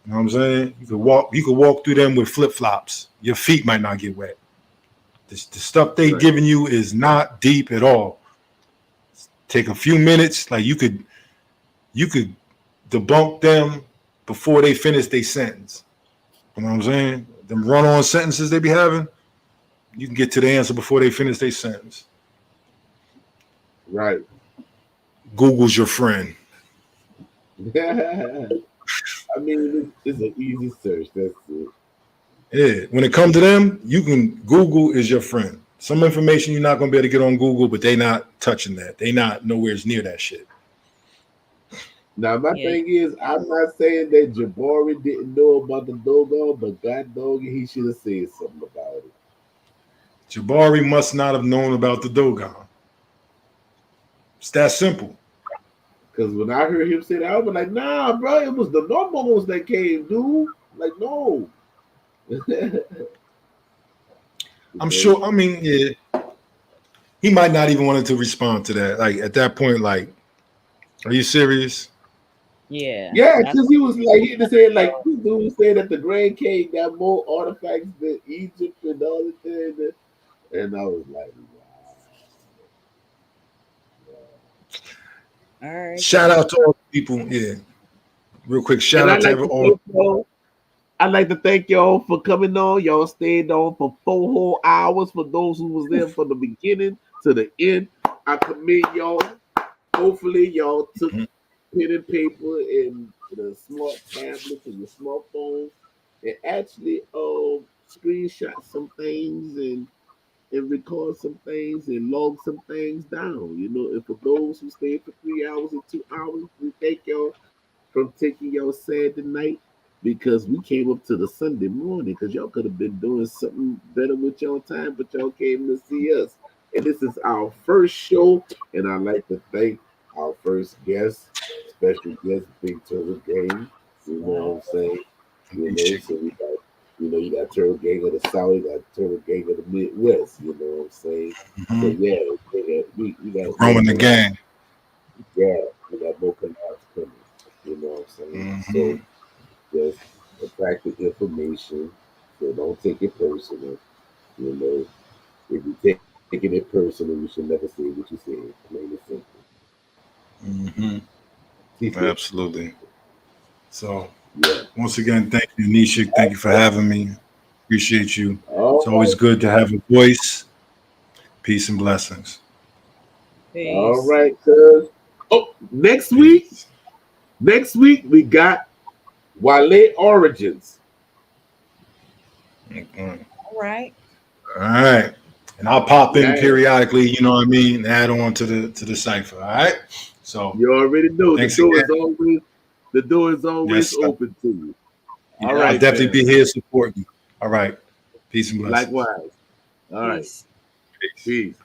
You know what I'm saying? You could walk through them with flip flops. Your feet might not get wet. The stuff they Right, giving you is not deep at all. Take a few minutes. Like you could debunk them before they finish their sentence. You know what I'm saying? Them run on sentences they be having, you can get to the answer before they finish their sentence. right. Google's your friend. I mean, it's an easy search. That's it. Yeah. When it comes to them, you can Google is your friend. Some information you're not gonna be able to get on Google, but they not touching that. They not nowhere near that shit. Now, my Yeah. thing is, I'm not saying that Jabari didn't know about the Dogon, but God dog, he should have said something about it. Jabari must not have known about the Dogon. It's that simple. Because when I heard him say that, I was like, nah, bro, it was the normals that came, dude. Like, no. I'm Okay. sure. I mean, yeah, he might not even wanted to respond to that. Like at that point, like, are you serious? Yeah. Yeah, I because he was like, he just said, like, this dude said that the Grand King got more artifacts than Egypt and all the things. And I was like, all right Shout then. out to all the people. Yeah, real quick. Shout and I out to like to all. thank y'all. I'd like to thank y'all for coming on. Y'all stayed on for 4 whole hours. For those who was there from the beginning to the end, I commend y'all. Hopefully, y'all took Mhm. pen and paper and the smart tablets and your smartphones and actually screenshot some things and record some things and log some things down. And for those who stayed for 3 hours and 2 hours, we thank y'all from taking y'all Saturday night because we came up to the Sunday morning because y'all could have been doing something better with y'all time, but y'all came to see us. And this is our first show, and I'd like to thank our first guest, special guest, Big Turtle Gang. You know what I'm saying? So you got Turtle Gang of the South, you got Turtle Gang of the Midwest. You know what I'm saying? So Mhm. yeah, we got more Growing the collabs. gang. Yeah, we got more collabs coming. You know what I'm saying? Hmm. So just the fact of information. So don't take it personal. You know, if you take it personal, you should never say what you said. Plain and simple. Hmm. Absolutely. So Yeah. once again, thank you, Nishik. Thank you for having me. Appreciate you. It's All always right. good to have a voice. Peace and blessings. All Peace. right, cuz. Oh, Peace. next week we got Wale Origins. Mhm. All right. All right. And I'll pop in Yeah, periodically, you know what I mean, and add on to the cipher. All right. So you already know thanks again. the door is always Yes, sir. open to you. All Yeah, I'll right, definitely be fam. here supporting you. All right. Peace and blessings. Likewise. All right. Peace. Peace. Peace.